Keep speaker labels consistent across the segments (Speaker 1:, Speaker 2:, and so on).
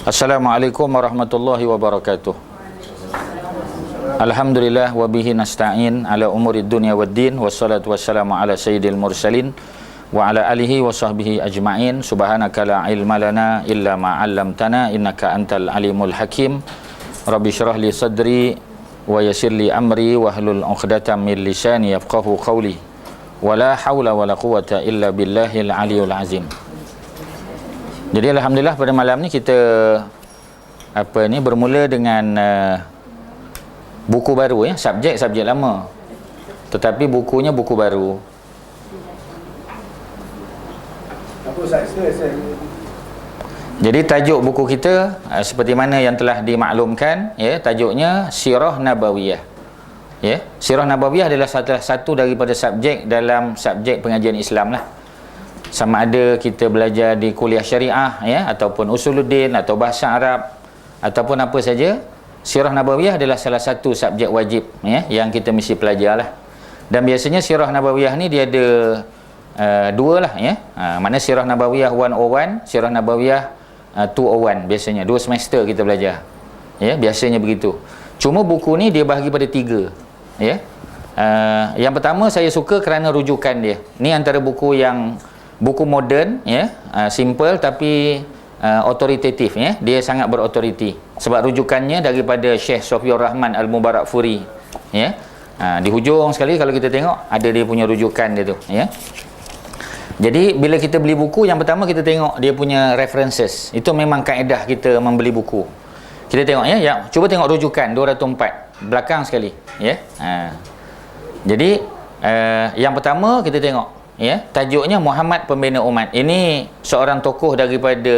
Speaker 1: Assalamualaikum warahmatullahi wabarakatuh. Alhamdulillah wa bihi nasta'in ala umurid dunya waddin, wassalatu wassalamu ala sayyidil mursalin wa ala alihi wa sahbihi ajma'in. Subhanaka la ilma lana illa ma 'allamtana innaka antal alimul hakim. Rabbi shrah li sadri wa yassir li amri wahlul 'uqdatam min lisani yafqahu qawli. Wala haula wala quwwata illa billahil aliyul azim. Jadi alhamdulillah pada malam ni kita bermula dengan buku baru ya, subjek lama. Tetapi bukunya buku baru. Jadi tajuk buku kita seperti mana yang telah dimaklumkan ya, tajuknya Sirah Nabawiyah. Ya, Sirah Nabawiyah adalah salah satu daripada subjek dalam subjek pengajian Islam lah. Sama ada kita belajar di kuliah syariah ya, ataupun usuluddin atau bahasa Arab ataupun apa saja, Sirah Nabawiyah adalah salah satu subjek wajib ya, yang kita mesti pelajar lah. Dan biasanya Sirah Nabawiyah ni dia ada dua lah ya. Mana Sirah Nabawiyah 101, Sirah Nabawiyah 201, biasanya 2 semester kita belajar ya, biasanya begitu. Cuma buku ni dia bahagi pada 3 ya. Yang pertama saya suka kerana rujukan dia. Ni antara buku yang buku moden ya, simple tapi otoritatif ya. Dia sangat berautoriti sebab rujukannya daripada Syekh Sofiur Rahman Al-Mubarakfuri ya. Di hujung sekali kalau kita tengok ada dia punya rujukan dia tu ya. Jadi bila kita beli buku, yang pertama kita tengok dia punya references. Itu memang kaedah kita membeli buku. Kita tengok ya, cuba tengok rujukan 204 belakang sekali ya. Jadi yang pertama kita tengok ya, tajuknya Muhammad Pembina Umat. Ini seorang tokoh daripada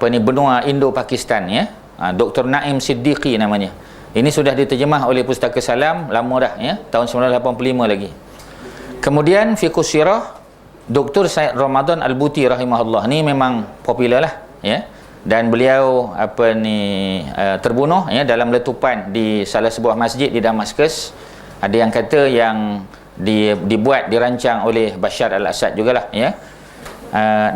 Speaker 1: benua Indo-Pakistan ya. Dr. Naim Siddiqui namanya. Ini sudah diterjemah oleh Pustaka Salam lama dah ya, tahun 1985 lagi. Kemudian Fiqh Sirah Dr. Said Ramadan Al-Buti rahimahullah. Ni memang popular lah ya. Dan beliau terbunuh ya dalam letupan di salah sebuah masjid di Damaskus. Ada yang kata yang dirancang oleh Bashar al-Assad jugalah ya.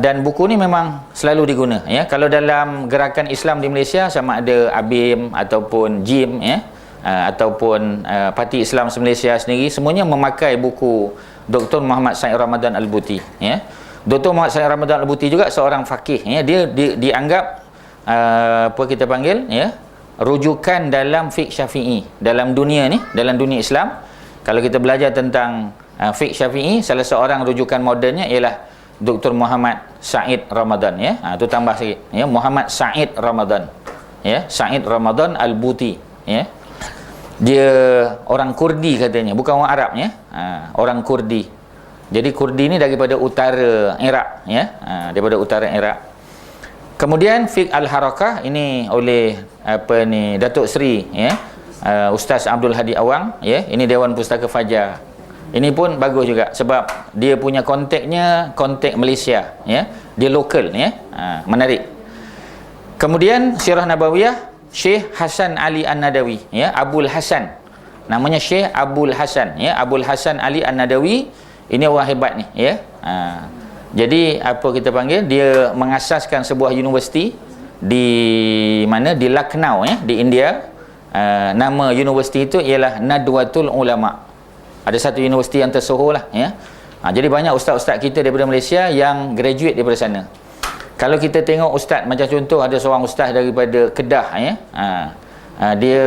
Speaker 1: Dan buku ni memang selalu diguna ya. Kalau dalam gerakan Islam di Malaysia, sama ada ABIM ataupun JIM ya, ataupun Parti Islam Malaysia sendiri, semuanya memakai buku Dr. Muhammad Said Ramadan Al-Buti ya. Dr. Muhammad Said Ramadan Al-Buti juga seorang faqih ya. Dia dianggap kita panggil ya, rujukan dalam fiqh Syafi'i dalam dunia ni, dalam dunia Islam. Kalau kita belajar tentang fiqh Syafi'i, salah seorang rujukan modennya ialah Dr. Muhammad Said Ramadan ya. Tu tambah sikit ya, Muhammad Said Ramadan ya, Said Ramadan Al-Buti ya. Dia orang Kurdi katanya, bukan orang Arab ya. Orang Kurdi. Jadi Kurdi ni daripada utara Iraq ya, daripada utara Iraq. Kemudian Fiqh Al-Harakah ini oleh Datuk Seri ya, Ustaz Abdul Hadi Awang ya. Ini Dewan Pustaka Fajar. Ini pun bagus juga sebab dia punya konteknya kontek Malaysia ya. Dia lokal ya. Menarik. Kemudian Sirah Nabawiyah Syekh Hasan Ali An-Nadawi ya, Abul Hasan. Namanya Syekh Abul Hasan ya, Abul Hasan Ali An-Nadawi. Ini orang hebat ni ya. Jadi kita panggil, dia mengasaskan sebuah universiti di mana, di Lucknow ya, di India. Nama universiti itu ialah Nadwatul Ulama. Ada satu universiti yang tersohor lah ya. Jadi banyak ustaz-ustaz kita daripada Malaysia yang graduate daripada sana. Kalau kita tengok ustaz, macam contoh ada seorang ustaz daripada Kedah ya. Dia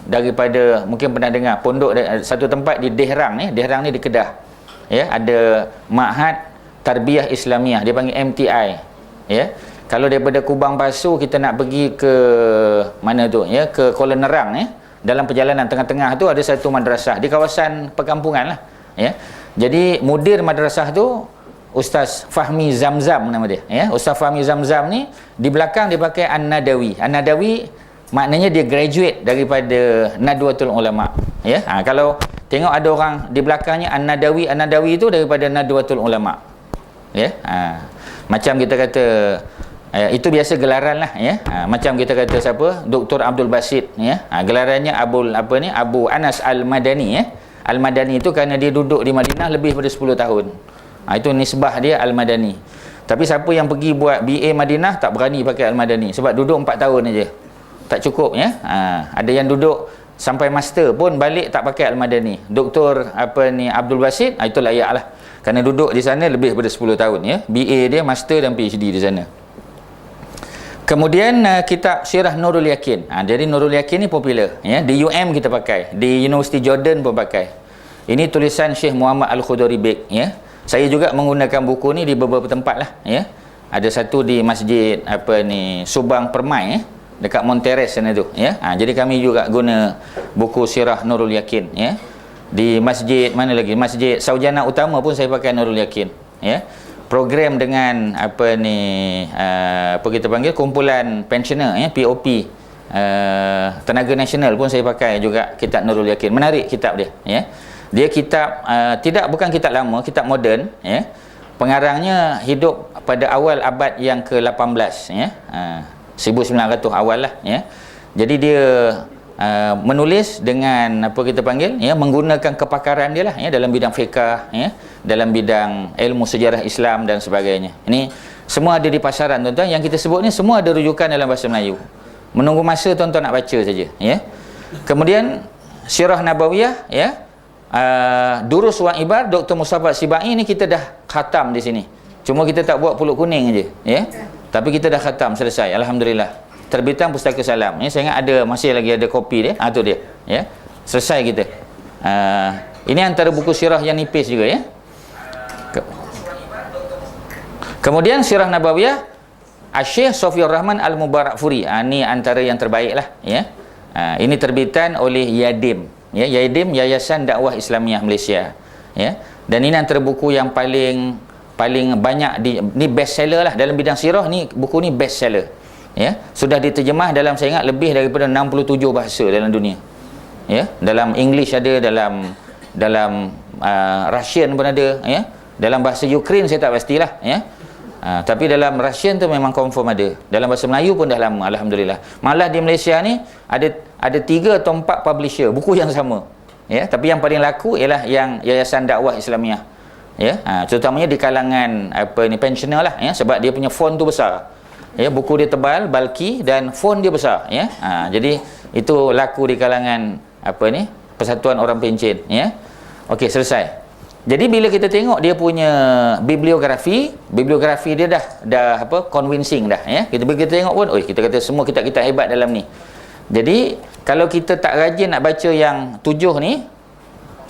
Speaker 1: daripada, mungkin pernah dengar, pondok satu tempat di Dehrang ni. Dehrang ni di Kedah ya. Ada Ma'had Tarbiyah Islamiyah, dia panggil MTI ya. Kalau daripada Kubang Pasu kita nak pergi ke mana tu ya, ke Kuala Nerang ya, dalam perjalanan tengah-tengah tu ada satu madrasah di kawasan perkampungan lah ya. Jadi mudir madrasah tu Ustaz Fahmi Zamzam nama dia ya. Ustaz Fahmi Zamzam ni di belakang dia pakai An-Nadawi. An-Nadawi maknanya dia graduate daripada Nadwatul Ulama ya. Kalau tengok ada orang di belakangnya An-Nadawi, An-Nadawi itu daripada Nadwatul Ulama ya. Macam kita kata itu biasa gelaran lah ya. Macam kita kata siapa, Dr. Abdul Basit ya. Gelarannya Abu Anas Al-Madani ya. Al-Madani itu kerana dia duduk di Madinah lebih daripada 10 tahun. Itu nisbah dia Al-Madani. Tapi siapa yang pergi buat BA Madinah tak berani pakai Al-Madani sebab duduk 4 tahun aja. Tak cukup ya. Ada yang duduk sampai master pun balik tak pakai Al-Madani. Doktor Abdul Basit, itu layak lah. Kerana duduk di sana lebih daripada 10 tahun ya. BA dia, master dan PhD di sana. Kemudian kitab Sirah Nurul Yakin. Jadi Nurul Yakin ni popular ya. Di UM kita pakai, di University Jordan pun pakai. Ini tulisan Syekh Muhammad Al-Khudari Beg ya. Saya juga menggunakan buku ni di beberapa tempat lah ya. Ada satu di masjid Subang Permai dekat Monteres sana tu ya. Jadi kami juga guna buku Sirah Nurul Yakin ya. Di masjid mana lagi? Masjid Saujana Utama pun saya pakai Nurul Yakin ya. Program dengan apa kita panggil kumpulan pensioner ya, POP, Tenaga Nasional pun saya pakai juga kitab Nurul Yakin. Menarik kitab dia ya. Dia kitab bukan kitab lama, kitab moden ya. Pengarangnya hidup pada awal abad yang ke-18 ya. 1900 awal lah ya. Jadi dia menulis dengan apa kita panggil ya, menggunakan kepakaran dia lah ya, dalam bidang fiqh ya, dalam bidang ilmu sejarah Islam dan sebagainya. Ini semua ada di pasaran tuan-tuan. Yang kita sebut ni semua ada rujukan dalam bahasa Melayu. Menunggu masa tuan-tuan nak baca saja ya. Kemudian Sirah Nabawiyah ya. Durus wa Ibar Dr. Mustafa Sibai ni kita dah khatam di sini. Cuma kita tak buat puluk kuning aja ya. Tapi kita dah khatam selesai, alhamdulillah. Terbitan Pustaka Salam. Ya, saya ingat ada masih lagi ada kopi dia. Tu dia ya. Selesai kita. Ini antara buku sirah yang nipis juga ya. Kemudian Sirah Nabawiyah Syekh Sofiyur Rahman Al-Mubarakfuri. Ini antara yang terbaik lah ya. Ini terbitan oleh Yadim ya, Yadim, Yayasan Dakwah Islamiah Malaysia ya. Dan ini antara buku yang paling banyak ni best seller lah dalam bidang sirah ni. Buku ni best seller ya. Sudah diterjemah dalam saya ingat lebih daripada 67 bahasa dalam dunia ya. Dalam English ada, dalam Russian pun ada ya. Dalam bahasa Ukraine saya tak pastilah ya. Tapi dalam Russian tu memang confirm ada. Dalam bahasa Melayu pun dah lama, alhamdulillah. Malah di Malaysia ni ada 3 atau 4 publisher buku yang sama ya. Tapi yang paling laku ialah yang Yayasan Dakwah Islamiah ya. Terutamanya di kalangan pensioner lah ya, sebab dia punya font tu besar ya. Buku dia tebal, bulky dan font dia besar ya. Jadi itu laku di kalangan Persatuan Orang Pencen ya. Okey, selesai. Jadi bila kita tengok dia punya bibliografi dia dah convincing dah ya. Kita tengok pun kita kata semua kitab-kitab hebat dalam ni. Jadi kalau kita tak rajin nak baca yang 7 ni,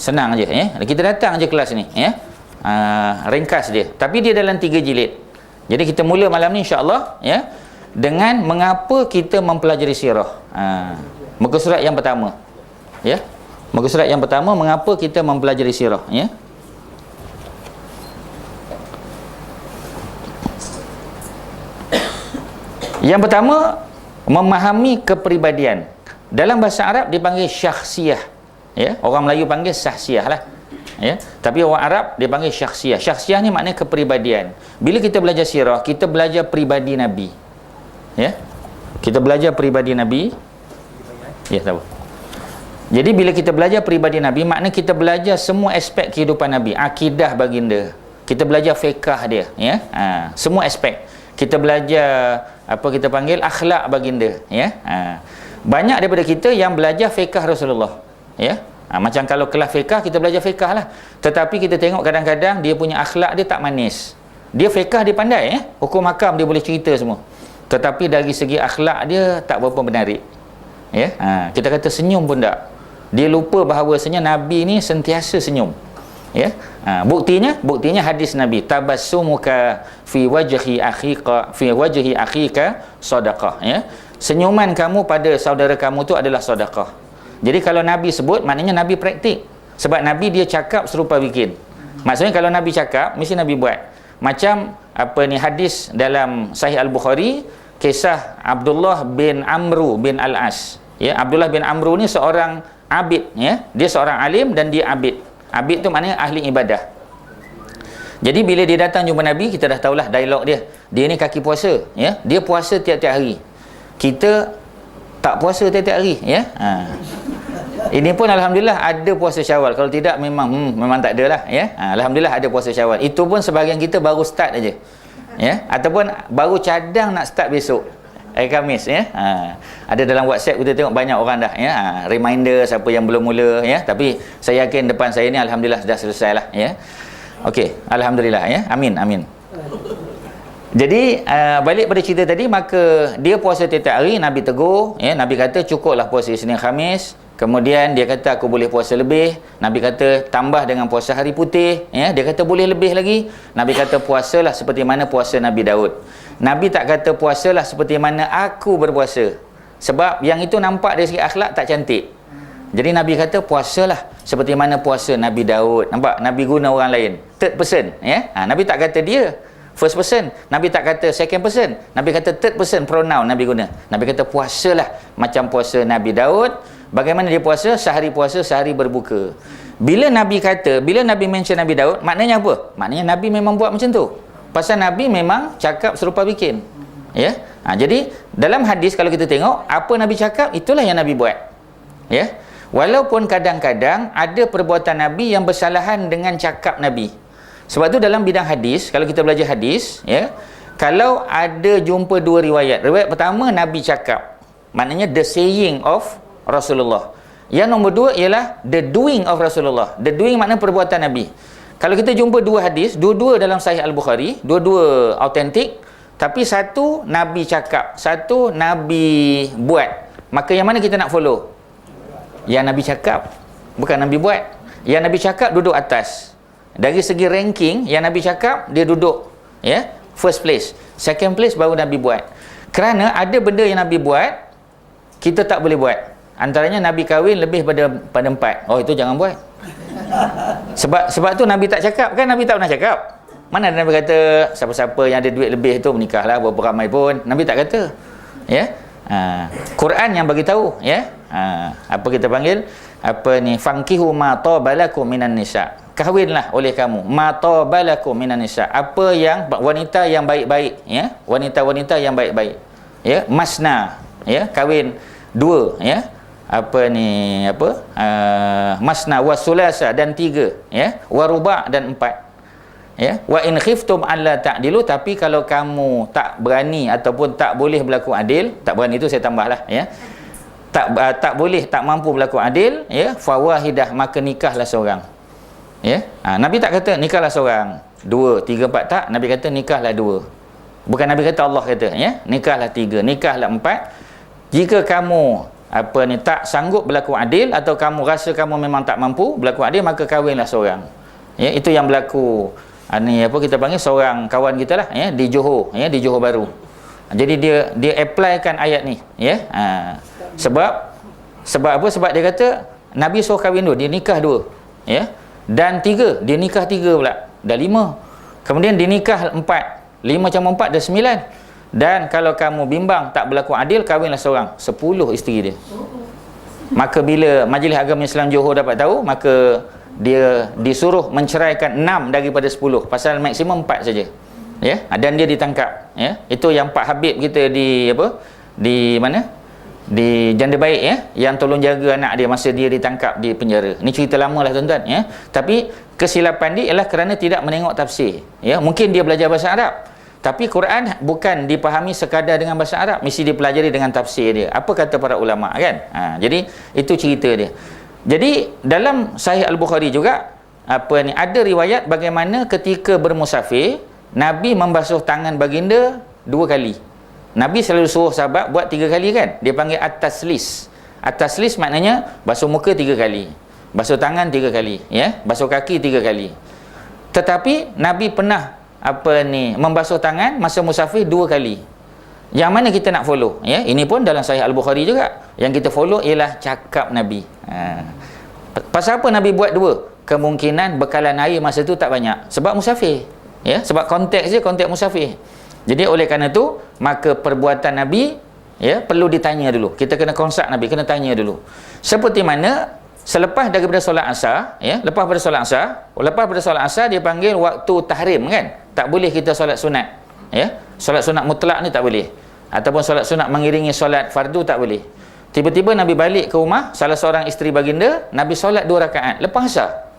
Speaker 1: senang aja ya. Kita datang aja kelas ni ya. Ringkas dia. Tapi dia dalam 3 jilid. Jadi kita mula malam ni insya-Allah ya dengan mengapa kita mempelajari sirah. Muka surat yang pertama ya. Muka surat yang pertama, mengapa kita mempelajari sirah ya. Yang pertama, memahami kepribadian. Dalam bahasa Arab dipanggil syakhsiyah ya. Orang Melayu panggil sahsiyah lah ya. Tapi orang Arab dia panggil syakhsiyah. Syakhsiyah ni maknanya kepribadian. Bila kita belajar sirah, kita belajar pribadi Nabi ya. Kita belajar pribadi Nabi ya, tahu. Jadi bila kita belajar pribadi Nabi, maknanya kita belajar semua aspek kehidupan Nabi. Akidah baginda, kita belajar fiqh dia ya. Semua aspek. Kita belajar kita panggil akhlak baginda ya. Banyak daripada kita yang belajar fiqh Rasulullah ya. Macam kalau kelas fiqh, kita belajar fiqh lah. Tetapi kita tengok kadang-kadang dia punya akhlak dia tak manis. Dia fiqh dia pandai ya. Hukum hakam dia boleh cerita semua. Tetapi dari segi akhlak dia tak berapa menarik ya. Kita kata senyum pun tak. Dia lupa bahawasanya Nabi ni sentiasa senyum ya. Buktinya hadis Nabi, tabassumuka fi wajhi akhika sadaqah ya. Senyuman kamu pada saudara kamu tu adalah sedekah. Jadi kalau Nabi sebut, maknanya Nabi praktik. Sebab Nabi dia cakap serupa bikin. Maksudnya kalau Nabi cakap, mesti Nabi buat. Macam hadis dalam Sahih Al-Bukhari, kisah Abdullah bin Amru bin Al-As ya. Abdullah bin Amru ni seorang abid ya. Dia seorang alim dan dia abid. Abid tu maknanya ahli ibadah. Jadi bila dia datang jumpa Nabi, kita dah tahulah dialog dia. Dia ni kaki puasa ya. Dia puasa tiap-tiap hari. Kita tak puasa tiap-tiap hari ya. Ini pun alhamdulillah ada puasa Syawal. Kalau tidak memang tak ada lah ya. Alhamdulillah ada puasa Syawal. Itu pun sebahagian kita baru start aja Ya, ataupun baru cadang nak start besok. Hari Khamis ya. Ada dalam WhatsApp kita tengok banyak orang dah ya. Reminder siapa yang belum mula ya. Tapi saya yakin depan saya ni alhamdulillah dah selesai lah ya. Okey, alhamdulillah ya. Amin amin. Jadi balik pada cerita tadi, maka dia puasa tiap hari. Nabi tegur ya, Nabi kata cukuplah puasa Isnin Khamis. Kemudian dia kata aku boleh puasa lebih. Nabi kata tambah dengan puasa hari putih ya. Dia kata boleh lebih lagi. Nabi kata puasalah seperti mana puasa Nabi Daud. Nabi tak kata puasalah seperti mana aku berpuasa, sebab yang itu nampak dari segi akhlak tak cantik. Jadi Nabi kata puasalah seperti mana puasa Nabi Daud. Nampak? Nabi guna orang lain, third person ya. Nabi tak kata dia first person, Nabi tak kata second person, Nabi kata third person pronoun Nabi guna. Nabi kata puasalah macam puasa Nabi Daud. Bagaimana dia puasa? Sehari berbuka. Bila Nabi mention Nabi Daud, maknanya apa? Maknanya Nabi memang buat macam tu. Pasal Nabi memang cakap serupa bikin. Ya. Jadi dalam hadis kalau kita tengok apa Nabi cakap, itulah yang Nabi buat. Ya. Walaupun kadang-kadang ada perbuatan Nabi yang bersalahan dengan cakap Nabi. Sebab tu dalam bidang hadis, kalau kita belajar hadis, ya, kalau ada jumpa dua riwayat. Riwayat pertama Nabi cakap, maknanya the saying of Rasulullah. Yang nombor dua ialah the doing of Rasulullah. The doing makna perbuatan Nabi. Kalau kita jumpa dua hadis, dua-dua dalam Sahih Al-Bukhari, dua-dua autentik, tapi satu Nabi cakap, satu Nabi buat, maka yang mana kita nak follow? Yang Nabi cakap, bukan Nabi buat. Yang Nabi cakap duduk atas. Dari segi ranking, yang Nabi cakap dia duduk ya, first place. Second place baru Nabi buat. Kerana ada benda yang Nabi buat kita tak boleh buat. Antaranya Nabi kahwin lebih pada 4. Oh, itu jangan buat. Sebab tu Nabi tak cakap kan. Nabi tak pernah cakap. Mana ada Nabi kata siapa-siapa yang ada duit lebih tu menikahlah berapa ramai pun. Nabi tak kata. Ya. Quran yang bagi tahu ya. Apa kita panggil? Apa ni? Fankihu ma tabalakum minan nisa. Kahwinlah oleh kamu ma tabalakum minan nisa. Apa yang wanita yang baik-baik ya. Wanita-wanita yang baik-baik. Ya, masna ya, kahwin 2 ya. Apa ni apa? Masna wa sulasa dan 3 ya. Wa ruba' dan 4. Ya, wa in khiftum alla ta'dilu, tapi kalau kamu tak berani ataupun tak boleh berlaku adil, tak berani itu saya tambahlah ya. Tak boleh, tak mampu berlaku adil ya, fawahidah, maka nikahlah seorang. Ya. Nabi tak kata nikahlah seorang, 2, 3, 4 tak. Nabi kata nikahlah 2. Bukan Nabi kata, Allah kata ya, nikahlah 3, nikahlah 4. Jika kamu apa ni tak sanggup berlaku adil atau kamu rasa kamu memang tak mampu berlaku adil, maka kahwinlah seorang. Ya, itu yang berlaku. Ni apa kita panggil seorang kawan kita lah ya, di Johor ya, di Johor Bahru. Jadi dia applykan ayat ni ya. Sebab apa? Sebab dia kata Nabi suruh kahwin 2, dia nikah 2 ya. Dan 3, dia nikah 3 pula, dah 5. Kemudian dia nikah 4, 5 campur 4 dah 9. Dan kalau kamu bimbang tak berlaku adil, kahwinlah seorang, 10 isteri dia. Maka bila Majlis Agama Islam Johor dapat tahu, maka dia disuruh menceraikan 6 daripada 10, pasal maksimum 4 saja ya. Dan dia ditangkap ya. Itu yang Pak Habib kita di apa, di mana, di Janda Baik ya, yang tolong jaga anak dia masa dia ditangkap di penjara. Ini cerita lama lah tuan-tuan ya. Tapi kesilapan dia ialah kerana tidak menengok tafsir ya. Mungkin dia belajar bahasa Arab, tapi Quran bukan dipahami sekadar dengan bahasa Arab, mesti dipelajari dengan tafsir dia. Apa kata para ulama kan? Jadi itu cerita dia. Jadi dalam Sahih Al-Bukhari juga apa ni, ada riwayat bagaimana ketika bermusafir Nabi membasuh tangan baginda 2 kali. Nabi selalu suruh sahabat buat 3 kali kan. Dia panggil at-taslis. At-taslis maknanya basuh muka 3 kali, basuh tangan 3 kali ya, basuh kaki 3 kali. Tetapi Nabi pernah apa ni membasuh tangan masa musafir 2 kali. Yang mana kita nak follow ya? Ini pun dalam Sahih Al-Bukhari juga. Yang kita follow ialah cakap Nabi. Pasal apa Nabi buat 2? Kemungkinan bekalan air masa tu tak banyak sebab musafir ya, sebab konteks dia konteks musafir. Jadi oleh kerana tu, maka perbuatan Nabi ya perlu ditanya dulu. Kita kena konsult Nabi, kena tanya dulu. Seperti mana selepas daripada solat asar ya, lepas pada solat asar dia panggil waktu tahrim kan. Tak boleh kita solat sunat ya. Solat sunat mutlak ni tak boleh, ataupun solat sunat mengiringi solat fardu tak boleh. Tiba-tiba Nabi balik ke rumah salah seorang isteri baginda, Nabi solat 2 rakaat lepas asar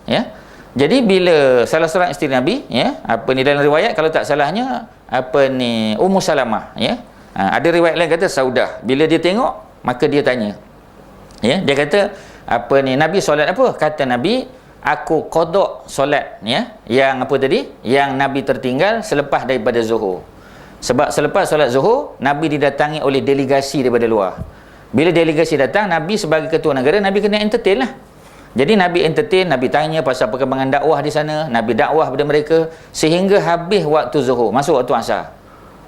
Speaker 1: ya. Jadi bila salah seorang isteri Nabi, ya, apa ni dalam riwayat kalau tak salahnya apa ni Ummu Salamah, ya. Ada riwayat lain kata Saudah. Bila dia tengok, maka dia tanya. Ya, dia kata apa ni Nabi solat apa? Kata Nabi, aku qada solat, ya. Yang apa tadi? Yang Nabi tertinggal selepas daripada Zuhur. Sebab selepas solat Zuhur, Nabi didatangi oleh delegasi daripada luar. Bila delegasi datang, Nabi sebagai ketua negara, Nabi kena entertain lah. Jadi Nabi entertain, Nabi tanya pasal perkembangan dakwah di sana, Nabi dakwah kepada mereka sehingga habis waktu Zuhur, masuk waktu Asar.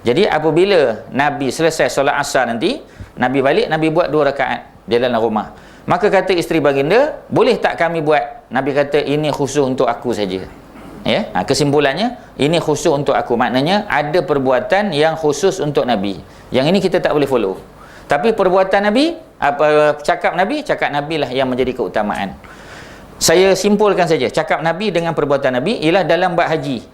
Speaker 1: Jadi apabila Nabi selesai solat Asar nanti, Nabi balik, Nabi buat 2 rakaat di dalam rumah. Maka kata isteri baginda, boleh tak kami buat? Nabi kata, ini khusus untuk aku saja. Ya, kesimpulannya, ini khusus untuk aku. Maknanya ada perbuatan yang khusus untuk Nabi. Yang ini kita tak boleh follow. Tapi perbuatan Nabi, cakap Nabi lah yang menjadi keutamaan. Saya simpulkan saja, cakap Nabi dengan perbuatan Nabi ialah dalam bab haji.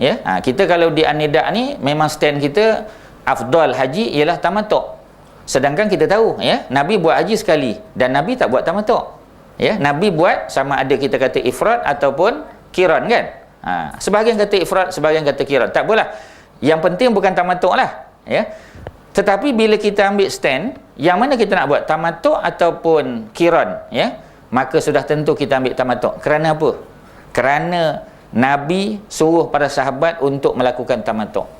Speaker 1: Ya, kita kalau di An-Nida ni memang stand kita afdal haji ialah tamattu'. Sedangkan kita tahu, ya, Nabi buat haji sekali dan Nabi tak buat tamattu'. Ya, Nabi buat sama ada kita kata ifrad ataupun qiran, kan? Sebahagian kata ifrad, sebahagian kata qiran. Tak apalah. Yang penting bukan tamattu' lah, ya. Tetapi bila kita ambil stand, yang mana kita nak buat, tamattu' ataupun qiran, ya, maka sudah tentu kita ambil tamattu'. Kerana apa? Kerana Nabi suruh para sahabat untuk melakukan tamattu'.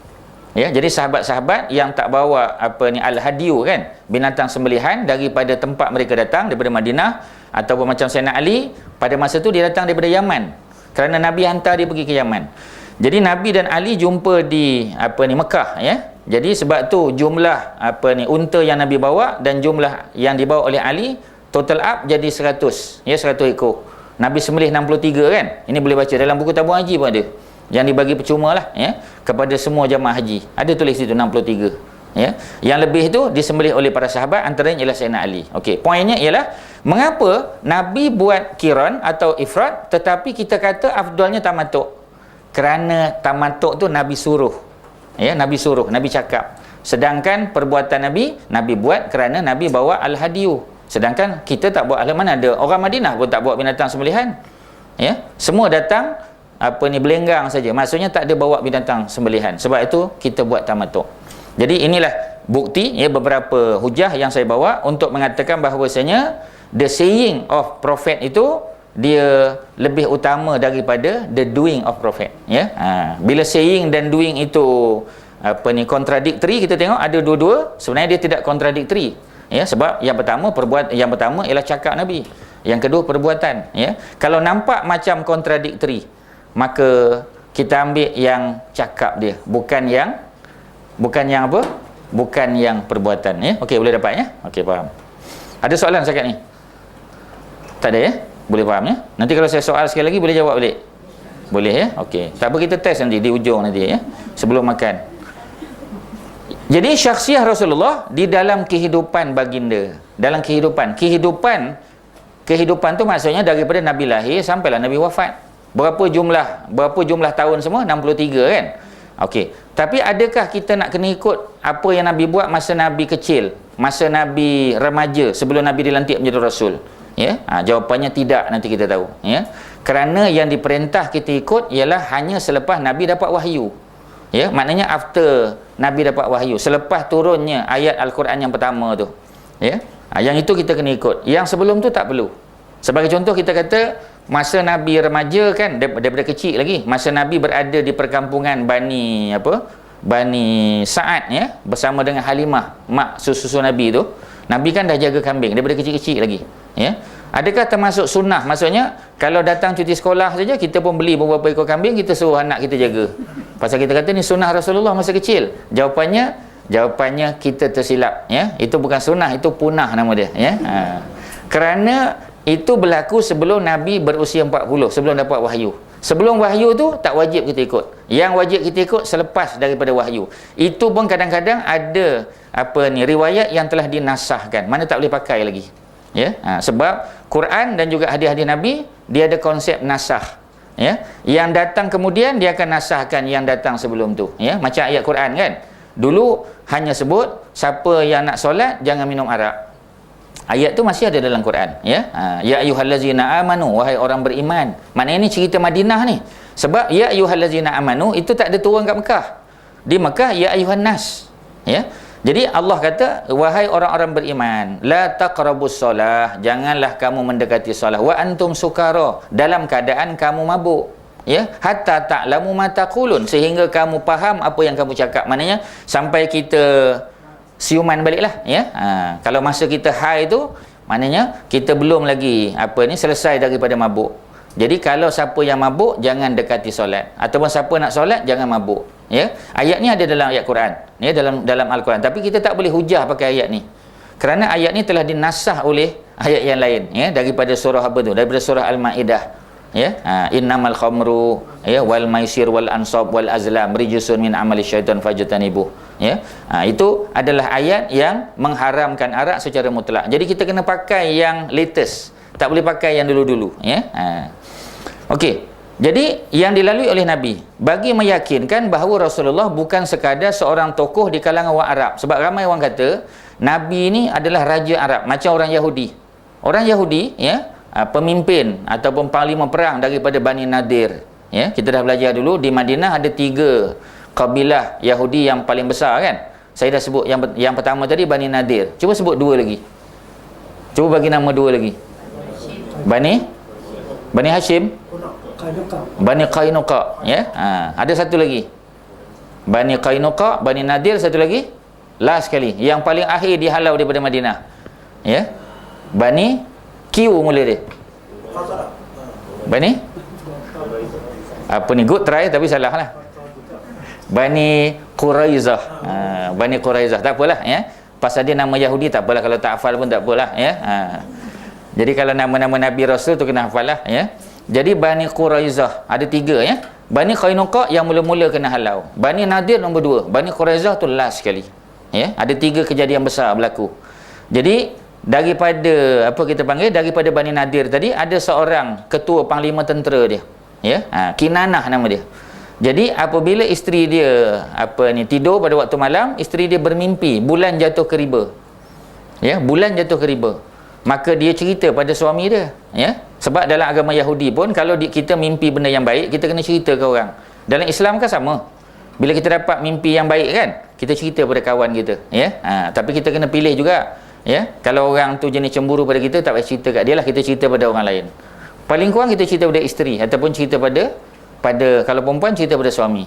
Speaker 1: Ya, jadi sahabat-sahabat yang tak bawa apa ni al-hadiyu, kan, binatang sembelihan daripada tempat mereka datang daripada Madinah, ataupun macam Sayyidina Ali pada masa tu dia datang daripada Yaman. Kerana Nabi hantar dia pergi ke Yaman. Jadi Nabi dan Ali jumpa di apa ni Mekah, ya. Jadi sebab tu jumlah apa ni unta yang Nabi bawa dan jumlah yang dibawa oleh Ali total up jadi 100, ya, 100 ekor. Nabi sembelih 63, kan. Ini boleh baca dalam buku tabung haji pun ada. Yang dibagi percuma lah, ya, kepada semua jamaah haji. Ada tulis situ 63, ya. Yang lebih tu disembelih oleh para sahabat, antaranya ialah Sayyidina Ali. Okey, poinnya ialah mengapa Nabi buat qiran atau ifrad tetapi kita kata afdalnya tamattu'? Kerana tamattu' tu Nabi suruh. Ya, Nabi suruh, Nabi cakap. Sedangkan perbuatan Nabi buat kerana Nabi bawa al-hadiyu. Sedangkan kita tak buat. Mana ada orang Madinah pun tak bawa binatang sembelihan. Ya, semua datang apa ni belenggang saja. Maksudnya tak ada bawa binatang sembelihan. Sebab itu kita buat tamattu'. Jadi inilah bukti, ya, beberapa hujah yang saya bawa untuk mengatakan bahawasanya the saying of prophet itu dia lebih utama daripada the doing of prophet, ya. Bila saying dan doing itu apa ni contradictory, kita tengok ada dua-dua, sebenarnya dia tidak contradictory, ya, sebab yang pertama ialah cakap Nabi, yang kedua perbuatan, ya. Kalau nampak macam contradictory, maka kita ambil yang cakap dia, bukan yang apa? Bukan yang perbuatan, ya. Okey, boleh dapat, ya? Okey, faham. Ada soalan setakat ni? Tak ada, ya? Boleh faham, ya? Nanti kalau saya soal sekali lagi boleh jawab balik? Boleh, ya? Okey. Tak apa, kita test nanti di ujung nanti, ya, sebelum makan. Jadi syakhsiah Rasulullah di dalam kehidupan baginda, dalam kehidupan tu maksudnya daripada Nabi lahir sampailah Nabi wafat. Berapa jumlah tahun semua? 63, kan? Okey. Tapi adakah kita nak kena ikut apa yang Nabi buat masa Nabi kecil, masa Nabi remaja, sebelum Nabi dilantik menjadi Rasul? Ya, jawapannya tidak, nanti kita tahu, ya. Kerana yang diperintah kita ikut ialah hanya selepas Nabi dapat wahyu. Ya, maknanya after Nabi dapat wahyu, selepas turunnya ayat Al-Quran yang pertama tu. Ya. Yang itu kita kena ikut. Yang sebelum tu tak perlu. Sebagai contoh kita kata masa Nabi remaja, kan, daripada kecil lagi, masa Nabi berada di perkampungan Bani Sa'ad, ya, bersama dengan Halimah, mak susu Nabi tu. Nabi kan dah jaga kambing daripada kecil-kecil lagi, ya. Adakah termasuk sunnah? Maksudnya kalau datang cuti sekolah saja kita pun beli beberapa ekor kambing, kita suruh anak kita jaga. Pasal kita kata ni sunnah Rasulullah masa kecil. Jawapannya kita tersilap, ya. Itu bukan sunnah, itu punah nama dia, ya. Kerana itu berlaku sebelum Nabi berusia 40, sebelum dapat wahyu. Sebelum wahyu tu tak wajib kita ikut. Yang wajib kita ikut selepas daripada wahyu. Itu pun kadang-kadang ada riwayat yang telah dinasahkan, mana tak boleh pakai lagi, ya. Sebab Quran dan juga hadis-hadis Nabi dia ada konsep nasah, ya. Yang datang kemudian dia akan nasahkan yang datang sebelum tu, ya. Macam ayat Quran, kan, dulu hanya sebut siapa yang nak solat jangan minum arak, Ayat tu masih ada dalam Quran, ya. Ya ayyuhallazina amanu, wahai orang beriman. Maknanya ni cerita Madinah ni. Sebab ya ayyuhallazina amanu itu tak ada turun kat Mekah. Di Mekah ya ayyuhan nas, ya. Jadi Allah kata, wahai orang-orang beriman, la taqrabus solah, janganlah kamu mendekati solah, wa antum sukara, dalam keadaan kamu mabuk, ya, hatta ta'lamu ma taqulun, sehingga kamu faham apa yang kamu cakap. Maknanya sampai kita siuman baliklah, ya. Kalau masa kita high tu, maknanya kita belum lagi selesai daripada mabuk. Jadi kalau siapa yang mabuk, jangan dekati solat, ataupun siapa nak solat jangan mabuk, ya. Ayat ni ada dalam ayat Quran, ya, dalam Al-Quran, tapi kita tak boleh hujah pakai ayat ni, kerana ayat ni telah dinasah oleh ayat yang lain, ya, daripada surah daripada surah Al-Maidah, ya. Innamal khamru, ya, wal maisir wal ansab wal azlam rijsun min amali syaitan fajtanibuh, ya. Itu adalah ayat yang mengharamkan arak secara mutlak. Jadi kita kena pakai yang latest, tak boleh pakai yang dulu-dulu, ya. Okey. Jadi yang dilalui oleh Nabi bagi meyakinkan bahawa Rasulullah bukan sekadar seorang tokoh di kalangan orang Arab. Sebab ramai orang kata Nabi ni adalah raja Arab, macam orang Yahudi. Orang Yahudi, ya, pemimpin ataupun panglima perang daripada Bani Nadir, ya. Kita dah belajar dulu di Madinah ada 3 kabilah Yahudi yang paling besar, kan. Saya dah sebut yang pertama tadi Bani Nadir. Cuba sebut 2 lagi. Cuba bagi nama 2 lagi. Bani Hashim, Bani Qainuqa, ya. Ada satu lagi, Bani Qainuqa, Bani Nadir, satu lagi last sekali yang paling akhir dihalau daripada Madinah, ya. Bani Q mula dia. Bani good try tapi salah lah. Bani Quraizah. Bani Quraizah, tak apalah, ya. Pasal dia nama Yahudi tak apalah, kalau tak hafal pun tak apalah, ya. Jadi kalau nama-nama Nabi Rasul tu kena hafal lah, ya. Jadi Bani Quraizah ada 3, ya. Bani Qainuqa yang mula-mula kena halau. Bani Nadir nombor 2. Bani Quraizah tu last sekali, ya. Ada 3 kejadian besar berlaku. Jadi daripada daripada Bani Nadir tadi ada seorang ketua panglima tentera dia, ya. Kinanah nama dia. Jadi apabila isteri dia tidur pada waktu malam, isteri dia bermimpi bulan jatuh ke riba, ya. Bulan jatuh ke riba. Maka dia cerita pada suami dia, ya. Sebab dalam agama Yahudi pun kalau kita mimpi benda yang baik, kita kena cerita ke orang. Dalam Islam kan sama. Bila kita dapat mimpi yang baik, kan, kita cerita pada kawan kita, ya. Tapi kita kena pilih juga, ya. Kalau orang tu jenis cemburu pada kita, tak payah cerita kat dia lah, kita cerita pada orang lain. Paling kurang kita cerita pada isteri, ataupun cerita pada kalau perempuan cerita pada suami.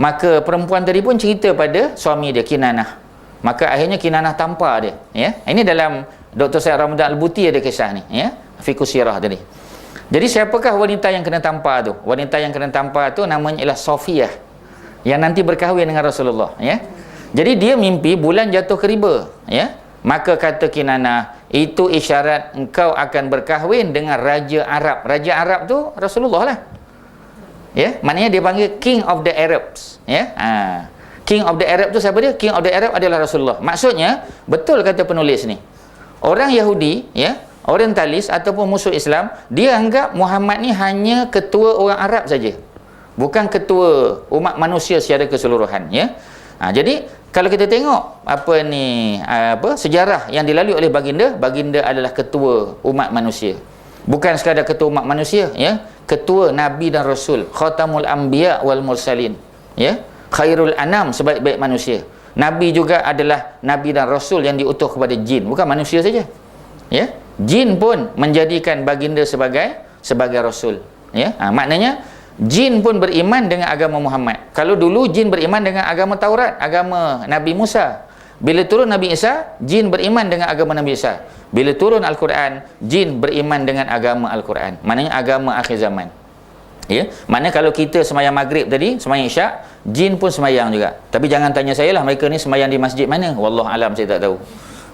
Speaker 1: Maka perempuan tadi pun cerita pada suami dia, Kinanah. Maka akhirnya Kinanah tampar dia, ya. Ini dalam Dr. Syed Ramadan Al-Buti ada kisah ni, ya. Fiqh Sirah tadi. Jadi siapakah wanita yang kena tampar tu? Wanita yang kena tampar tu namanya ialah Safiyah, yang nanti berkahwin dengan Rasulullah, ya. Jadi dia mimpi bulan jatuh ke riba, ya. Maka kata Kinanah, itu isyarat engkau akan berkahwin dengan Raja Arab. Raja Arab tu Rasulullah lah, ya. Maknanya dia panggil King of the Arabs, ya. King of the Arab tu siapa dia? King of the Arab adalah Rasulullah. Maksudnya betul kata penulis ni, orang Yahudi, ya, orientalis ataupun musuh Islam, dia anggap Muhammad ni hanya ketua orang Arab saja, bukan ketua umat manusia secara keseluruhan, ya. Jadi kalau kita tengok sejarah yang dilalui oleh baginda adalah ketua umat manusia, bukan sekadar ketua umat manusia, ya, ketua nabi dan rasul, khatamul anbiya wal mursalin, ya, khairul anam, sebaik-baik manusia. Nabi juga adalah nabi dan rasul yang diutus kepada jin, bukan manusia saja, ya. Jin pun menjadikan baginda sebagai rasul, ya. Maknanya jin pun beriman dengan agama Muhammad. Kalau dulu jin beriman dengan agama Taurat, agama Nabi Musa. Bila turun Nabi Isa, jin beriman dengan agama Nabi Isa. Bila turun Al-Quran, jin beriman dengan agama Al-Quran. Maknanya agama akhir zaman, ya. Maknanya kalau kita semayang maghrib tadi, semayang isyak, jin pun semayang juga. Tapi jangan tanya saya lah, mereka ni semayang di masjid mana, wallahu alam, saya tak tahu,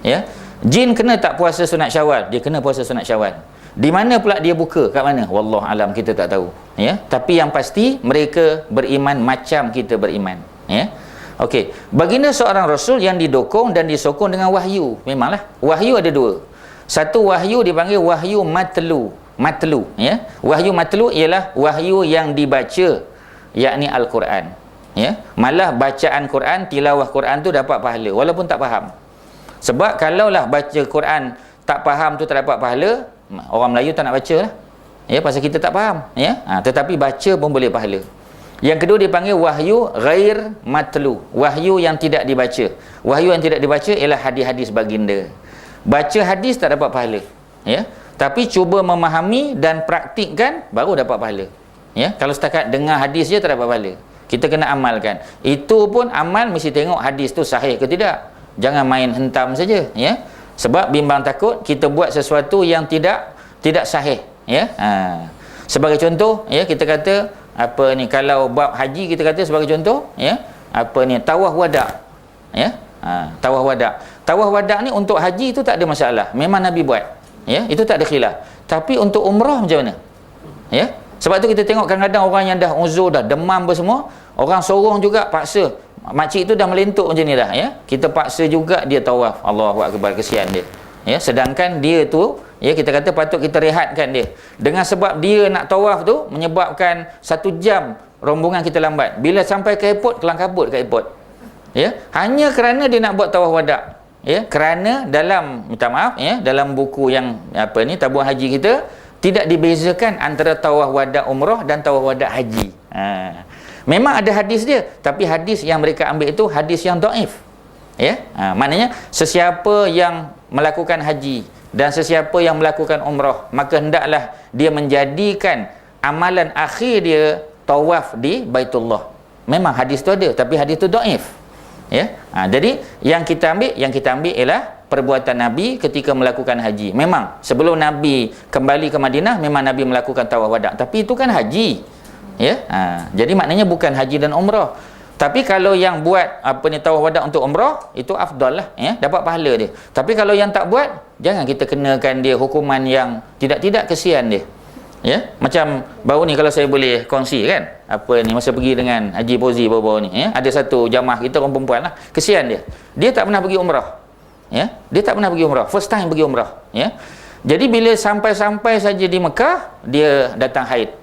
Speaker 1: ya. Jin kena tak puasa sunat Syawal? Dia kena puasa sunat Syawal. Di mana pula dia buka? Kat mana? Wallahu alam, kita tak tahu, ya. Tapi yang pasti mereka beriman macam kita beriman, ya. Okey, baginda seorang rasul yang didokong dan disokong dengan wahyu. Memanglah wahyu ada 2. Satu wahyu dipanggil wahyu matlu, ya. Wahyu matlu ialah wahyu yang dibaca, yakni Al-Quran, ya. Malah bacaan Quran, tilawah Quran tu dapat pahala walaupun tak faham. Sebab kalaulah baca Quran tak faham tu tak dapat pahala, orang Melayu tak nak baca lah. Ya, pasal kita tak faham, ya. Tetapi baca pun boleh pahala. Yang kedua dipanggil wahyu ghair matlu, wahyu yang tidak dibaca. Wahyu yang tidak dibaca ialah hadis-hadis baginda. Baca hadis tak dapat pahala, ya. Tapi cuba memahami dan praktikkan baru dapat pahala. Ya, kalau setakat dengar hadis je tak dapat pahala. Kita kena amalkan. Itu pun amal mesti tengok hadis tu sahih ke tidak. Jangan main hentam saja, ya. Sebab bimbang takut kita buat sesuatu yang tidak sahih, ya. Sebagai contoh, ya, kita kata apa ni, kalau bab haji kita kata sebagai contoh, ya, apa ni, tawaf wada', ya. Tawaf wada'. Tawaf wada' ni untuk haji tu tak ada masalah. Memang Nabi buat, ya. Itu tak ada khilaf. Tapi untuk umrah macam mana? Ya. Sebab tu kita tengok kadang-kadang orang yang dah uzur, dah demam semua, orang sorong juga paksa. Makcik tu dah melentuk macam ni dah, ya. Kita paksa juga dia tawaf. Allahu akbar, kesian dia. Ya, sedangkan dia tu, ya, kita kata patut kita rehatkan dia. Dengan sebab dia nak tawaf tu menyebabkan 1 jam rombongan kita lambat. Bila sampai ke airport, kelang kabut ke airport. Ya, hanya kerana dia nak buat tawaf wada'. Ya, kerana dalam, minta maaf, ya, dalam buku yang apa ni, tabungan haji kita tidak dibezakan antara tawaf wada' umrah dan tawaf wada' haji. Memang ada hadis dia, tapi hadis yang mereka ambil itu hadis yang dhaif. Ya, maknanya sesiapa yang melakukan haji dan sesiapa yang melakukan umrah, maka hendaklah dia menjadikan amalan akhir dia tawaf di Baitullah. Memang hadis tu ada, tapi hadis tu dhaif. Ya, jadi yang kita ambil ialah perbuatan Nabi ketika melakukan haji. Memang sebelum Nabi kembali ke Madinah, memang Nabi melakukan tawaf wada', tapi itu kan haji. Ya, jadi maknanya bukan haji dan umrah. Tapi kalau yang buat apa ni, tawaf wada' untuk umrah, itu afdal lah, ya, dapat pahala dia. Tapi kalau yang tak buat, jangan kita kenakan dia hukuman yang tidak, kesian dia. Ya, macam baru ni kalau saya boleh kongsi kan, apa ni, masa pergi dengan Haji Fauzi baru-baru ni, ya, ada satu jamaah kita orang perempuan lah, kesian dia tak pernah pergi umrah. Ya, dia tak pernah pergi umrah, first time pergi umrah, ya. Jadi bila sampai saja di Mekah, dia datang haid.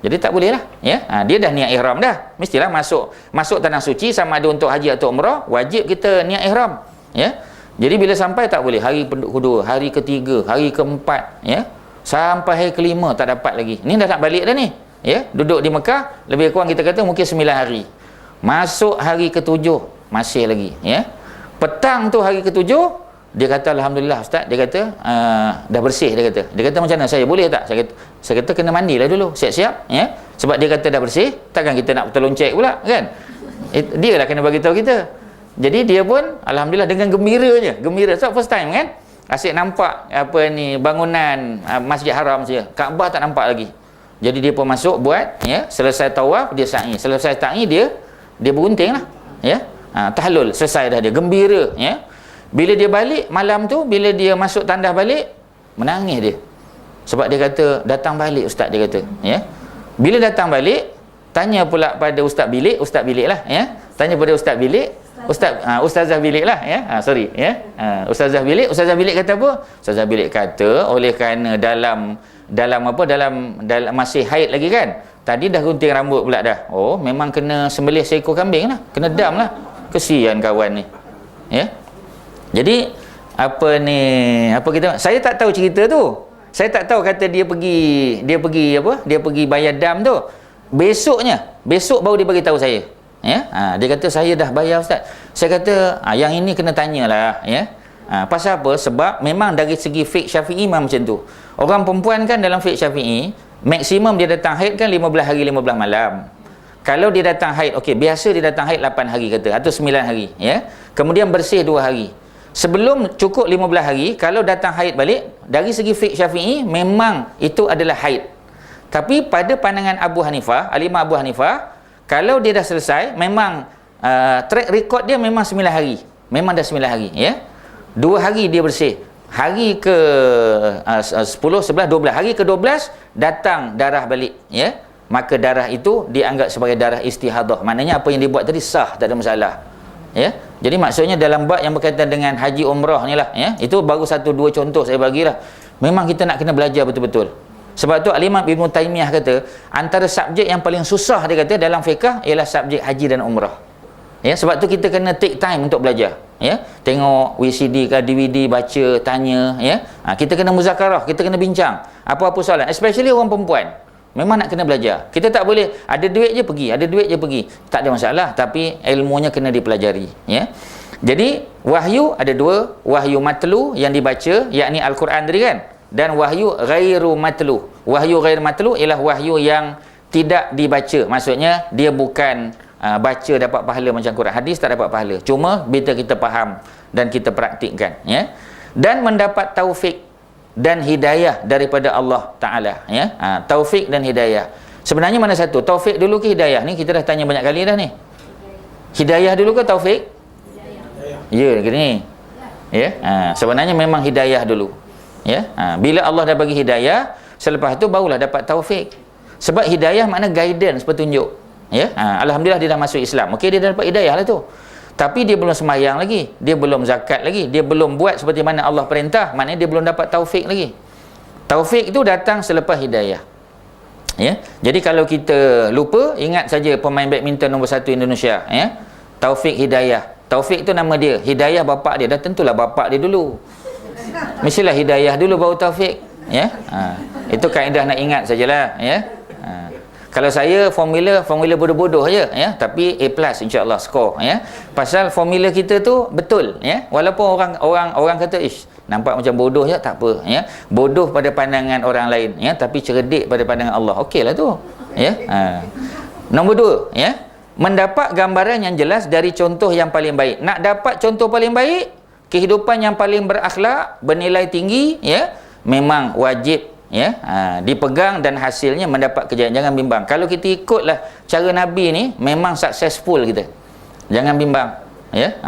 Speaker 1: Jadi tak boleh lah, ya. Dia dah niat ihram dah, mestilah masuk tanah suci, sama ada untuk haji atau umrah, wajib kita niat ihram, ya. Jadi bila sampai tak boleh, hari kedua, hari ketiga, hari keempat, ya, sampai hari kelima tak dapat lagi. Ni dah nak balik dah ni, ya. Duduk di Mekah lebih kurang kita kata mungkin 9 hari. Masuk hari ke-7 masih lagi, ya. Petang tu hari ke-7, dia kata alhamdulillah ustaz, dia kata dah bersih, dia kata macam mana, saya boleh tak? Saya kata kena mandilah dulu, siap-siap, ya. Sebab dia kata dah bersih, takkan kita nak tolong cek pula kan. Dia lah kena bagi tahu kita. Jadi dia pun alhamdulillah dengan gembira sebab first time kan. Asyik nampak apa ni, bangunan Masjid Haram saja, Kaabah tak nampak lagi. Jadi dia pun masuk buat, ya, selesai tawaf dia sa'i, selesai sa'i dia bergunting lah, ya. Tahlul, selesai dah, dia gembira, ya. Bila dia balik malam tu, bila dia masuk tandas balik, menangis dia. Sebab dia kata datang balik ustaz, dia kata, ya. Bila datang balik, tanya pula pada ustaz bilik lah, ya. Tanya pada ustaz bilik, ustazah bilik lah, ya. Ustazah bilik kata apa? Ustazah bilik kata oleh kerana dalam masih haid lagi kan, tadi dah gunting rambut pula dah. Oh, memang kena sembelih seekor kambing lah, kena dam lah. Kesian kawan ni, ya. Jadi saya tak tahu cerita tu. Saya tak tahu, kata dia pergi bayar dam tu. Besok baru dia bagi tahu saya. Ya, dia kata saya dah bayar ustaz. Saya kata yang ini kena tanyalah, ya. Pasal apa? Sebab memang dari segi fiqh Syafi'i memang macam tu. Orang perempuan kan dalam fiqh Syafi'i, maksimum dia datang haid kan 15 hari 15 malam. Kalau dia datang haid, okey, biasa dia datang haid 8 hari kata, atau 9 hari, ya. Kemudian bersih 2 hari. Sebelum cukup 15 hari, kalau datang haid balik, dari segi fiqh Syafi'i memang itu adalah haid. Tapi pada pandangan Abu Hanifah, Al-Imam Abu Hanifah, kalau dia dah selesai, memang track record dia memang 9 hari. Memang dah 9 hari, ya. 2 hari dia bersih. Hari ke 10, 11, 12. Hari ke 12 datang darah balik, ya. Maka darah itu dianggap sebagai darah istihadah. Maknanya apa yang dia buat tadi sah, tak ada masalah. Ya. Jadi maksudnya dalam bab yang berkaitan dengan haji umrah ni lah, ya. Itu baru 1-2 contoh saya bagilah. Memang kita nak kena belajar betul-betul. Sebab tu Al-Imam Ibn Taymiyah kata, antara subjek yang paling susah dia kata dalam fiqh ialah subjek haji dan umrah. Ya, sebab tu kita kena take time untuk belajar. Ya, tengok VCD ke DVD, baca, tanya, ya. Kita kena muzakarah, kita kena bincang. Apa-apa soalan, especially orang perempuan. Memang nak kena belajar. Kita tak boleh ada duit je pergi, ada duit je pergi. Tak ada masalah, tapi ilmunya kena dipelajari, ya. Jadi wahyu ada dua, wahyu matlu yang dibaca, yakni Al-Quran tadi kan, dan wahyu ghairu matlu. Wahyu ghairu matlu ialah wahyu yang tidak dibaca. Maksudnya dia bukan baca dapat pahala macam Quran, hadis tak dapat pahala. Cuma bila kita faham dan kita praktikkan, ya. Dan mendapat taufik dan hidayah daripada Allah Ta'ala, ya. Taufik dan hidayah. Sebenarnya mana satu? Taufik dulu ke hidayah? Ni kita dah tanya banyak kali dah ni. Hidayah dulu ke taufik? Ya, gini. Ya. Sebenarnya memang hidayah dulu. Ya. Bila Allah dah bagi hidayah, selepas tu barulah dapat taufik. Sebab hidayah makna guidance, petunjuk. Ya. Alhamdulillah dia dah masuk Islam. Okey, dia dah dapat hidayah lah tu. Tapi dia belum sembahyang lagi, dia belum zakat lagi, dia belum buat seperti mana Allah perintah, maknanya dia belum dapat taufik lagi. Taufik itu datang selepas hidayah. Ya. Jadi kalau kita lupa, ingat saja pemain badminton nombor 1 Indonesia, ya. Taufik Hidayah. Taufik itu nama dia, hidayah bapak dia. Dah tentulah bapak dia dulu. Mestilah hidayah dulu baru taufik, ya. Itu kaedah nak ingat sajalah, ya. Kalau saya formula bodoh-bodoh aja, ya, tapi A+ insya-Allah skor, ya. Pasal formula kita tu betul, ya. Walaupun orang kata ish, nampak macam bodoh je, tak apa, ya. Bodoh pada pandangan orang lain, ya, tapi cerdik pada pandangan Allah. Okeylah tu, ya. Nombor 2, ya. Mendapat gambaran yang jelas dari contoh yang paling baik. Nak dapat contoh paling baik, kehidupan yang paling berakhlak, bernilai tinggi, ya, memang wajib, ya, dipegang dan hasilnya mendapat kejayaan. Jangan bimbang. Kalau kita ikutlah cara Nabi ni, memang successful kita. Jangan bimbang, ya.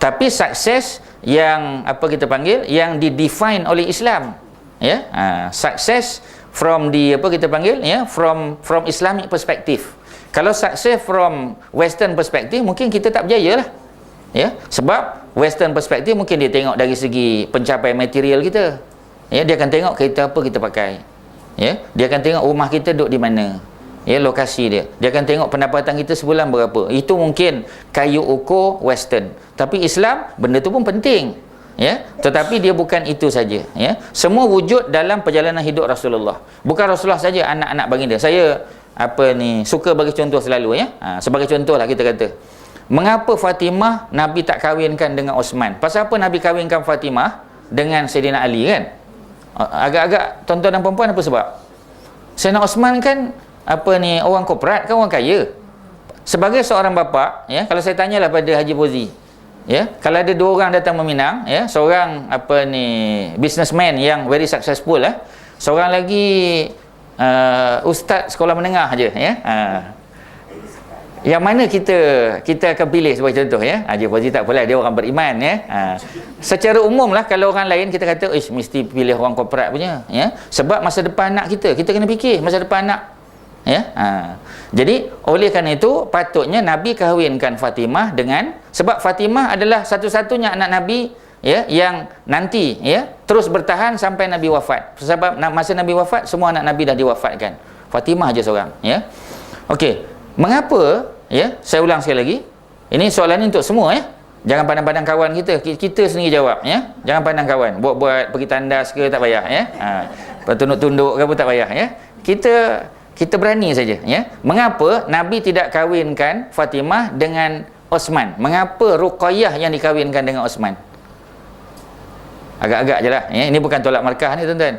Speaker 1: Tapi sukses yang apa kita panggil, yang didefine oleh Islam, ya. Sukses from apa kita panggil, ya, from Islamic perspective. Kalau sukses from Western perspective, mungkin kita tak berjaya lah, ya. Sebab Western perspective mungkin dia tengok dari segi pencapaian material kita. Ya, dia akan tengok kereta apa kita pakai. Ya, dia akan tengok rumah kita duduk di mana. Ya, lokasi dia. Dia akan tengok pendapatan kita sebulan berapa. Itu mungkin kayu ukur Western. Tapi Islam, benda tu pun penting. Ya, tetapi dia bukan itu saja. Ya, semua wujud dalam perjalanan hidup Rasulullah. Bukan Rasulullah saja, anak-anak baginda. Saya suka bagi contoh selalu, ya. Sebagai contoh lah kita kata. Mengapa Fatimah Nabi tak kahwinkan dengan Osman? Pasal apa Nabi kahwinkan Fatimah dengan Sayyidina Ali kan? Agak-agak tuan-tuan dan perempuan, apa sebab? Sayyidina Osman kan orang korporat, kan orang kaya. Sebagai seorang bapa, ya, kalau saya tanyalah pada Haji Fauzi, ya, kalau ada 2 orang datang meminang, ya, seorang businessman yang very successful, seorang lagi ustaz sekolah menengah aja, ya. Yang mana kita akan pilih sebagai contoh, ya. Haji Fauzi tak apalah, dia orang beriman, ya. Secara umum lah, kalau orang lain kita kata mesti pilih orang korporat punya, ya. Sebab masa depan anak kita kena fikir masa depan anak, ya. Jadi oleh kerana itu patutnya Nabi kahwinkan Fatimah dengan, sebab Fatimah adalah satu-satunya anak Nabi, ya, yang nanti, ya, terus bertahan sampai Nabi wafat. Sebab masa Nabi wafat, semua anak Nabi dah diwafatkan, Fatimah aja seorang, ya. Okey, mengapa, ya, saya ulang sekali lagi, ini soalan ni untuk semua, ya. Jangan pandang-pandang kawan kita sendiri jawab, ya. Jangan pandang kawan, buat pergi tandas ke tak payah, ya. Tunduk-tunduk ke pun tak payah, ya. Kita berani saja, ya. Mengapa Nabi tidak kahwinkan Fatimah dengan Osman? Mengapa Ruqayyah yang dikahwinkan dengan Osman? Agak-agak je lah, ya. Ini bukan tolak markah ni, tuan-tuan.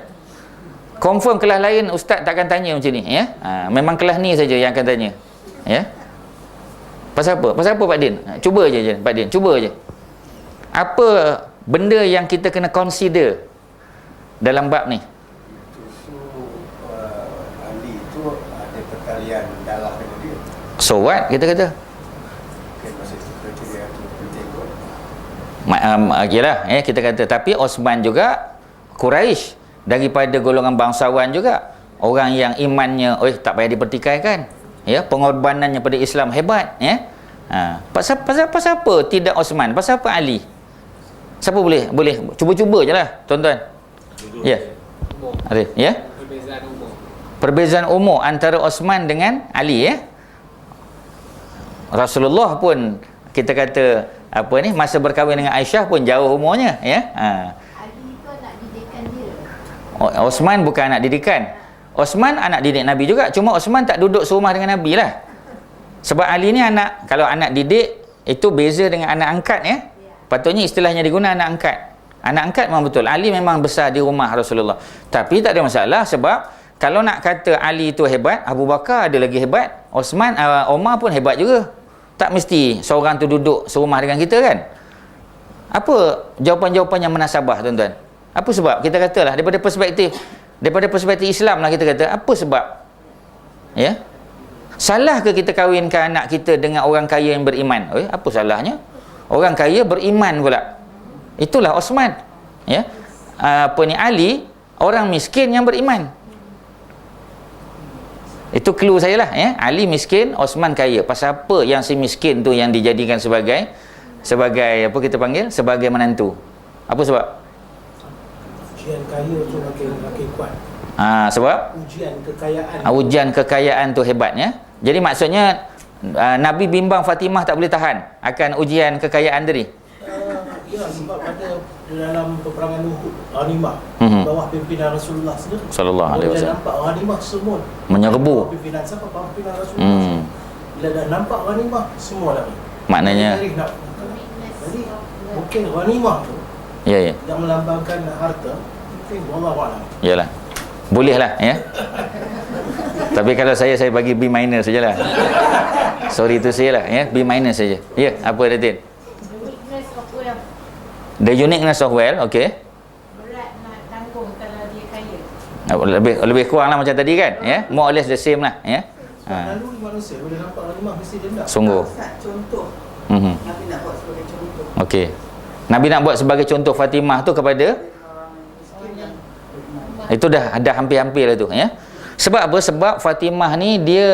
Speaker 1: Confirm kelas lain ustaz takkan tanya macam ni, ya. Memang kelas ni saja yang akan tanya, ya. Pasal apa Pak Din? Cuba je Pak Din, cuba je. Apa benda yang kita kena consider dalam bab ni?
Speaker 2: Ali itu ada perkalian darah dengan dia.
Speaker 1: So what kita kata?
Speaker 2: Mungkin masa itu kriteria itu penting kot.
Speaker 1: Okeylah, kita kata, tapi Osman juga Quraisy, daripada golongan bangsawan juga, orang yang imannya tak payah dipertikaikan, ya, pengorbanannya pada Islam hebat, ya. Pasal apa tidak Osman? Pasal apa Ali? Siapa boleh cuba-cuba je lah, tuan-tuan. Ya. Arif, ya. Perbezaan umur antara Osman dengan Ali, ya. Rasulullah pun kita kata apa ni, masa berkahwin dengan Aisyah pun jauh umurnya, ya.
Speaker 3: Ali itu anak didikan dia.
Speaker 1: Osman bukan anak didikan. Osman anak didik Nabi juga, cuma Osman tak duduk serumah dengan Nabi lah. Sebab Ali ni anak, kalau anak didik itu beza dengan anak angkat, ya. Patutnya istilahnya diguna anak angkat. Anak angkat memang betul. Ali memang besar di rumah Rasulullah. Tapi tak ada masalah, sebab kalau nak kata Ali itu hebat, Abu Bakar ada lagi hebat, Osman, Omar pun hebat juga. Tak mesti seorang tu duduk serumah dengan kita, kan? Apa jawapan-jawapan yang munasabah, tuan-tuan? Apa sebab? Kita katalah daripada perspektif Islam lah, kita kata apa sebab? Ya? Salah ke kita kahwinkan anak kita dengan orang kaya yang beriman? Apa salahnya? Orang kaya beriman pula. Itulah Osman. Ya? Ali, orang miskin yang beriman. Itu clue saya lah, ya. Ali miskin, Osman kaya. Pasal apa yang si miskin tu yang dijadikan sebagai apa kita panggil? Sebagai menantu. Apa sebab?
Speaker 2: Ujian kaya tu makin kuat.
Speaker 1: Sebab?
Speaker 2: Ujian kekayaan.
Speaker 1: Ujian kekayaan tu hebatnya. Jadi maksudnya Nabi bimbang Fatimah tak boleh tahan akan ujian kekayaan tadi.
Speaker 2: Ya, sebab pada dalam peperangan Uhud, Ghanimah, bawah pimpinan Rasulullah sendiri.
Speaker 1: Sallallahu alaihi wasallam.
Speaker 2: Bila nampak Ghanimah semua
Speaker 1: menyerbu.
Speaker 2: Pimpinan siapa? Pimpinan Rasulullah. Bila dah nampak Ghanimah, semua lari.
Speaker 1: Maknanya
Speaker 2: jadi mungkin Ghanimah tu
Speaker 1: ya.
Speaker 2: yang melambangkan harta, mungkin wallahu a'lam.
Speaker 1: Yalah. Boleh lah, ya. Tapi kalau saya bagi B minor sajalah. Sorry tu saya lah, ya. B minor saja. Ya, apa Datin?
Speaker 3: Weakness of wealth.
Speaker 1: The uniqueness of wealth, okey.
Speaker 3: Berat nak tanggung kalau dia kaya.
Speaker 1: Lebih kurang lah macam tadi, kan, ya. More or less the same lah, ya.
Speaker 2: Lalu manusia bila nampak Ghanimah mesti dendam.
Speaker 1: Sungguh.
Speaker 4: Contoh.
Speaker 1: Mhm.
Speaker 4: Nabi nak buat sebagai contoh.
Speaker 1: Okey. Nabi nak buat sebagai contoh Fatimah tu kepada itu dah hampir-hampir lah tu, ya. Sebab apa? Sebab Fatimah ni dia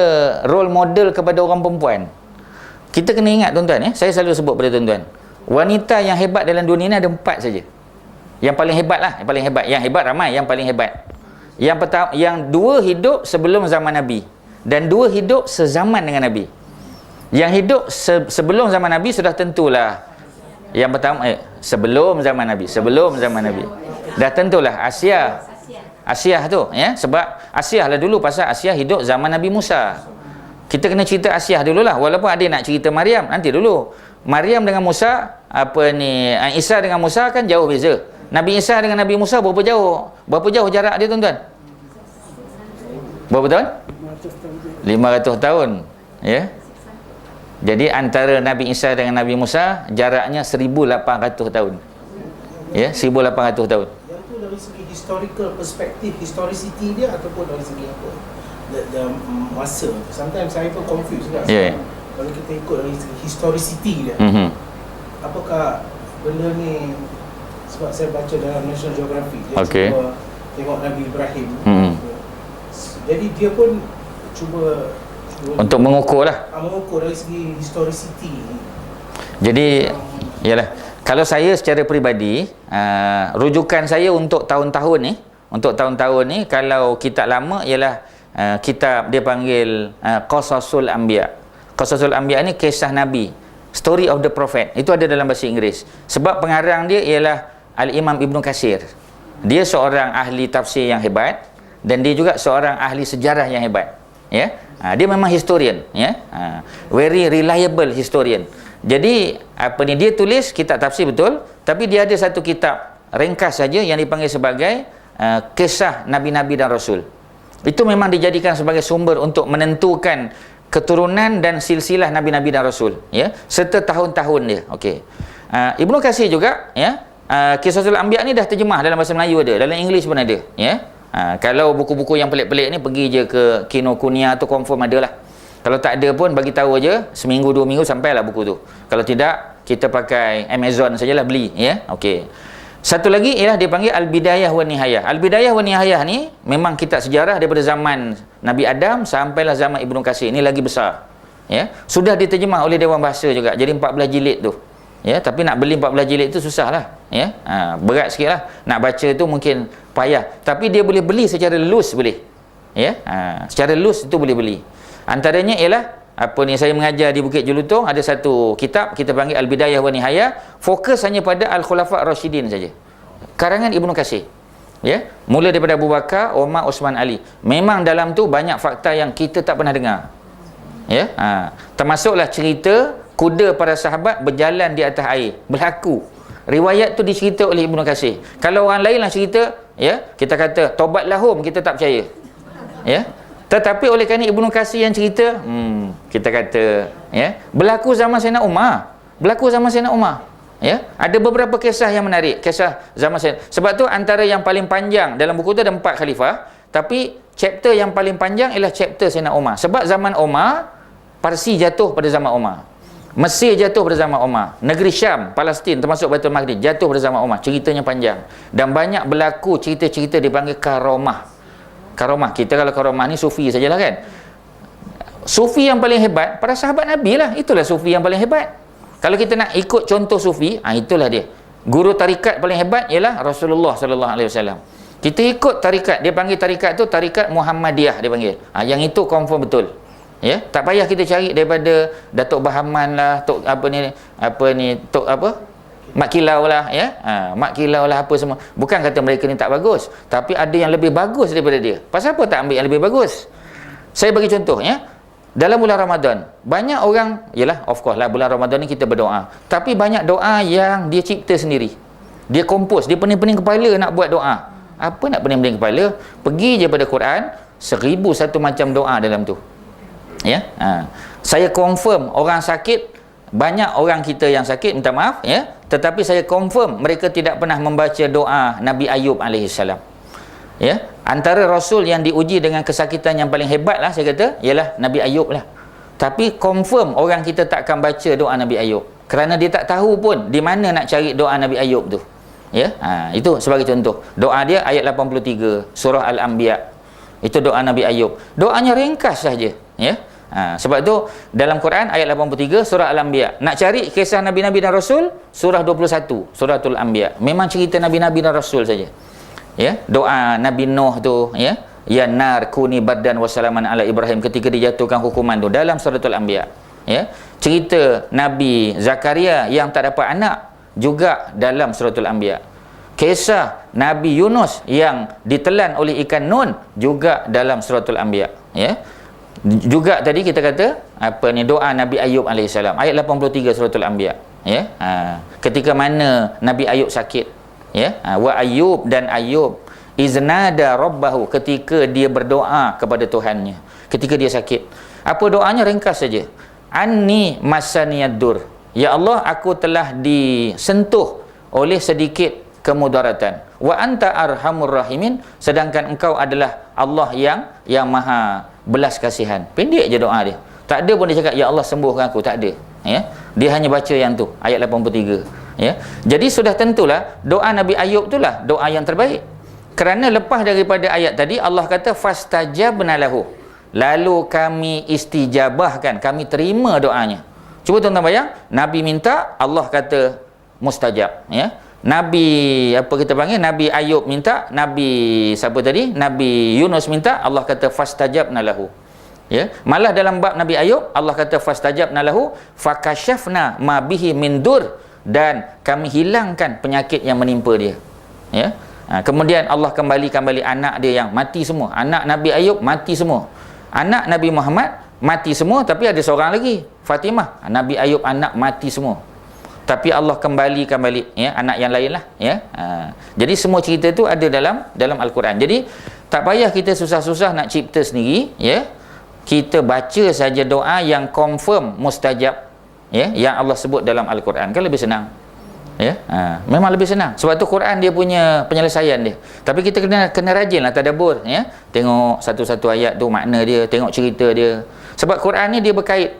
Speaker 1: role model kepada orang perempuan. Kita kena ingat, tuan-tuan, ya. Saya selalu sebut pada tuan-tuan, wanita yang hebat dalam dunia ni ada 4 saja. Yang paling hebat lah, yang paling hebat. Yang hebat ramai, yang paling hebat. Yang pertama, yang 2 hidup sebelum zaman Nabi dan 2 hidup sezaman dengan Nabi. Yang hidup sebelum zaman Nabi sudah tentulah. Yang pertama sebelum zaman Nabi. Dah tentulah Asiah tu, ya. Sebab Asiah lah dulu, pasal Asiah hidup zaman Nabi Musa. Kita kena cerita Asiah dululah, walaupun ada nak cerita Maryam nanti dulu. Maryam dengan Musa, Isa dengan Musa kan jauh beza. Nabi Isa dengan Nabi Musa berapa jauh? Berapa jauh jarak dia, tuan-tuan? Berapa tahun? 500 tahun, ya. Jadi antara Nabi Isa dengan Nabi Musa jaraknya 1800 tahun. Ya, 1800 tahun.
Speaker 2: Yang tu dari segi historical perspektif, historicity dia ataupun dari segi apa? Dalam masa. Sometimes saya pun confused juga.
Speaker 1: Ya.
Speaker 2: Kalau kita ikut dari segi historicity dia. Apakah benda ni, sebab saya baca dalam National Geographic, dia
Speaker 1: Okey.
Speaker 2: cuba tengok Nabi Ibrahim. Jadi dia pun cuba
Speaker 1: Untuk mengukur lah.
Speaker 2: mengukur dari segi historicity.
Speaker 1: Jadi yalah, kalau saya secara peribadi, rujukan saya untuk tahun-tahun ni, kalau kitab lama ialah kitab dia panggil Qasasul Anbiya. Qasasul Anbiya ni kisah Nabi, Story of the Prophet. Itu ada dalam bahasa Inggeris. Sebab pengarang dia ialah Al-Imam Ibn Katsir. Dia seorang ahli tafsir yang hebat dan dia juga seorang ahli sejarah yang hebat, ya. Dia memang historian, ya. Very reliable historian. Jadi dia tulis kitab tafsir betul, tapi dia ada satu kitab ringkas saja yang dipanggil sebagai kisah Nabi-Nabi dan Rasul. Itu memang dijadikan sebagai sumber untuk menentukan keturunan dan silsilah Nabi-Nabi dan Rasul, ya, serta tahun-tahun dia. Okey. Ibnu Katsir juga, ya. Qisasul Anbiya ni dah terjemah dalam bahasa Melayu ada, dalam English pun ada, ya. Kalau buku-buku yang pelik-pelik ni pergi je ke Kinokuniya tu confirm ada lah. Kalau tak ada pun bagi tahu aje, seminggu 2 minggu sampailah buku tu. Kalau tidak, kita pakai Amazon sajalah beli, ya. Okey. Satu lagi ialah dia panggil Al-Bidayah wa Nihayah. Al-Bidayah wa Nihayah ni memang kitab sejarah daripada zaman Nabi Adam sampailah zaman Ibnu Katsir. Ini lagi besar, ya. Sudah diterjemah oleh Dewan Bahasa juga. Jadi 14 jilid tu. Ya, tapi nak beli 14 jilid tu susah lah, ya. Berat sikit lah. Nak baca tu mungkin payah. Tapi dia boleh beli secara loose boleh. Ya. Secara loose itu boleh beli. Antaranya ialah saya mengajar di Bukit Jelutong, ada satu kitab kita panggil Al-Bidayah wa Nihayah, fokus hanya pada Al-Khulafa' Rashidin saja. Karangan Ibnu Katsir. Ya, mula daripada Abu Bakar, Umar, Osman, Ali. Memang dalam tu banyak fakta yang kita tak pernah dengar. Ya, termasuklah cerita kuda para sahabat berjalan di atas air, berlaku. Riwayat tu dicerita oleh Ibnu Katsir. Kalau orang lain lah cerita, ya, kita kata tobatlah hum, kita tak percaya. Ya. Tetapi oleh kerana Ibnu Katsir yang cerita, kita kata, ya, berlaku zaman Sayyidina Umar. Berlaku zaman Sayyidina Umar. Ya, ada beberapa kisah yang menarik, kisah zaman Sayyidina. Sebab tu antara yang paling panjang dalam buku tu ada 4 khalifah, tapi chapter yang paling panjang ialah chapter Sayyidina Umar. Sebab zaman Umar, Parsi jatuh pada zaman Umar. Mesir jatuh pada zaman Umar. Negeri Syam, Palestin termasuk Baitul Maqdis jatuh pada zaman Umar. Ceritanya panjang. Dan banyak berlaku cerita-cerita dipanggil karomah. Karomah. Kita kalau karomah ni sufi sajalah kan. Sufi yang paling hebat para sahabat Nabi lah. Itulah sufi yang paling hebat. Kalau kita nak ikut contoh sufi, itulah dia. Guru tarikat paling hebat ialah Rasulullah sallallahu alaihi wasallam. Kita ikut tarikat, dia panggil tarikat tu tarikat Muhammadiyah dia panggil. Yang itu confirm betul. Ya, tak payah kita cari daripada Datuk Bahaman lah, Tok Tok Mak Kilau lah, ya. Mak Kilau lah apa semua. Bukan kata mereka ni tak bagus, tapi ada yang lebih bagus daripada dia. Pasal apa tak ambil yang lebih bagus? Saya bagi contoh, ya. Dalam bulan Ramadan, banyak orang, yalah, of course lah, bulan Ramadan ni kita berdoa. Tapi banyak doa yang dia cipta sendiri. Dia kompos, dia pening-pening kepala nak buat doa. Apa nak pening-pening kepala? Pergi je pada Quran, 1001 macam doa dalam tu. Ya, saya confirm orang sakit, banyak orang kita yang sakit, minta maaf, ya, tetapi saya confirm mereka tidak pernah membaca doa Nabi Ayub alaihissalam. Ya, antara rasul yang diuji dengan kesakitan yang paling hebat lah saya kata ialah Nabi Ayub lah. Tapi confirm orang kita tak akan baca doa Nabi Ayub kerana dia tak tahu pun di mana nak cari doa Nabi Ayub tu. Ya, itu sebagai contoh. Doa dia ayat 83 surah Al-Anbiya. Itu doa Nabi Ayub. Doanya ringkas saja, ya. Sebab tu dalam Quran ayat 83 surah Al-Anbiya. Nak cari kisah Nabi-Nabi dan Rasul, surah 21 suratul Anbiya. Memang cerita Nabi-Nabi dan Rasul saja. Ya, doa Nabi Nuh tu, ya, ya nar kuni bardan wassalaman ala Ibrahim ketika dijatuhkan hukuman tu dalam suratul Anbiya. Ya, cerita Nabi Zakaria yang tak dapat anak juga dalam suratul Anbiya. Kisah Nabi Yunus yang ditelan oleh ikan Nun juga dalam suratul Anbiya. Ya. Juga tadi kita kata doa Nabi Ayub alaihissalam ayat 83 suratul Anbiya, ya. Ketika mana Nabi Ayub sakit, ya, wa Ayub dan Ayub iznada rabbahu, ketika dia berdoa kepada Tuhannya ketika dia sakit. Apa doanya? Ringkas saja. Anni masaniyadur, ya Allah, aku telah disentuh oleh sedikit kemudaratan. Wa anta arhamur rahimin, sedangkan engkau adalah Allah yang maha belas kasihan. Pendek je doa dia. Tak ada pun dia cakap ya Allah sembuhkan aku, tak ada. Ya. Dia hanya baca yang tu ayat 83. Ya. Jadi sudah tentulah doa Nabi Ayub itulah doa yang terbaik. Kerana lepas daripada ayat tadi Allah kata fastajabna lahu. Lalu kami istijabahkan, kami terima doanya. Cuba tuan-tuan bayang, Nabi minta, Allah kata mustajab, ya. Nabi Nabi Ayub minta, Nabi siapa tadi? Nabi Yunus minta, Allah kata fastajabna lahu. Ya, malah dalam bab Nabi Ayub Allah kata fastajabna lahu fakashafna ma bihi min dur, dan kami hilangkan penyakit yang menimpa dia. Ya. Kemudian Allah kembalikan balik anak dia yang mati semua. Anak Nabi Ayub mati semua. Anak Nabi Muhammad mati semua, tapi ada seorang lagi, Fatimah. Nabi Ayub anak mati semua. Tapi Allah kembalikan balik, ya, anak yang lain lah, ya. Jadi semua cerita tu ada dalam Al-Quran. Jadi tak payah kita susah-susah nak cipta sendiri, ya. Kita baca saja doa yang confirm mustajab, ya, yang Allah sebut dalam Al-Quran, kan lebih senang, ya. Memang lebih senang. Sebab tu Quran dia punya penyelesaian dia. Tapi kita kena rajinlah tadabbur, ya. Tengok satu-satu ayat tu makna dia, tengok cerita dia. Sebab Quran ni dia berkait.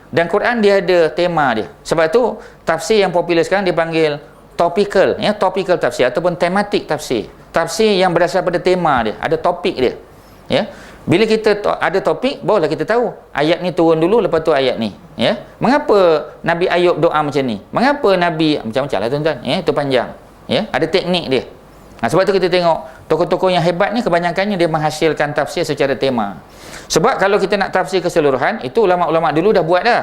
Speaker 1: Dan Quran dia ada tema dia. Sebab tu tafsir yang popular sekarang dipanggil topical, ya, topical tafsir ataupun tematik tafsir. Tafsir yang berdasar pada tema dia, ada topik dia. Ya. Bila kita ada topik, barulah kita tahu ayat ni turun dulu, lepas tu ayat ni, ya. Mengapa Nabi Ayub doa macam ni? Mengapa Nabi macam-macam lah tuan-tuan, ya, itu panjang. Ya, ada teknik dia. Sebab tu kita tengok tokoh-tokoh yang hebat ni kebanyakannya dia menghasilkan tafsir secara tema. Sebab kalau kita nak tafsir keseluruhan, itu ulama-ulama dulu dah buat dah.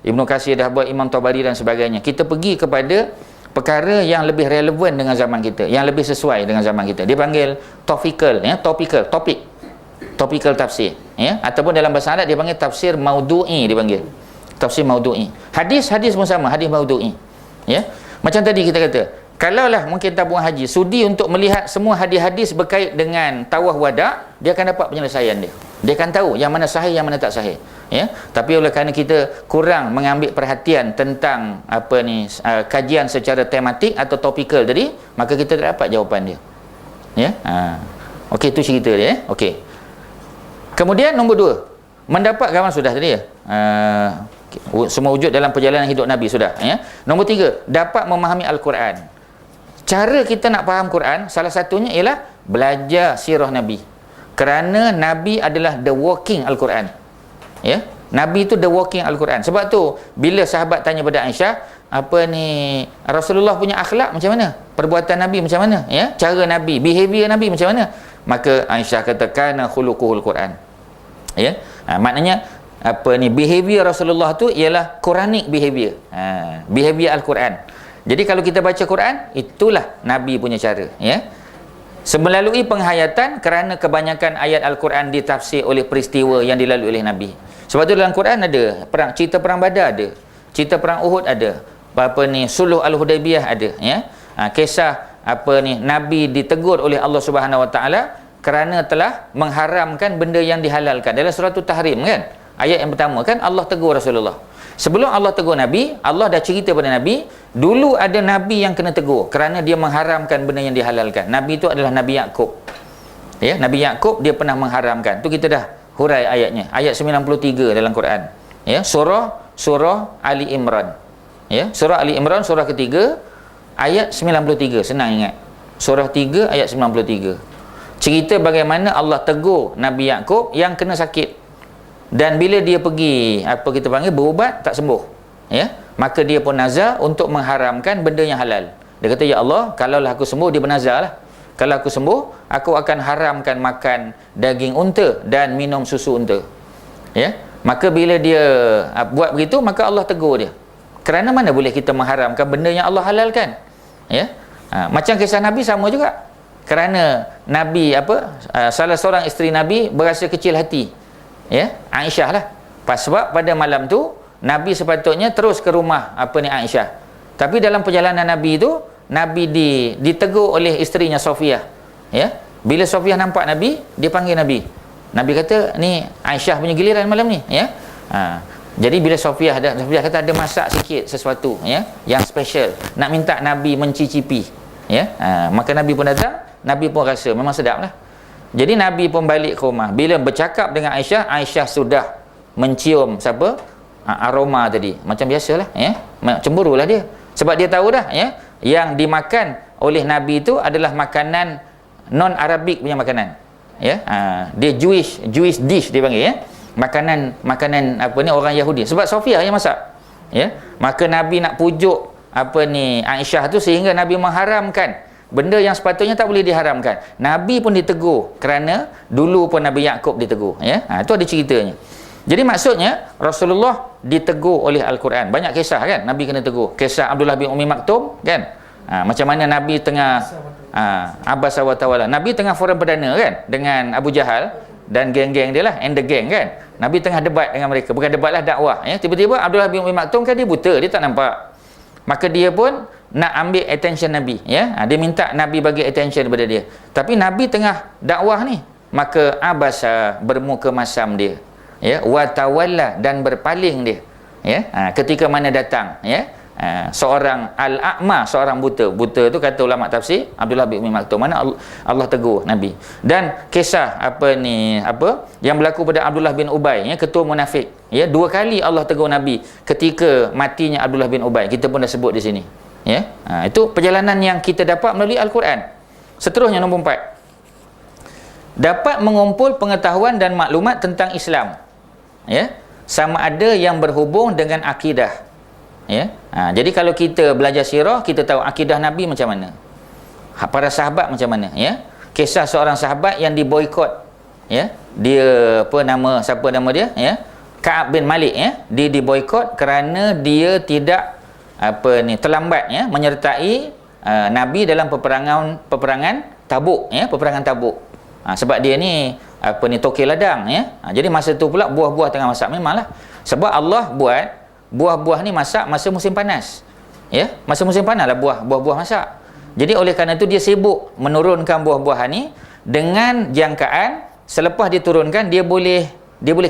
Speaker 1: Ibnu Katsir dah buat, Imam Tabari dan sebagainya. Kita pergi kepada perkara yang lebih relevan dengan zaman kita, yang lebih sesuai dengan zaman kita. Dia panggil topical, ya, topical tafsir, ya, ataupun dalam bahasa Arab dia panggil tafsir maudhu'i, dia panggil tafsir maudhu'i. Hadis pun sama, hadis maudhu'i, ya. Macam tadi kita kata, kalaulah mungkin tabung haji sudi untuk melihat semua hadis-hadis berkait dengan tawaf wada', dia akan dapat penyelesaian dia. Dia akan tahu yang mana sahih, yang mana tak sahih, ya. Tapi oleh kerana kita kurang mengambil perhatian tentang kajian secara tematik atau topikal tadi, maka kita tak dapat jawapan dia, ya. Okey, itu cerita dia, okey. Kemudian nombor 2, mendapat gambaran sudah tadi, ya. Semua wujud dalam perjalanan hidup Nabi sudah, ya. Nombor 3, dapat memahami Al-Quran. Cara kita nak faham Quran salah satunya ialah belajar sirah Nabi. Kerana Nabi adalah the walking Al-Quran, ya. Nabi itu the walking Al-Quran. Sebab tu bila sahabat tanya pada Aisyah, Rasulullah punya akhlak macam mana, perbuatan Nabi macam mana, ya, cara Nabi, behavior Nabi macam mana, maka Aisyah kata kana khuluquhul Quran, ya. Maknanya behavior Rasulullah tu ialah Quranic behavior, behavior Al-Quran. Jadi kalau kita baca Quran, itulah Nabi punya cara, ya. Melalui penghayatan, kerana kebanyakan ayat Al-Quran ditafsir oleh peristiwa yang dilalui oleh Nabi. Sebab tu dalam Quran ada cerita perang Badar, ada cerita perang Uhud, ada Suluh Al-Hudaybiyah, ada, ya. Kisah Nabi ditegur oleh Allah Subhanahu Wa Taala kerana telah mengharamkan benda yang dihalalkan dalam surah Tahrim, kan. Ayat yang pertama kan Allah tegur Rasulullah. Sebelum Allah tegur Nabi, Allah dah cerita pada Nabi, dulu ada Nabi yang kena tegur kerana dia mengharamkan benda yang dihalalkan. Nabi itu adalah Nabi Yaqub, ya. Nabi Yaqub dia pernah mengharamkan. Tu kita dah hurai ayatnya, ayat 93 dalam Quran, ya. Surah Ali Imran, ya. Surah Ali Imran, surah ketiga, ayat 93. Senang ingat, surah 3 ayat 93. Cerita bagaimana Allah tegur Nabi Yaqub yang kena sakit, dan bila dia pergi berubat tak sembuh, ya, maka dia pun nazar untuk mengharamkan benda yang halal. Dia kata, ya Allah, kalaulah aku sembuh, dia bernazar lah, kalau aku sembuh, aku akan haramkan makan daging unta dan minum susu unta, ya. Maka bila dia buat begitu, maka Allah tegur dia. Kerana mana boleh kita mengharamkan benda yang Allah halalkan, ya. Macam kisah Nabi sama juga. Kerana Nabi salah seorang isteri Nabi berasa kecil hati, ya, Aisyah lah. Sebab pada malam tu Nabi sepatutnya terus ke rumah Aisyah. Tapi dalam perjalanan Nabi tu, Nabi ditegur oleh isterinya Sofiyah, ya. Bila Sofiyah nampak Nabi, dia panggil Nabi. Nabi kata, ni Aisyah punya giliran malam ni, ya. Jadi bila Sofiyah kata ada masak sikit sesuatu, ya, yang special, nak minta Nabi mencicipi, ya. Maka Nabi pun datang, Nabi pun rasa memang sedap lah. Jadi Nabi pun balik ke rumah. Bila bercakap dengan Aisyah, Aisyah sudah mencium aroma tadi. Macam biasalah, ya. Cemburulah dia. Sebab dia tahu dah, ya, yang dimakan oleh Nabi itu adalah makanan non-Arabik punya makanan, ya. Dia Jewish dish dia panggil, ya. Makanan orang Yahudi. Sebab Sofiyah yang masak, ya. Maka Nabi nak pujuk Aisyah tu sehingga Nabi mengharamkan benda yang sepatutnya tak boleh diharamkan. Nabi pun ditegur kerana dulu pun Nabi Yaqub ditegur, ya. Itu ada ceritanya. Jadi maksudnya Rasulullah ditegur oleh Al-Quran. Banyak kisah kan Nabi kena tegur. Kisah Abdullah bin Umi Maktum, kan. Macam mana Nabi tengah Abasa wa Tawalla. Nabi tengah forum perdana, kan, dengan Abu Jahal dan geng-geng dia lah, and the gang, kan. Nabi tengah debat dengan mereka. Bukan debat lah, dakwah, ya. Tiba-tiba Abdullah bin Umi Maktum kan dia buta, dia tak nampak. Maka dia pun nak ambil attention Nabi, ya. Dia minta Nabi bagi attention kepada dia. Tapi Nabi tengah dakwah ni, maka abasa, bermuka masam dia, ya, wa tawalla, dan berpaling dia, ya. Ketika mana datang, ya, seorang al-a'ma, seorang buta. Buta tu kata ulama tafsir Abdullah bin Umi Maktum, mana Allah tegur Nabi. Dan kisah yang berlaku pada Abdullah bin Ubay, ya, ketua munafik, ya. 2 kali Allah tegur Nabi ketika matinya Abdullah bin Ubay. Kita pun dah sebut di sini, ya. Itu perjalanan yang kita dapat melalui Al-Quran. Seterusnya nombor 4, dapat mengumpul pengetahuan dan maklumat tentang Islam, ya, sama ada yang berhubung dengan akidah, ya. Jadi kalau kita belajar sirah, kita tahu akidah Nabi macam mana. para sahabat macam mana, ya. Kisah seorang sahabat yang diboikot, ya. Dia siapa nama dia, ya? Ka'ab bin Malik, ya. Dia diboikot kerana dia tidak terlambat, ya, menyertai Nabi dalam peperangan Tabuk, ya, peperangan Tabuk. Sebab dia ni tokil ladang, ya. Jadi masa tu pula buah-buah tengah masak. Memanglah sebab Allah buat buah-buah ni masak masa musim panas, ya. Masa musim panas lah buah-buah masak. Jadi oleh kerana itu dia sibuk menurunkan buah-buahan ni dengan jangkaan selepas diturunkan dia boleh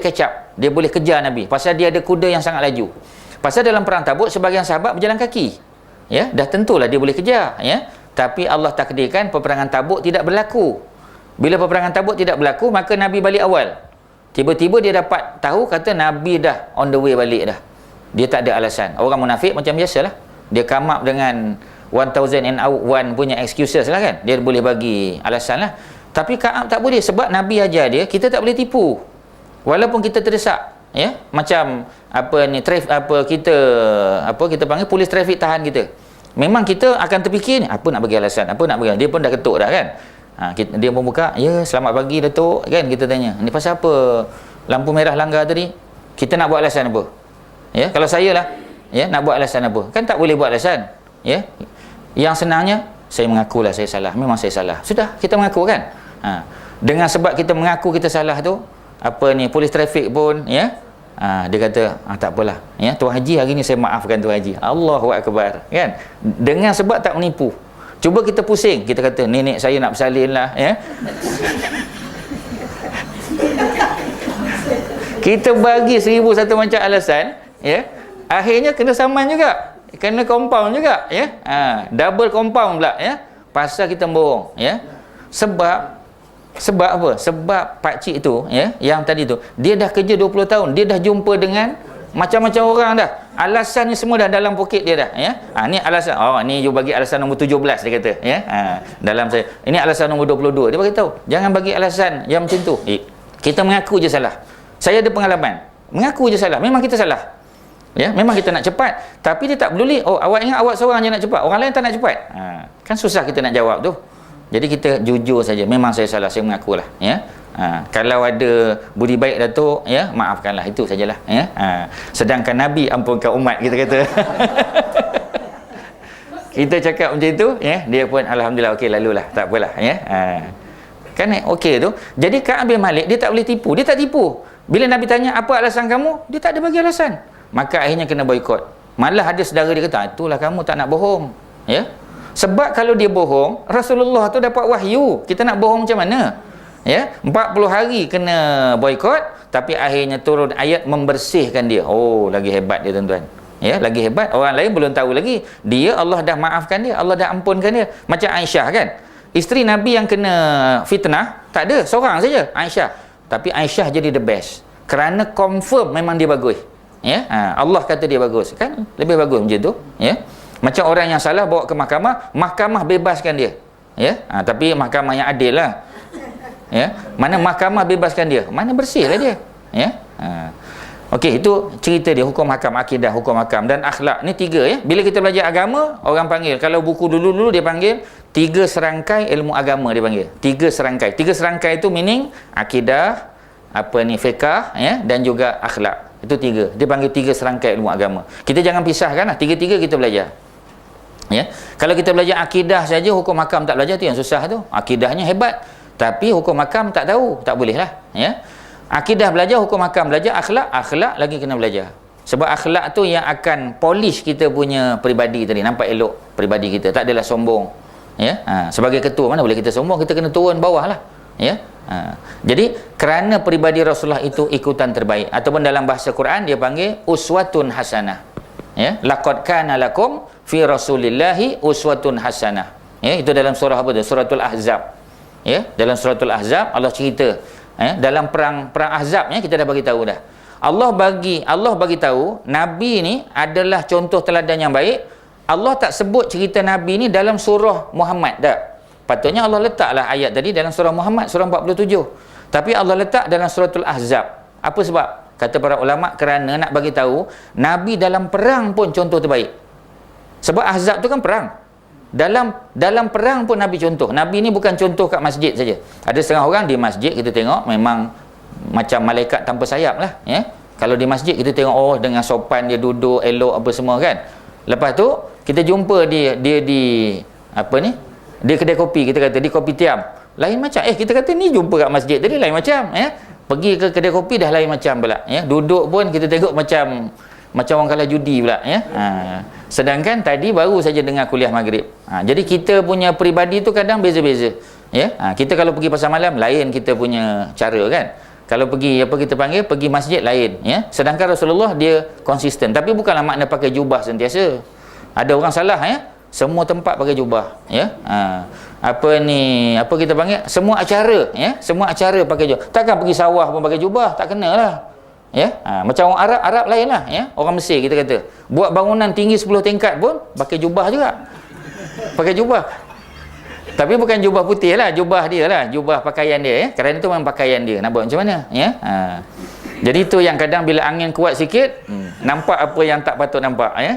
Speaker 1: catch up, dia boleh kejar Nabi pasal dia ada kuda yang sangat laju. Pasal dalam perang Tabuk sebahagian sahabat berjalan kaki, ya, dah tentulah dia boleh kejar, ya. Tapi Allah takdirkan peperangan Tabuk tidak berlaku. Bila peperangan Tabuk tidak berlaku, maka Nabi balik awal. Tiba-tiba dia dapat tahu kata Nabi dah on the way balik dah. Dia tak ada alasan. Orang munafik macam biasalah, dia come up dengan 1001 punya excuses lah, kan. Dia boleh bagi alasan lah. Tapi Ka'ab tak boleh, sebab Nabi ajar dia, kita tak boleh tipu walaupun kita terdesak, ya. Macam kita panggil polis trafik tahan kita. Memang kita akan terfikir ni, apa nak bagi alasan, dia pun dah ketuk dah, kan. Dia pun buka, ya, selamat pagi Datuk, kan. Kita tanya, ni pasal apa lampu merah langgar tadi? Kita nak buat alasan apa, ya? Kalau saya lah, ya, nak buat alasan apa? Kan tak boleh buat alasan, ya. Yang senangnya, saya mengakulah saya salah, memang saya salah. Sudah, kita mengaku, kan. Dengan sebab kita mengaku kita salah tu, polis trafik pun, ya, dia kata, tak apalah, ya, Tuan Haji hari ni saya maafkan Tuan Haji. Allahu Akbar, kan. Dengan sebab tak menipu. Cuba kita pusing, kita kata nenek saya nak bersalin lah, ya. Kita bagi 1001 macam alasan, ya. Akhirnya kena saman juga, kena compound juga, ya. Double compound pula, ya. Pasal kita bohong, ya. Sebab apa? Sebab pakcik tu, ya, yang tadi tu, dia dah kerja 20 tahun, dia dah jumpa dengan macam-macam orang dah. Alasannya semua dah dalam poket dia dah, ya. Ni alasan. Ni you bagi alasan nombor 17 dia kata, ya. Dalam saya, ini alasan nombor 22. Dia bagi tahu, jangan bagi alasan yang macam tu. Kita mengaku je salah. Saya ada pengalaman. Mengaku je salah. Memang kita salah. Ya, memang kita nak cepat, tapi dia tak peduli. Awak ingat awak seorang je nak cepat, orang lain tak nak cepat. Kan susah kita nak jawab tu. Jadi kita jujur saja, memang saya salah, saya mengakulah, ya. Kalau ada budi baik Datuk, ya, maafkanlah, itu sajalah, ya. Sedangkan Nabi ampunkan umat, kita kata. Kita cakap macam itu, ya, dia pun alhamdulillah, okey, lalulah, tak apalah, ya. Kan okey tu. Jadi Ka'ab bin Malik dia tak boleh tipu, dia tak tipu. Bila Nabi tanya apa alasan kamu, dia tak ada bagi alasan. Maka akhirnya kena boikot. Malah ada saudara dia kata, itulah kamu tak nak bohong, ya. Sebab kalau dia bohong, Rasulullah tu dapat wahyu. Kita nak bohong macam mana? Ya, 40 hari kena boikot, tapi akhirnya turun ayat membersihkan dia. Lagi hebat dia, tuan-tuan. Ya, lagi hebat. Orang lain belum tahu lagi. Dia, Allah dah maafkan dia, Allah dah ampunkan dia. Macam Aisyah, kan. Isteri Nabi yang kena fitnah, tak ada, seorang saja, Aisyah. Tapi Aisyah jadi the best. Kerana confirm memang dia bagus. Ya, Allah kata dia bagus, kan. Lebih bagus macam tu, ya. Macam orang yang salah bawa ke mahkamah, mahkamah bebaskan dia, ya. Tapi mahkamah yang adil lah, ya. Mana mahkamah bebaskan dia, mana bersih lah dia, ya. Okey, itu cerita dia, hukum hakam, akidah, hukum hakam dan akhlak. Ni 3, ya. Bila kita belajar agama, orang panggil, kalau buku dulu dia panggil 3 serangkai ilmu agama, dia panggil 3 serangkai. 3 serangkai itu meaning akidah, fiqh, ya, dan juga akhlak. Itu 3. Dia panggil 3 serangkai ilmu agama. Kita jangan pisahkan lah, 3-3 kita belajar. Ya, kalau kita belajar akidah saja, hukum hakam tak belajar, tu yang susah tu. Akidahnya hebat, tapi hukum hakam tak tahu, tak boleh lah, ya. Akidah belajar, hukum hakam belajar, akhlak lagi kena belajar. Sebab akhlak tu yang akan polish kita punya peribadi tadi, nampak elok peribadi kita, tak adalah sombong, ya. Sebagai ketua mana boleh kita sombong, kita kena turun bawah lah, ya. Jadi kerana peribadi Rasulullah itu ikutan terbaik, ataupun dalam bahasa Quran dia panggil uswatun hasanah, ya. Laqad kana lakum fi rasulillahi uswatun hasanah, ya. Itu dalam surah apa tu? Suratul Ahzab, ya. Dalam suratul Ahzab Allah cerita, ya, dalam perang Ahzab, ya, kita dah bagi tahu dah. Allah bagi tahu Nabi ni adalah contoh teladan yang baik. Allah tak sebut cerita Nabi ni dalam surah Muhammad, tak. Patutnya Allah letaklah ayat tadi dalam surah Muhammad, surah 47. Tapi Allah letak dalam suratul Ahzab. Apa sebab? Kata para ulama, kerana nak bagi tahu Nabi dalam perang pun contoh terbaik. Sebab Ahzab tu kan perang. dalam perang pun Nabi contoh. Nabi ni bukan contoh kat masjid saja. Ada setengah orang di masjid kita tengok memang macam malaikat tanpa sayap lah, ya. Kalau di masjid kita tengok, oh, dengan sopan dia duduk elok apa semua kan. Lepas tu kita jumpa dia di apa ni, dia kedai kopi, kita kata di kopitiam, lain macam. Kita kata ni jumpa kat masjid tadi lain macam, ya. Pergi ke kedai kopi dah lain macam pula, ya. Duduk pun kita tengok macam orang kalah judi pula, ya. Sedangkan tadi baru saja dengar kuliah maghrib. Jadi kita punya peribadi tu kadang beza-beza, ya. Kita kalau pergi pasar malam lain kita punya cara kan. Kalau pergi apa kita panggil, pergi masjid lain, ya. Sedangkan Rasulullah dia konsisten. Tapi bukanlah makna pakai jubah sentiasa. Ada orang salah, ya. Semua tempat pakai jubah, ya. Apa ni, apa kita panggil, semua acara, ya. Semua acara pakai jubah. Takkan pergi sawah pun pakai jubah, tak kenalah. Ya, macam orang Arab lain lah, ya. Orang Mesir kita kata buat bangunan tinggi 10 tingkat pun pakai jubah juga. Pakai jubah. Tapi bukan jubah putih lah, jubah dia lah, jubah pakaian dia, ya. Kerana itu memang pakaian dia. Nak buat macam mana, ya. Jadi itu yang kadang bila angin kuat sikit, nampak apa yang tak patut nampak, ya.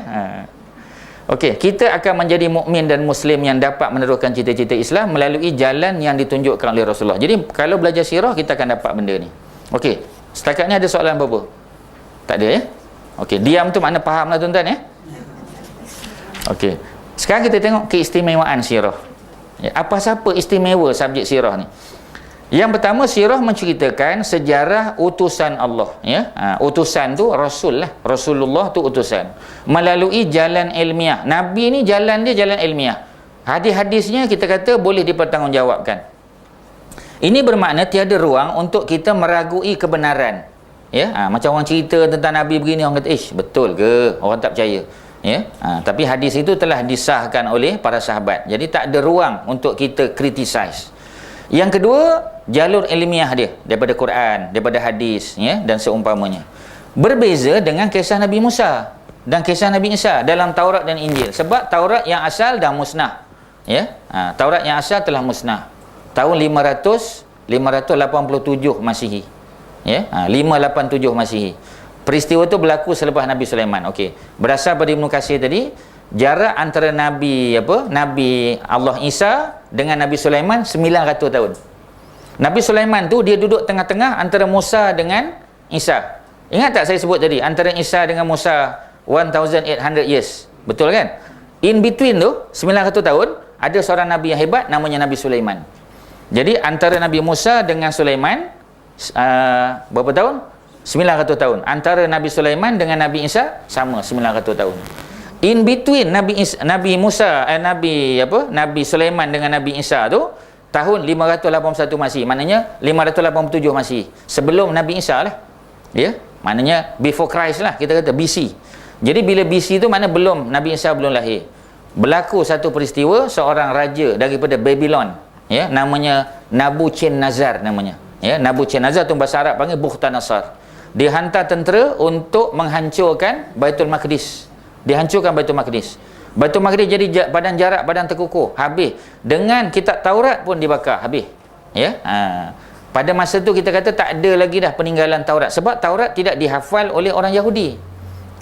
Speaker 1: Okey, kita akan menjadi mukmin dan muslim yang dapat meneruskan cita-cita Islam melalui jalan yang ditunjukkan oleh Rasulullah. Jadi kalau belajar sirah kita akan dapat benda ni. Okey, setakat ni ada soalan apa-apa? Tak ada, ya. Okey, diam tu makna faham lah tuan-tuan, ya. Okey, sekarang kita tengok keistimewaan sirah, ya. Apa siapa istimewa subjek sirah ni? Yang pertama, sirah menceritakan sejarah utusan Allah, ya. Utusan tu Rasul lah, Rasulullah tu utusan melalui jalan ilmiah. Nabi ni jalan dia jalan ilmiah. Hadis-hadisnya kita kata boleh dipertanggungjawabkan. Ini bermakna tiada ruang untuk kita meragui kebenaran, ya. Macam orang cerita tentang Nabi begini, orang kata, betul ke? Orang tak percaya, ya. Tapi hadis itu telah disahkan oleh para sahabat. Jadi tak ada ruang untuk kita criticize. Yang kedua, jalur ilmiah dia daripada Quran, daripada hadis, ya, dan seumpamanya. Berbeza dengan kisah Nabi Musa dan kisah Nabi Isa dalam Taurat dan Injil. Sebab Taurat yang asal dah musnah, ya. Taurat yang asal telah musnah tahun 587 Masihi, ya. 587 Masihi. Peristiwa itu berlaku selepas Nabi Sulaiman. Okey, berasal pada Ibnu Katsir tadi, jarak antara Nabi Allah Isa dengan Nabi Sulaiman 900 tahun. Nabi Sulaiman tu dia duduk tengah-tengah antara Musa dengan Isa. Ingat tak saya sebut tadi, antara Isa dengan Musa 1800 years. Betul kan? In between tu 900 tahun ada seorang nabi yang hebat namanya Nabi Sulaiman. Jadi antara Nabi Musa dengan Sulaiman berapa tahun? 900 tahun. Antara Nabi Sulaiman dengan Nabi Isa sama 900 tahun. In between Nabi Sulaiman dengan Nabi Isa tu tahun 581 Masihi. Maknanya 587 Masihi. Sebelum Nabi Isa lah. Ya, maknanya before Christ lah, kita kata BC. Jadi bila BC tu makna belum, Nabi Isa belum lahir. Berlaku satu peristiwa, seorang raja daripada Babylon, ya, namanya Nabucodonosor namanya. Ya, Nabucodonosor tu bahasa Arab panggil Bukhtanasar. Dia hantar tentera untuk menghancurkan Baitul Maqdis. Dihancurkan Baitul Maqdis. Baitul Maqdis jadi badan jarak, badan terkukuh, habis. Dengan kitab Taurat pun dibakar, habis. Ya. Pada masa tu kita kata tak ada lagi dah peninggalan Taurat, sebab Taurat tidak dihafal oleh orang Yahudi.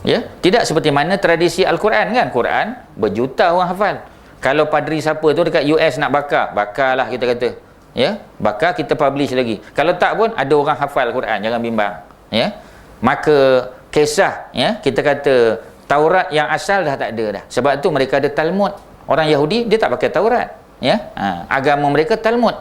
Speaker 1: Ya, tidak seperti mana tradisi Al-Quran kan. Quran berjuta orang hafal. Kalau padri siapa tu dekat US nak bakarlah kita kata. Ya, bakar, kita publish lagi. Kalau tak pun ada orang hafal Quran, jangan bimbang. Ya. Maka kisah, ya, kita kata Taurat yang asal dah tak ada dah. Sebab tu mereka ada Talmud. Orang Yahudi dia tak pakai Taurat, ya. Agama mereka Talmud,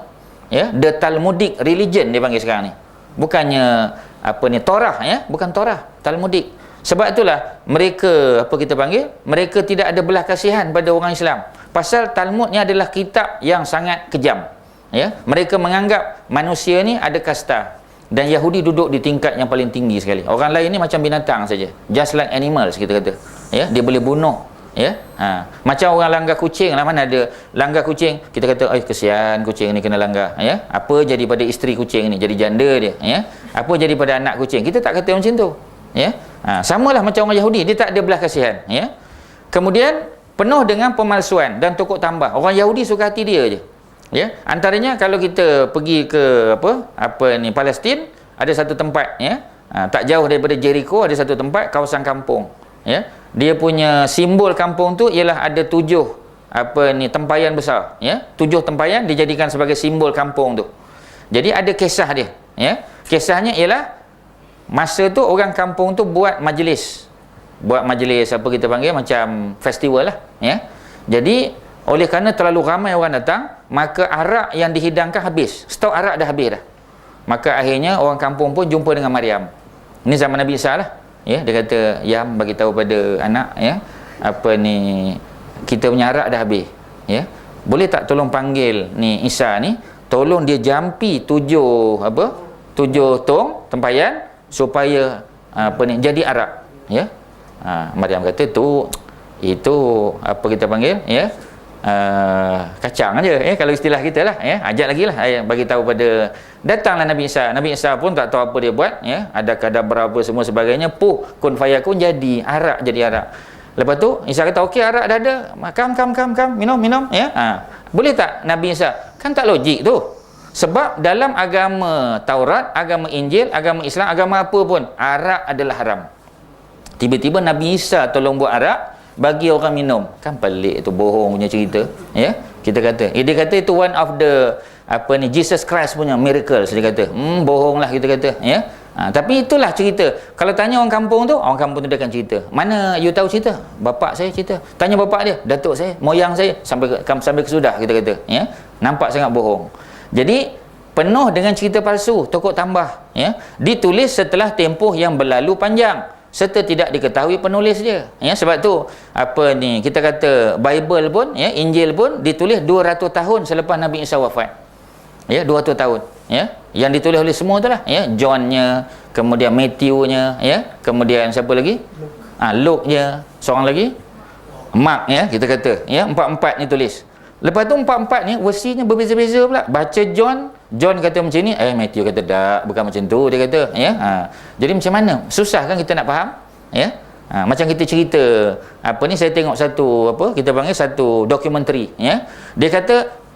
Speaker 1: ya. The Talmudic religion dia panggil sekarang ni. Bukannya Torah, ya, bukan Torah, Talmudic. Sebab itulah mereka kita panggil, mereka tidak ada belah kasihan pada orang Islam. Pasal Talmud ni adalah kitab yang sangat kejam, ya. Mereka menganggap manusia ni ada kasta. Dan Yahudi duduk di tingkat yang paling tinggi sekali. Orang lain ni macam binatang saja, just like animals kita kata, ya. Dia boleh bunuh, ya. Macam orang langgar kucing lah. Mana ada langgar kucing, kita kata, kesian kucing ni kena langgar, ya. Apa jadi pada isteri kucing ni, jadi janda dia, ya. Apa jadi pada anak kucing, kita tak kata macam tu, ya. Samalah macam orang Yahudi, dia tak ada belah kasihan, ya. Kemudian penuh dengan pemalsuan dan tokok tambah. Orang Yahudi suka hati dia je, ya. Antaranya kalau kita pergi ke Palestin, ada satu tempat, ya, tak jauh daripada Jericho ada satu tempat, kawasan kampung, ya. Dia punya simbol kampung tu ialah ada 7 tempayan besar, ya. 7 tempayan dijadikan sebagai simbol kampung tu. Jadi ada kisah dia, ya. Kisahnya ialah masa tu orang kampung tu buat majlis apa kita panggil macam festival lah, ya. Jadi oleh kerana terlalu ramai orang datang, maka arak yang dihidangkan habis. Stok arak dah habis dah. Maka akhirnya orang kampung pun jumpa dengan Maryam. Ini zaman Nabi Isa lah, ya. Dia kata, "Yam, bagi tahu pada anak, ya, kita punya arak dah habis, ya. Boleh tak tolong panggil ni Isa ni, tolong dia jampi 7 tong tempayan supaya jadi arak, ya." Maryam kata itu apa kita panggil, ya, kacang aja, ya, kalau istilah kita lah, ya. Ajak lagi lah, bagi tahu pada. Datanglah Nabi Isa. Nabi Isa pun tak tahu apa dia buat, ya. Ada kadar berapa semua sebagainya, kun fayakun, jadi arak. Lepas tu Isa kata, "Okey, arak dah ada, kam, minum, ya." Boleh tak Nabi Isa? Kan tak logik tu. Sebab dalam agama Taurat, agama Injil, agama Islam, agama apa pun, arak adalah haram. Tiba-tiba Nabi Isa tolong buat arak bagi orang minum. Kan pelik tu, bohong punya cerita, ya. Kita kata, dia kata itu one of the Jesus Christ punya miracles, dia kata. Bohong lah kita kata, ya. Tapi itulah cerita. Kalau tanya orang kampung tu dia akan cerita. Mana you tahu cerita? Bapak saya cerita. Tanya bapak dia, datuk saya, moyang saya, sampai ke sudah, kita kata, ya. Nampak sangat bohong. Jadi penuh dengan cerita palsu, tokok tambah, ya. Ditulis setelah tempoh yang berlalu panjang serta tidak diketahui penulis dia, ya. Sebab tu kita kata Bible pun, ya, Injil pun ditulis 200 tahun selepas Nabi Isa wafat, ya. 200 tahun, ya. Yang ditulis oleh semua tu lah, ya. John-nya, kemudian Matthew-nya, ya. Kemudian siapa lagi? Luke-nya, seorang lagi Mark, ya, kita kata, ya. 4 ni tulis. Lepas tu 4 ni versinya berbeza-beza pula. Baca John kata macam ni, Matthew kata tak, bukan macam tu, dia kata, ya. Jadi macam mana? Susah kan kita nak faham, ya. Macam kita cerita saya tengok kita panggil satu dokumentari, ya. Dia kata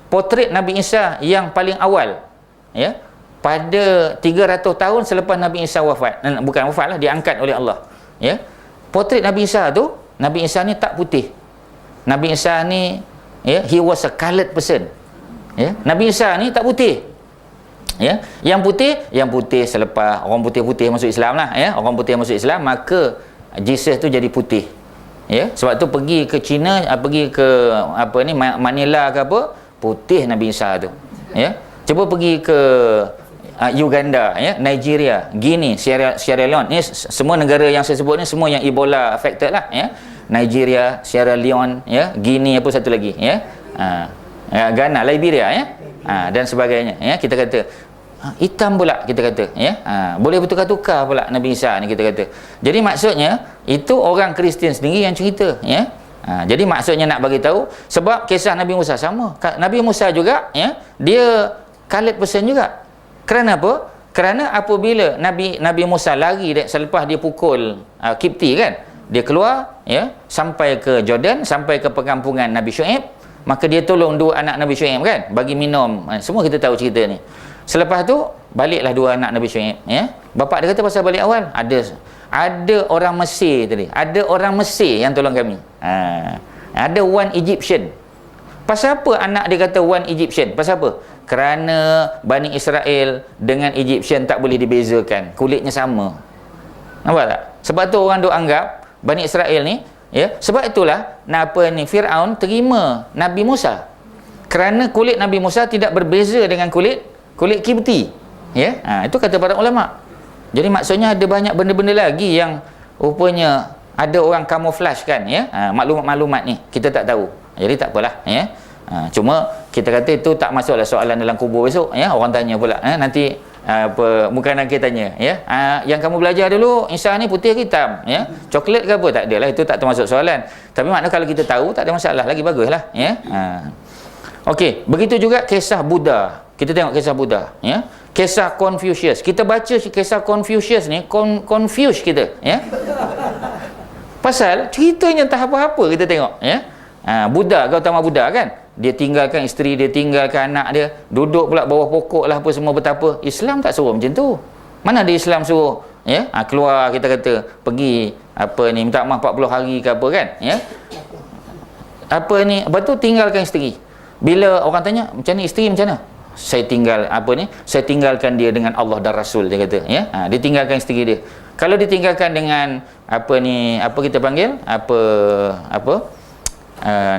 Speaker 1: potret Nabi Isa yang paling awal, ya, pada 300 tahun selepas Nabi Isa wafat. Bukan wafat lah, diangkat oleh Allah, ya. Potret Nabi Isa tu, Nabi Isa ni tak putih. Nabi Isa ni, ya, he was a colored person, ya. Nabi Isa ni tak putih, ya. Yang putih selepas orang putih masuk Islam lah, ya. Orang putih masuk Islam, maka Jesus tu jadi putih, ya. Sebab tu pergi ke China, pergi ke Manila ke apa, putih Nabi Isa tu, ya. Cuba pergi ke Uganda, ya, Nigeria, Guinea, Sierra Leone, ni semua negara yang saya sebut ni semua yang Ebola affected lah, ya. Nigeria, Sierra Leone, ya, Guinea, apa satu lagi, ya, Ghana, Liberia, ya, dan sebagainya, ya. Kita kata hitam pula, kita kata, ya. Boleh bertukar-tukar pula Nabi Isa ni, kita kata. Jadi maksudnya itu orang Kristian sendiri yang cerita, ya. Jadi maksudnya nak bagi tahu, sebab kisah Nabi Musa sama. Nabi Musa juga, ya, dia colored person juga. Kerana apa? Kerana apabila Nabi Musa lari selepas dia pukul Kipti, kan, dia keluar, ya, sampai ke Jordan, sampai ke perkampungan Nabi Syuaib, maka dia tolong 2 anak Nabi Syuaib, kan, bagi minum. Semua kita tahu cerita ni. Selepas tu baliklah 2 anak Nabi Syuaib, ya. Bapak dia kata pasal balik awal, ada orang Mesir tadi, ada orang Mesir yang tolong kami. Ada one Egyptian. Pasal apa anak dia kata one Egyptian? Pasal apa? Kerana Bani Israel dengan Egyptian tak boleh dibezakan, kulitnya sama. Nampak tak? Sebab tu orang duk anggap Bani Israel ni, ya, sebab itulah Firaun terima Nabi Musa, kerana kulit Nabi Musa tidak berbeza dengan kulit Kipti, ya. Itu kata para ulama. Jadi maksudnya ada banyak benda-benda lagi yang rupanya ada orang kamuflage, kan, ya. Maklumat-maklumat ni kita tak tahu. Jadi tak apalah, ya. Cuma kita kata itu tak masuklah soalan dalam kubur besok, ya. Orang tanya pula, nanti bukan nak kita tanya, ya, yang kamu belajar dulu Isa ni putih ke hitam, ya, coklat ke apa, tak adalah, itu tak termasuk soalan. Tapi makna kalau kita tahu tak ada masalah, lagi baguslah, ya. Okey, begitu juga kisah Buddha. Kita tengok kisah Buddha, ya. Kisah Confucius. Kita baca kisah Confucius ni, confuse kita, ya. Pasal ceritanya tak apa-apa, kita tengok, ya. Buddha, Gautama Buddha, kan, dia tinggalkan isteri dia, tinggalkan anak dia, duduk pula bawah pokok lah, apa semua betapa. Islam tak suruh macam tu. Mana ada Islam suruh, ya, keluar, kita kata pergi minta maaf 40 hari ke apa, kan, ya. apa ni, lepas tu tinggalkan isteri. Bila orang tanya macam ni isteri macam mana, saya tinggal apa ni, saya tinggalkan dia dengan Allah dan Rasul, dia kata ya. Dia tinggalkan isteri dia. Kalau ditinggalkan dengan apa ni, apa kita panggil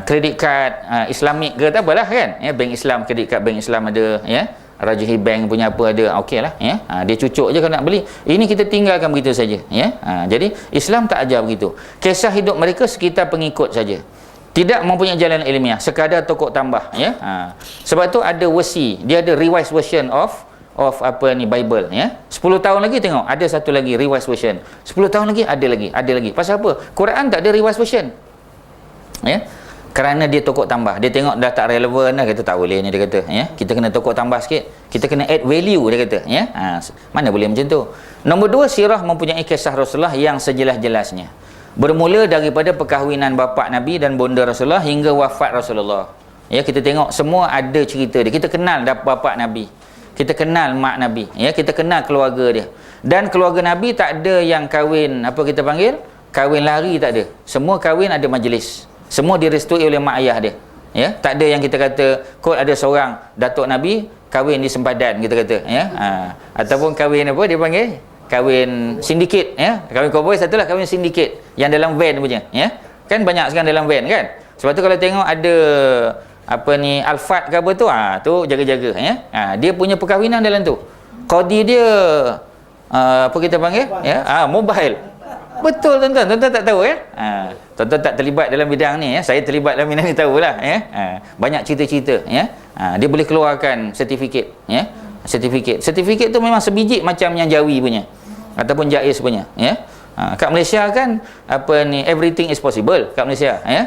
Speaker 1: kredit kad Islamik ke tak apalah kan ya, bank Islam, kredit kad bank Islam ada ya, Rajahi Bank punya apa ada, okeylah ya. Dia cucuk je kalau nak beli. Ini kita tinggalkan begitu saja ya. Jadi Islam tak ajar begitu. Kisah hidup mereka sekitar pengikut saja, tidak mempunyai jalan ilmiah, sekadar tokok tambah ya. Sebab tu ada versi, dia ada revised version of apa ni Bible ya. 10 tahun lagi tengok ada satu lagi revised version, 10 tahun lagi ada lagi. Pasal apa? Quran tak ada revised version ya, kerana dia tokok tambah. Dia tengok dah tak relevan dah, kata tak boleh ni, dia kata ya, kita kena tokok tambah sikit, kita kena add value, dia kata ya. Mana boleh macam tu. Nombor 2, sirah mempunyai kisah Rasulullah yang sejelas-jelasnya, bermula daripada perkahwinan bapa Nabi dan bonda Rasulullah hingga wafat Rasulullah ya. Kita tengok semua ada cerita dia. Kita kenal bapa Nabi, kita kenal mak Nabi ya, kita kenal keluarga dia. Dan keluarga Nabi tak ada yang kahwin apa kita panggil kahwin lari, tak ada. Semua kahwin ada majlis, semua direstui oleh mak ayah dia ya. Tak ada yang kita kata kot ada seorang datuk Nabi kahwin di sempadan, kita kata ya. Ataupun kahwin apa dia panggil, kahwin sindiket ya. Kahwin cowboy satulah, kahwin sindiket yang dalam van punya ya. Kan banyak sekarang dalam van kan. Sebab tu kalau tengok ada apa ni Alphard ke apa tu, tu jaga-jaga ya. Dia punya perkahwinan dalam tu, qadi dia apa kita panggil ya, mobile. Betul tuan-tuan, tuan-tuan tak tahu ya. Tuan-tuan tak terlibat dalam bidang ni ya. Saya terlibat dalam bidang ni, tahulah ya. Banyak cerita-cerita ya. Dia boleh keluarkan sertifikat ya. Sertifikat tu memang sebiji macam yang Jawi punya ataupun Jais punya ya. Kat Malaysia kan apa ni, everything is possible kat Malaysia ya.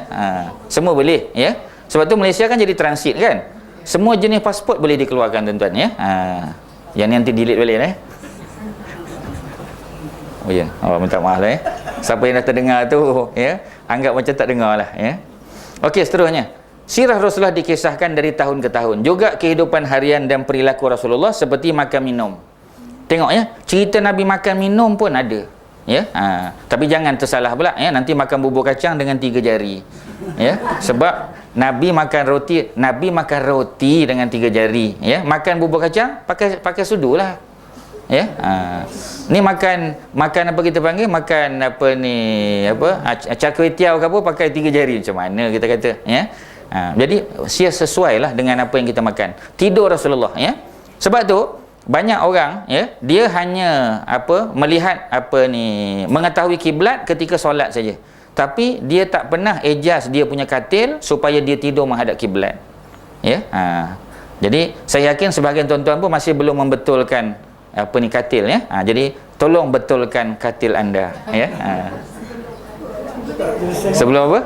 Speaker 1: Semua boleh ya. Sebab tu Malaysia kan jadi transit kan. Semua jenis pasport boleh dikeluarkan tuan-tuan ya. Yang ni nanti delete balik ya. Oh ya, minta maaf lah ya. Siapa yang dah terdengar tu ya, anggap macam tak dengar lah ya. Okey, seterusnya, sirah Rasulullah dikisahkan dari tahun ke tahun. Juga kehidupan harian dan perilaku Rasulullah seperti makan minum. Tengok ya, cerita Nabi makan minum pun ada ya. Tapi jangan tersalah pula ya, nanti makan bubur kacang dengan 3 jari ya. Sebab Nabi makan roti dengan 3 jari ya. Makan bubur kacang pakai sudu lah ya. Ni makan apa kita panggil, makan apa ni apa char-kway-teow ke apa pakai 3 jari, macam mana kita kata ya. Jadi sesuai lah dengan apa yang kita makan. Tidur Rasulullah ya. Sebab tu banyak orang ya, dia hanya apa melihat apa ni, mengetahui kiblat ketika solat saja, tapi dia tak pernah adjust dia punya katil supaya dia tidur menghadap kiblat ya. Jadi saya yakin sebahagian tuan-tuan pun masih belum membetulkan apa ni katil ya. Jadi tolong betulkan katil anda ya. Sebelum apa?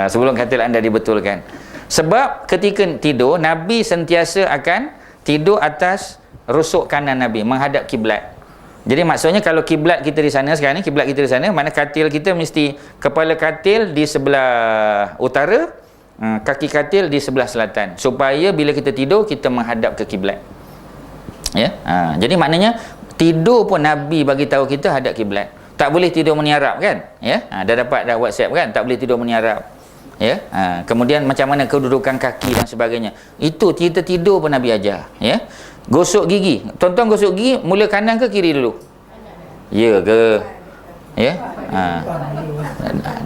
Speaker 1: Sebelum katil anda dibetulkan. Sebab ketika tidur, Nabi sentiasa akan tidur atas rusuk kanan Nabi menghadap kiblat. Jadi maksudnya kalau kiblat kita di sana sekarang ni, kiblat kita di sana, mana katil kita mesti kepala katil di sebelah utara, kaki katil di sebelah selatan, supaya bila kita tidur kita menghadap ke kiblat. Ya, jadi maknanya tidur pun Nabi bagi tahu kita hadap kiblat. Tak boleh tidur meniarap kan? Ya, dah dapat dah WhatsApp kan? Tak boleh tidur meniarap. Ya, kemudian macam mana kedudukan kaki dan sebagainya. Itu kita tidur pun Nabi ajar. Ya, gosok gigi. Tuan-tuan gosok gigi mula kanan ke kiri dulu? Ya ke? Ya,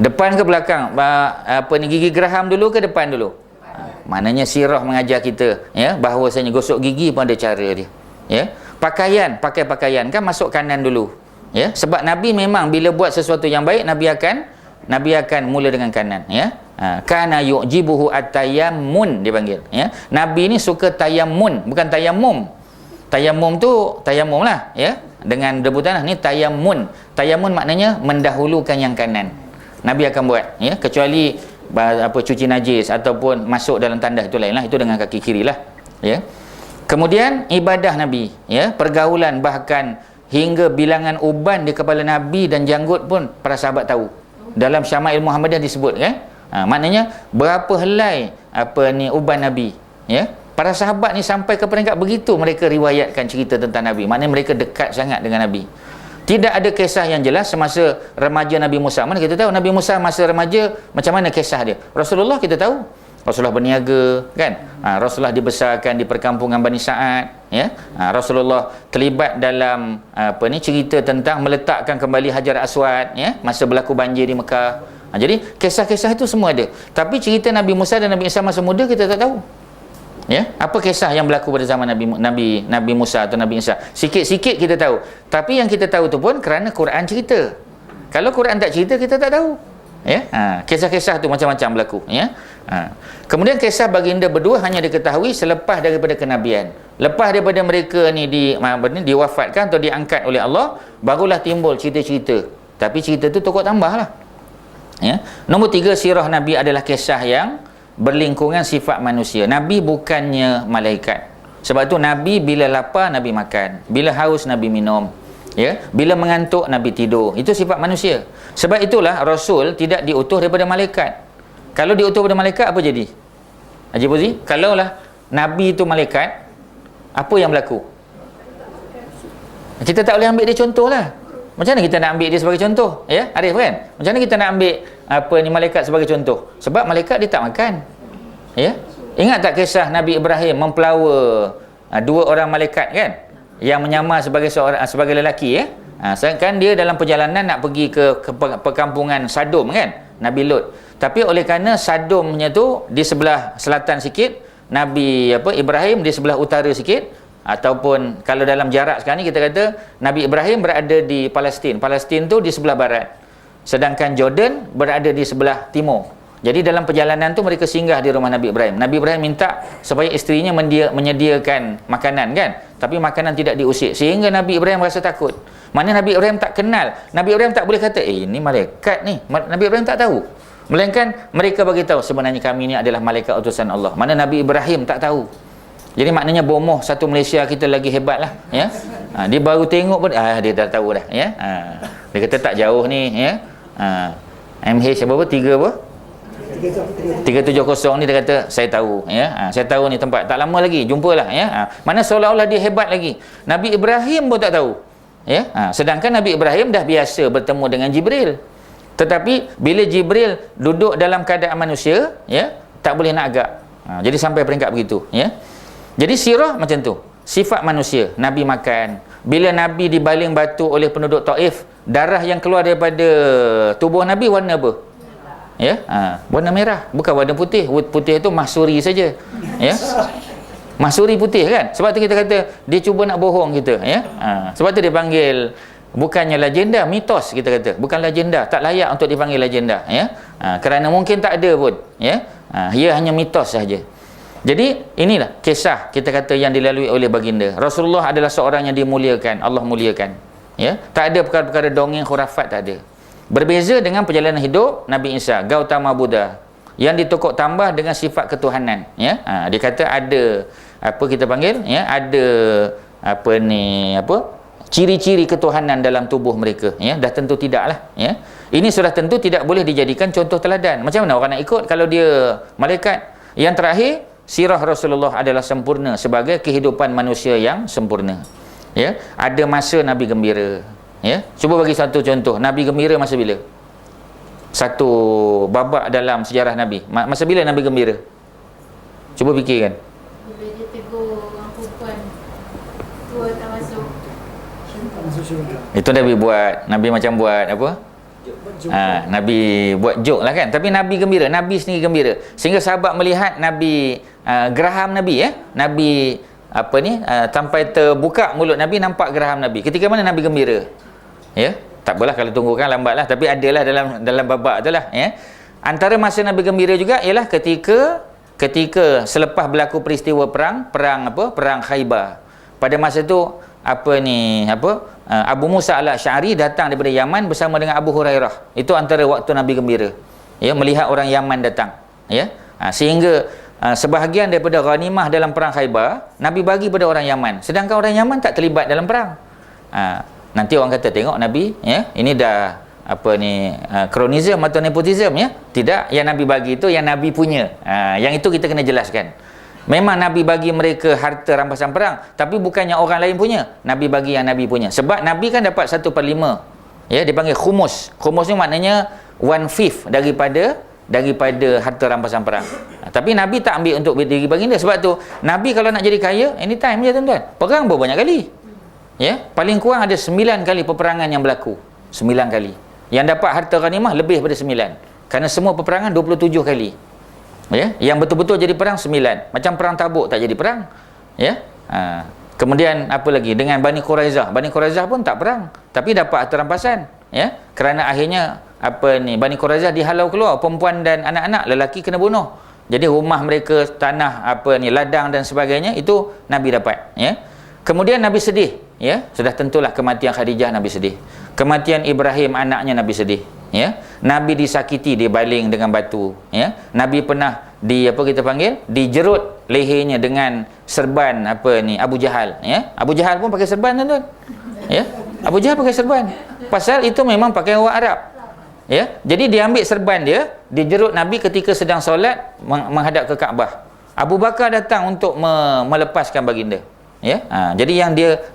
Speaker 1: depan ke belakang? Apa ni, gigi geraham dulu ke depan dulu? Maknanya sirah mengajar kita ya, bahawasanya gosok gigi pun ada cara dia. Ya, pakaian, pakai pakaian kan masuk kanan dulu ya. Sebab Nabi memang bila buat sesuatu yang baik, Nabi akan mula dengan kanan ya. Kana yu'jibuhu at-tayammun dipanggil ya. Nabi ni suka tayammun, bukan tayamum. Tayamum tu tayamum lah ya, dengan debu tanah. Ni tayammun. Tayammun maknanya mendahulukan yang kanan. Nabi akan buat ya, kecuali apa cuci najis ataupun masuk dalam tandas, itu lainlah, itu dengan kaki kiri lah ya. Kemudian ibadah Nabi ya, pergaulan, bahkan hingga bilangan uban di kepala Nabi dan janggut pun para sahabat tahu. Dalam Syama'il Muhammadiyah disebut kan, maknanya berapa helai apa ni uban Nabi ya. Para sahabat ni sampai ke peringkat begitu mereka riwayatkan cerita tentang Nabi, maknanya mereka dekat sangat dengan Nabi. Tidak ada kisah yang jelas semasa remaja Nabi Musa. Mana kita tahu Nabi Musa masa remaja macam mana kisah dia? Rasulullah kita tahu. Rasulullah berniaga, kan? Rasulullah dibesarkan di perkampungan Bani Sa'ad, ya. Rasulullah terlibat dalam cerita tentang meletakkan kembali Hajar Aswad, ya, masa berlaku banjir di Mekah. Jadi kisah-kisah itu semua ada. Tapi cerita Nabi Musa dan Nabi Isa masa muda kita tak tahu. Ya, apa kisah yang berlaku pada zaman Nabi Musa atau Nabi Isa? Sikit-sikit kita tahu. Tapi yang kita tahu tu pun kerana Quran cerita. Kalau Quran tak cerita, kita tak tahu. Ya, kisah-kisah tu macam-macam berlaku. Ya, kemudian kisah baginda berdua hanya diketahui selepas daripada kenabian. Lepas daripada mereka ni diwafatkan atau diangkat oleh Allah, barulah timbul cerita-cerita. Tapi cerita tu tokoh tambah lah. Ya. Nombor 3, sirah Nabi adalah kisah yang berlingkungan sifat manusia. Nabi bukannya malaikat. Sebab tu Nabi bila lapar Nabi makan, bila haus Nabi minum, ya, bila mengantuk Nabi tidur. Itu sifat manusia. Sebab itulah Rasul tidak diutus daripada malaikat. Kalau diutus daripada malaikat apa jadi? Haji Fauzi, kalaulah Nabi itu malaikat, apa yang berlaku? Kita tak boleh ambil dia contoh lah. Macam mana kita nak ambil dia sebagai contoh? Ya, Arif kan? Macam mana kita nak ambil malaikat sebagai contoh? Sebab malaikat dia tak makan. Ya? Ingat tak kisah Nabi Ibrahim mempelawa 2 orang malaikat kan? Yang menyamar sebagai lelaki, ya? Sedangkan dia dalam perjalanan nak pergi ke perkampungan Sadom kan? Nabi Lut. Tapi oleh kerana Sadomnya tu di sebelah selatan sikit, Nabi Ibrahim di sebelah utara sikit, ataupun kalau dalam jarak sekarang ni kita kata Nabi Ibrahim berada di Palestin. Palestin tu di sebelah barat. Sedangkan Jordan berada di sebelah timur. Jadi dalam perjalanan tu mereka singgah di rumah Nabi Ibrahim. Nabi Ibrahim minta supaya isterinya menyediakan makanan kan. Tapi makanan tidak diusik. Sehingga Nabi Ibrahim rasa takut. Mana Nabi Ibrahim tak kenal. Nabi Ibrahim tak boleh kata, ini malaikat ni. Nabi Ibrahim tak tahu. Melainkan mereka bagi tahu sebenarnya kami ni adalah malaikat utusan Allah. Mana Nabi Ibrahim tak tahu. Jadi maknanya bomoh satu Malaysia kita lagi hebat lah, ya. Dia baru tengok pun dia dah tahu dah, ya. Dia kata tak jauh ni, ya. MH berapa? 370 ni dia kata saya tahu, ya. Saya tahu ni tempat, tak lama lagi jumpalah, ya. Mana seolah-olah dia hebat lagi. Nabi Ibrahim pun tak tahu, ya. Sedangkan Nabi Ibrahim dah biasa bertemu dengan Jibril. Tetapi bila Jibril duduk dalam keadaan manusia, ya, tak boleh nak agak. Jadi sampai peringkat begitu, ya. Jadi sirah macam tu. Sifat manusia. Nabi makan. Bila Nabi dibaling batu oleh penduduk Taif, darah yang keluar daripada tubuh Nabi warna apa? Ya, warna merah. Bukan warna putih. Putih itu mahsuri saja. Ya. Mahsuri putih kan? Sebab tu kita kata dia cuba nak bohong kita, ya. Sebab tu dia panggil bukannya legenda, mitos kita kata. Bukan legenda, tak layak untuk dipanggil legenda, ya. Kerana mungkin tak ada pun, ya. Ia hanya mitos saja. Jadi inilah kisah kita kata yang dilalui oleh baginda. Rasulullah adalah seorang yang dimuliakan, Allah muliakan. Ya, tak ada perkara-perkara dongeng khurafat, tak ada. Berbeza dengan perjalanan hidup Nabi Isa, Gautama Buddha, yang ditokok tambah dengan sifat ketuhanan. Ya, dia kata ada kita panggil, ya, ada ciri-ciri ketuhanan dalam tubuh mereka. Ya, dah tentu tidaklah. Ya, ini sudah tentu tidak boleh dijadikan contoh teladan. Macam mana orang nak ikut kalau dia malaikat? Yang terakhir, sirah Rasulullah adalah sempurna sebagai kehidupan manusia yang sempurna. Ya, ada masa Nabi gembira. Ya, cuba bagi satu contoh. Nabi gembira masa bila? Satu babak dalam sejarah Nabi. Masa bila Nabi gembira? Cuba fikirkan.
Speaker 3: Bila dia tegur orang perempuan tua tak masuk.
Speaker 1: Itu Nabi buat. Nabi macam buat apa? Nabi buat joke lah kan. Tapi Nabi gembira. Nabi sendiri gembira. Sehingga sahabat melihat Nabi geraham Nabi, ya. Nabi sampai terbuka mulut Nabi, nampak geraham Nabi. Ketika mana Nabi gembira? Ya, tak apalah kalau tunggu kan lambatlah, tapi adalah dalam babak itulah, ya. Antara masa Nabi gembira juga ialah ketika selepas berlaku peristiwa perang Khaybar. Pada masa itu Abu Musa al-Asy'ari datang daripada Yaman bersama dengan Abu Hurairah. Itu antara waktu Nabi gembira. Ya, melihat orang Yaman datang. Ya. Sehingga sebahagian daripada ghanimah dalam perang Khaybar Nabi bagi pada orang Yaman. Sedangkan orang Yaman tak terlibat dalam perang. Nanti orang kata tengok Nabi, ya, ini dah kronism atau nepotism, ya. Tidak, yang Nabi bagi itu yang Nabi punya. Yang itu kita kena jelaskan. Memang Nabi bagi mereka harta rampasan perang, tapi bukannya orang lain punya. Nabi bagi yang Nabi punya. Sebab Nabi kan dapat 1/5. Ya, dipanggil khumus. Khumus ni maknanya 1/5 daripada harta rampasan perang. Tapi Nabi tak ambil untuk diri baginda. Sebab tu Nabi kalau nak jadi kaya anytime je tuan-tuan. Perang pun banyak kali. Ya, paling kurang ada 9 kali peperangan yang berlaku. 9 kali. Yang dapat harta ghanimah lebih daripada 9. Kerana semua peperangan 27 kali. Ya, yang betul-betul jadi perang 9. Macam perang Tabuk tak jadi perang. Ya. Kemudian apa lagi dengan Bani Quraizah? Bani Quraizah pun tak perang, tapi dapat harta rampasan. Ya, kerana akhirnya Bani Quraizah dihalau keluar, perempuan dan anak-anak, lelaki kena bunuh. Jadi rumah mereka, tanah ladang dan sebagainya itu Nabi dapat. Ya. Kemudian Nabi sedih. Ya, sudah tentulah kematian Khadijah, Nabi sedih. Kematian Ibrahim anaknya, Nabi sedih. Ya, Nabi disakiti, dibaling dengan batu. Ya, Nabi pernah dijerut lehernya dengan serban Abu Jahal. Ya, Abu Jahal pun pakai serban tuan-tuan. Ya, Abu Jahal pakai serban. Pasal itu memang pakai orang Arab. Ya, jadi dia ambil serban dia, dijerut Nabi ketika sedang solat menghadap ke Kaabah. Abu Bakar datang untuk melepaskan baginda. Ya, jadi yang dia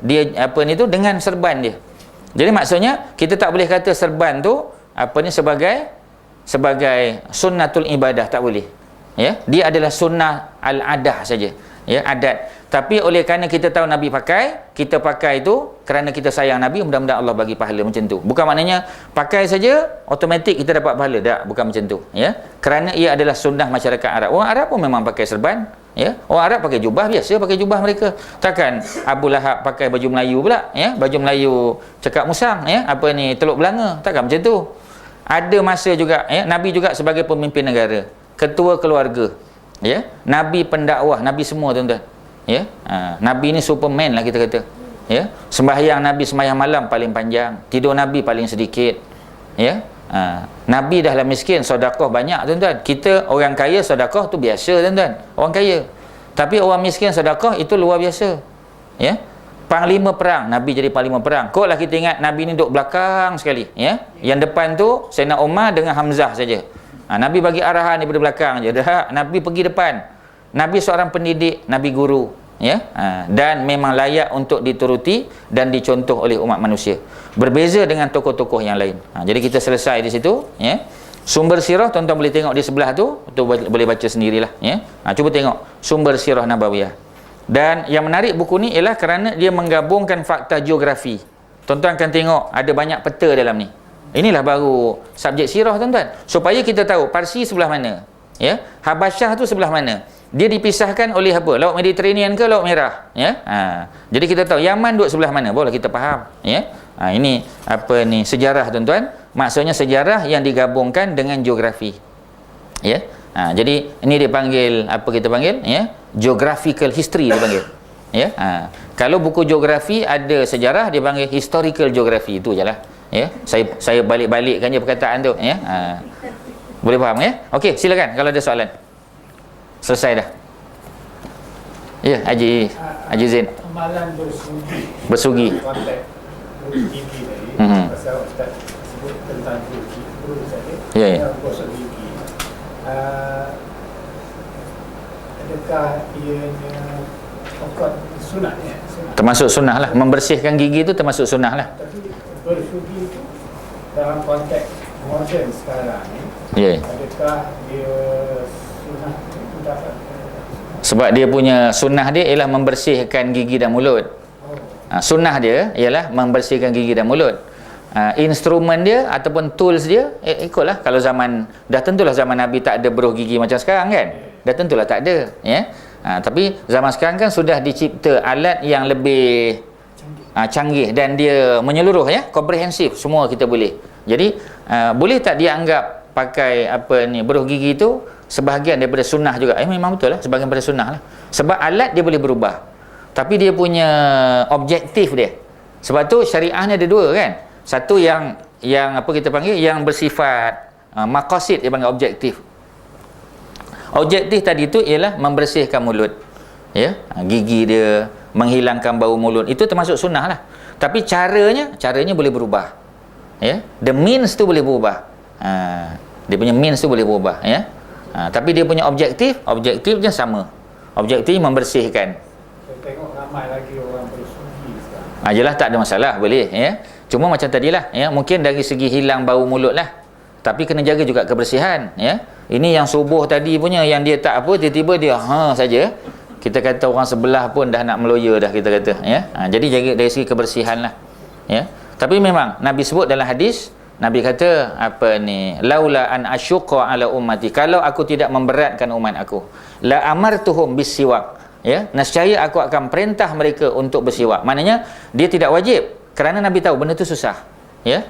Speaker 1: dengan serban dia. Jadi maksudnya kita tak boleh kata serban tu sebagai sunnatul ibadah, tak boleh. Ya, dia adalah sunnah al-adah saja. Ya, adat. Tapi oleh kerana kita tahu Nabi pakai, kita pakai itu kerana kita sayang Nabi, mudah-mudahan Allah bagi pahala macam tu. Bukan maknanya pakai saja automatik kita dapat pahala. Tak, bukan macam tu. Ya, kerana ia adalah sunnah masyarakat Arab. Orang Arab pun memang pakai serban. Ya, orang Arab pakai jubah, biasa pakai jubah mereka. Takkan Abu Lahab pakai baju Melayu pula, ya, baju Melayu cekak musang, ya, Teluk Belanga, takkan macam tu. Ada masa juga, ya, Nabi juga sebagai pemimpin negara, ketua keluarga, ya, Nabi pendakwah, Nabi semua tuan-tuan. Ya, Nabi ni Superman lah kita kata. Ya, sembahyang Nabi sembahyang malam paling panjang, tidur Nabi paling sedikit. Ya, Nabi dah lah miskin, sedekah banyak tuan-tuan. Kita orang kaya sedekah tu biasa tuan-tuan, orang kaya. Tapi orang miskin sedekah itu luar biasa. Ya, panglima perang, Nabi jadi panglima perang. Kok lah kita ingat Nabi ni duduk belakang sekali. Ya, yang depan tu Sayyidina Umar dengan Hamzah saja. Nabi bagi arahan daripada belakang je. Dah, Nabi pergi depan. Nabi seorang pendidik, Nabi guru, ya, dan memang layak untuk dituruti dan dicontoh oleh umat manusia. Berbeza dengan tokoh-tokoh yang lain. Jadi kita selesai di situ, ya. Sumber sirah tuan-tuan boleh tengok di sebelah tu boleh baca sendirilah, ya. Cuba tengok sumber sirah Nabawiyah. Dan yang menarik buku ni ialah kerana dia menggabungkan fakta geografi. Tuan-tuan akan tengok ada banyak peta dalam ni. Inilah baru subjek sirah tuan-tuan. Supaya kita tahu Parsi sebelah mana, ya. Habasyah tu sebelah mana. Dia dipisahkan oleh apa? Laut Mediterranean ke Laut Merah, ya. Jadi kita tahu Yaman duduk sebelah mana, boleh kita faham, ya. Ini sejarah tuan-tuan. Maksudnya sejarah yang digabungkan dengan geografi. Ya. Jadi ini dipanggil ya, geographical history dipanggil. Ya. Kalau buku geografi ada sejarah dia panggil historical geography, itu jelah. Ya. Saya balik-balikkan je perkataan tu, ya. Boleh faham, ya? Okey, silakan kalau ada soalan. Selesai dah. Ya, Haji Zain.
Speaker 2: Amalan
Speaker 1: bersugi.
Speaker 2: Konteks gigi tadi. Pasal Ustaz sebut tentang gigi dulu saja.
Speaker 1: Ya, ya.
Speaker 2: Gosok gigi. Adakah ianya pokok sunat, ya?
Speaker 1: Termasuk sunnah lah. Membersihkan gigi itu termasuk sunnah lah.
Speaker 2: Tapi bersugi itu dalam konteks moden sekarang ni,
Speaker 1: Ya.
Speaker 2: adakah dia sunat?
Speaker 1: Sebab dia punya sunnah dia ialah membersihkan gigi dan mulut. Sunnah dia ialah membersihkan gigi dan mulut. Instrumen dia ataupun tools dia ikutlah. Kalau dah tentulah zaman Nabi tak ada beruh gigi macam sekarang kan. Dah tentulah tak ada, ya. Tapi zaman sekarang kan sudah dicipta alat yang lebih canggih dan dia menyeluruh, ya, komprehensif, semua kita boleh. Jadi boleh tak dia anggap pakai beruh gigi itu sebahagian daripada sunnah juga? Memang betul lah, sebahagian daripada sunnah lah. Sebab alat dia boleh berubah, tapi dia punya objektif dia. Sebab tu syariah ni ada dua kan. Satu yang yang bersifat maqasid, dia panggil objektif. Objektif tadi tu ialah membersihkan mulut, ya, gigi dia, menghilangkan bau mulut, itu termasuk sunnah lah. Tapi caranya boleh berubah, ya. The means tu boleh berubah. Dia punya means tu boleh berubah, ya. Tapi dia punya objektifnya sama. Objektif membersihkan.
Speaker 5: Saya tengok ramai lagi orang bersugi sekarang.
Speaker 1: Jelas tak ada masalah, boleh ya. Cuma macam tadilah ya, mungkin dari segi hilang bau mulut lah. Tapi kena jaga juga kebersihan ya. Ini yang subuh tadi punya yang dia tak apa, tiba-tiba dia saja. Kita kata orang sebelah pun dah nak meloya dah, kita kata ya. Jadi jaga dari segi kebersihan lah ya. Tapi memang Nabi sebut dalam hadis, Nabi kata apa ni, laula an asyqa ala ummati, kalau aku tidak memberatkan umat aku, la amartuhum bisiwak ya, nescaya aku akan perintah mereka untuk bersiwak. Maknanya dia tidak wajib, kerana Nabi tahu benda tu susah ya.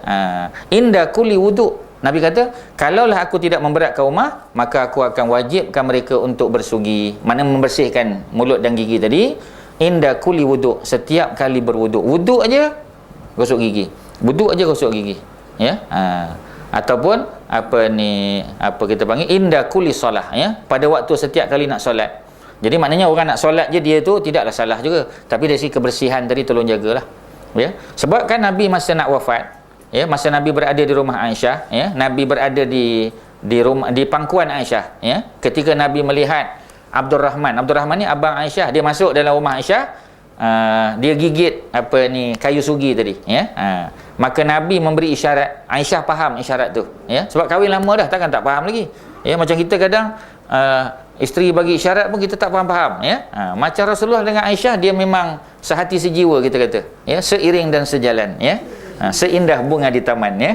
Speaker 1: Inda kulli wudu, Nabi kata kalaulah aku tidak memberatkan umat, maka aku akan wajibkan mereka untuk bersugi, mana membersihkan mulut dan gigi tadi. Inda kulli wudu, setiap kali berwuduk, wuduk aja gosok gigi, wuduk aja gosok gigi ya. Ataupun apa ni, apa kita panggil, inda kulli solah ya, pada waktu setiap kali nak solat. Jadi maknanya orang nak solat je dia tu tidaklah salah juga, tapi dari segi kebersihan tadi tolong jagalah ya. Sebab kan Nabi masa nak wafat ya, masa Nabi berada di rumah Aisyah ya, Nabi berada di rumah, di pangkuan Aisyah ya, ketika Nabi melihat Abdurrahman ni abang Aisyah, dia masuk dalam rumah Aisyah, dia gigit apa ni, kayu sugi tadi ya. Maka Nabi memberi isyarat, Aisyah faham isyarat tu ya, sebab kahwin lama dah, takkan tak faham lagi ya. Macam kita kadang isteri bagi isyarat pun kita tak faham-faham ya. Macam Rasulullah dengan Aisyah, dia memang sehati sejiwa, kita kata ya, seiring dan sejalan ya. Seindah bunga di taman ya.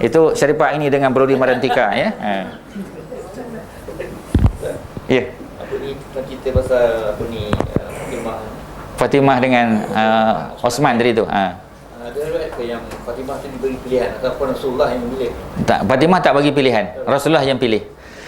Speaker 1: Itu Syarifah ini dengan Brody Marantika ya. Ya.
Speaker 6: Apa ni, kita pasal apa ni,
Speaker 1: Fatimah dengan Osman tadi tu.
Speaker 6: Ada riwayat ke yang Fatimah tu diberi pilihan ataupun Rasulullah yang memilih?
Speaker 1: Tak, Fatimah tak bagi pilihan, Rasulullah yang pilih.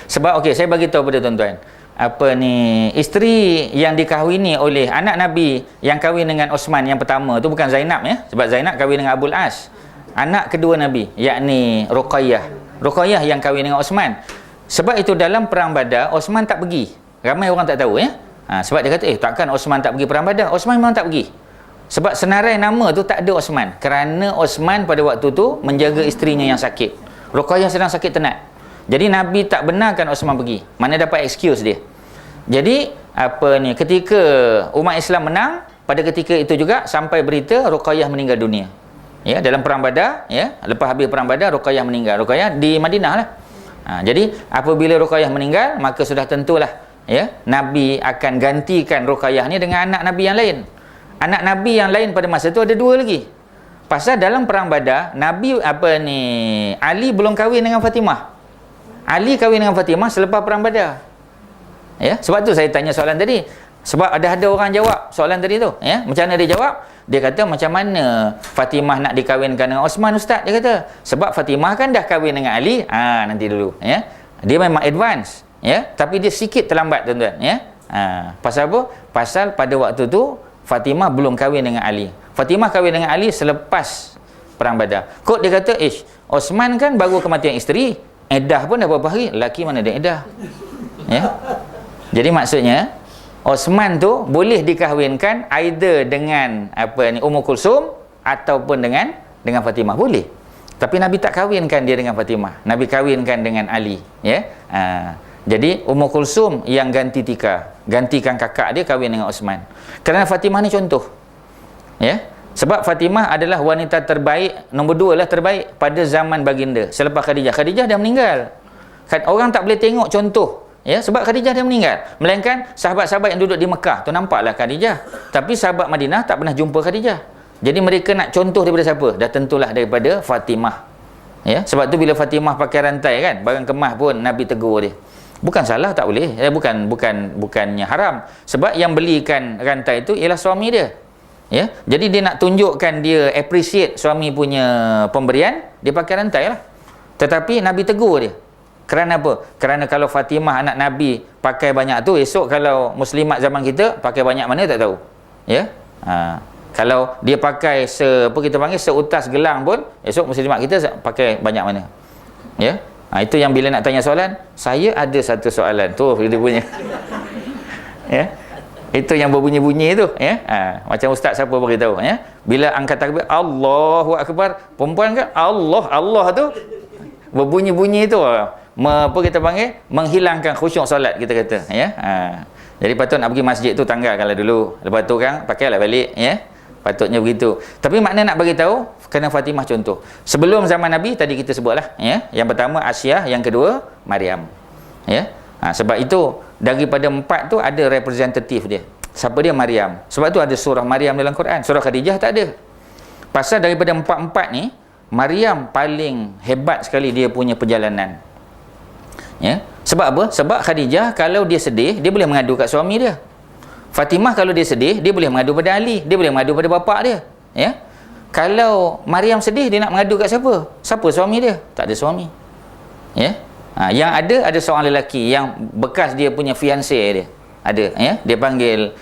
Speaker 1: Sebab okey, saya bagi tahu pada tuan-tuan, apa ni, isteri yang dikahwini oleh anak Nabi yang kahwin dengan Osman yang pertama tu bukan Zainab ya, sebab Zainab kahwin dengan Abul As. Anak kedua Nabi, yakni Ruqayyah yang kahwin dengan Osman. Sebab itu dalam perang Badar Osman tak pergi. Ramai orang tak tahu ya. Sebab dia kata takkan Osman tak pergi perang Badar. Osman memang tak pergi. Sebab senarai nama tu tak ada Osman, kerana Osman pada waktu tu menjaga isterinya yang sakit. Ruqayyah sedang sakit tenat. Jadi Nabi tak benarkan Osman pergi. Mana dapat excuse dia. Jadi apa ni, ketika umat Islam menang, pada ketika itu juga sampai berita Ruqayyah meninggal dunia. Ya, dalam perang Badar ya, lepas habis perang Badar Ruqayyah meninggal. Ruqayyah di Madinah lah. Jadi apabila Ruqayyah meninggal, maka sudah tentulah ya, Nabi akan gantikan Ruqayyah ni dengan anak Nabi yang lain. Anak Nabi yang lain pada masa tu ada dua lagi. Pasal dalam perang Badar, Nabi apa ni, Ali belum kahwin dengan Fatimah. Ali kahwin dengan Fatimah selepas perang Badar. Ya, sebab tu saya tanya soalan tadi. Sebab ada orang jawab soalan tadi tu, ya. Macam mana dia jawab? Dia kata macam mana Fatimah nak dikahwinkan dengan Osman, ustaz? Dia kata sebab Fatimah kan dah kahwin dengan Ali. Nanti dulu, ya. Dia memang advance, ya, tapi dia sikit terlambat, tuan-tuan, ya. Pasal apa? Pasal pada waktu tu Fatimah belum kahwin dengan Ali. Fatimah kahwin dengan Ali selepas perang Badar. Kok dia kata, Osman kan baru kematian isteri, edah pun dah berapa hari, lelaki mana ada edah, ya. Jadi maksudnya Osman tu boleh dikahwinkan either dengan apa ni, Ummu Kulsum ataupun dengan Fatimah, boleh. Tapi Nabi tak kahwinkan dia dengan Fatimah. Nabi kahwinkan dengan Ali, ya. Jadi Ummu Kulsum yang gantikan kakak dia kahwin dengan Osman. Kerana Fatimah ni contoh, ya. Sebab Fatimah adalah wanita terbaik, nombor 2 lah terbaik pada zaman baginda selepas Khadijah. Khadijah dah meninggal. Orang tak boleh tengok contoh, ya, sebab Khadijah dah meninggal. Melainkan sahabat-sahabat yang duduk di Mekah tu nampaklah Khadijah, tapi sahabat Madinah tak pernah jumpa Khadijah. Jadi mereka nak contoh daripada siapa? Dah tentulah daripada Fatimah, ya. Sebab tu bila Fatimah pakai rantai kan, barang kemas pun Nabi tegur dia. Bukan salah, tak boleh, bukannya haram. Sebab yang belikan rantai itu ialah suami dia, ya. Jadi dia nak tunjukkan dia appreciate suami punya pemberian, dia pakai rantai lah. Tetapi Nabi tegur dia. Kerana apa? Kerana kalau Fatimah anak Nabi pakai banyak tu, esok kalau muslimat zaman kita pakai banyak mana tak tahu, ya. Kalau dia pakai seutas gelang pun, esok muslimat kita pakai banyak mana, ya. Itu yang bila nak tanya soalan, saya ada satu soalan tu dia punya, ya. Itu yang berbunyi-bunyi tu, ya. Macam ustaz siapa beritahu, ya. Bila angkat takbir Allahu Akbar, perempuan kan Allah tu berbunyi-bunyi tu, apa kita panggil, menghilangkan khusyuk solat, kita kata, ya. Jadi patut nak pergi masjid tu tanggal kalau dulu. Lepas tu kan pakailah balik, ya. Patutnya begitu. Tapi makna nak bagi tahu kerana Fatimah contoh. Sebelum zaman Nabi tadi kita sebutlah, ya. Yang pertama Aisyah, yang kedua Maryam. Ya. Sebab itu daripada 4 tu ada representatif dia. Siapa dia? Maryam. Sebab tu ada surah Maryam dalam Quran. Surah Khadijah tak ada. Pasal daripada 4 ni, Maryam paling hebat sekali dia punya perjalanan. Ya. Sebab apa? Sebab Khadijah kalau dia sedih, dia boleh mengadu kat suami dia. Fatimah kalau dia sedih, dia boleh mengadu pada Ali, dia boleh mengadu pada bapak dia. Ya. Kalau Maryam sedih, dia nak mengadu kat siapa? Siapa suami dia? Tak ada suami. Ya. Yang ada seorang lelaki yang bekas dia punya fiancé dia. Ada, ya. Dia panggil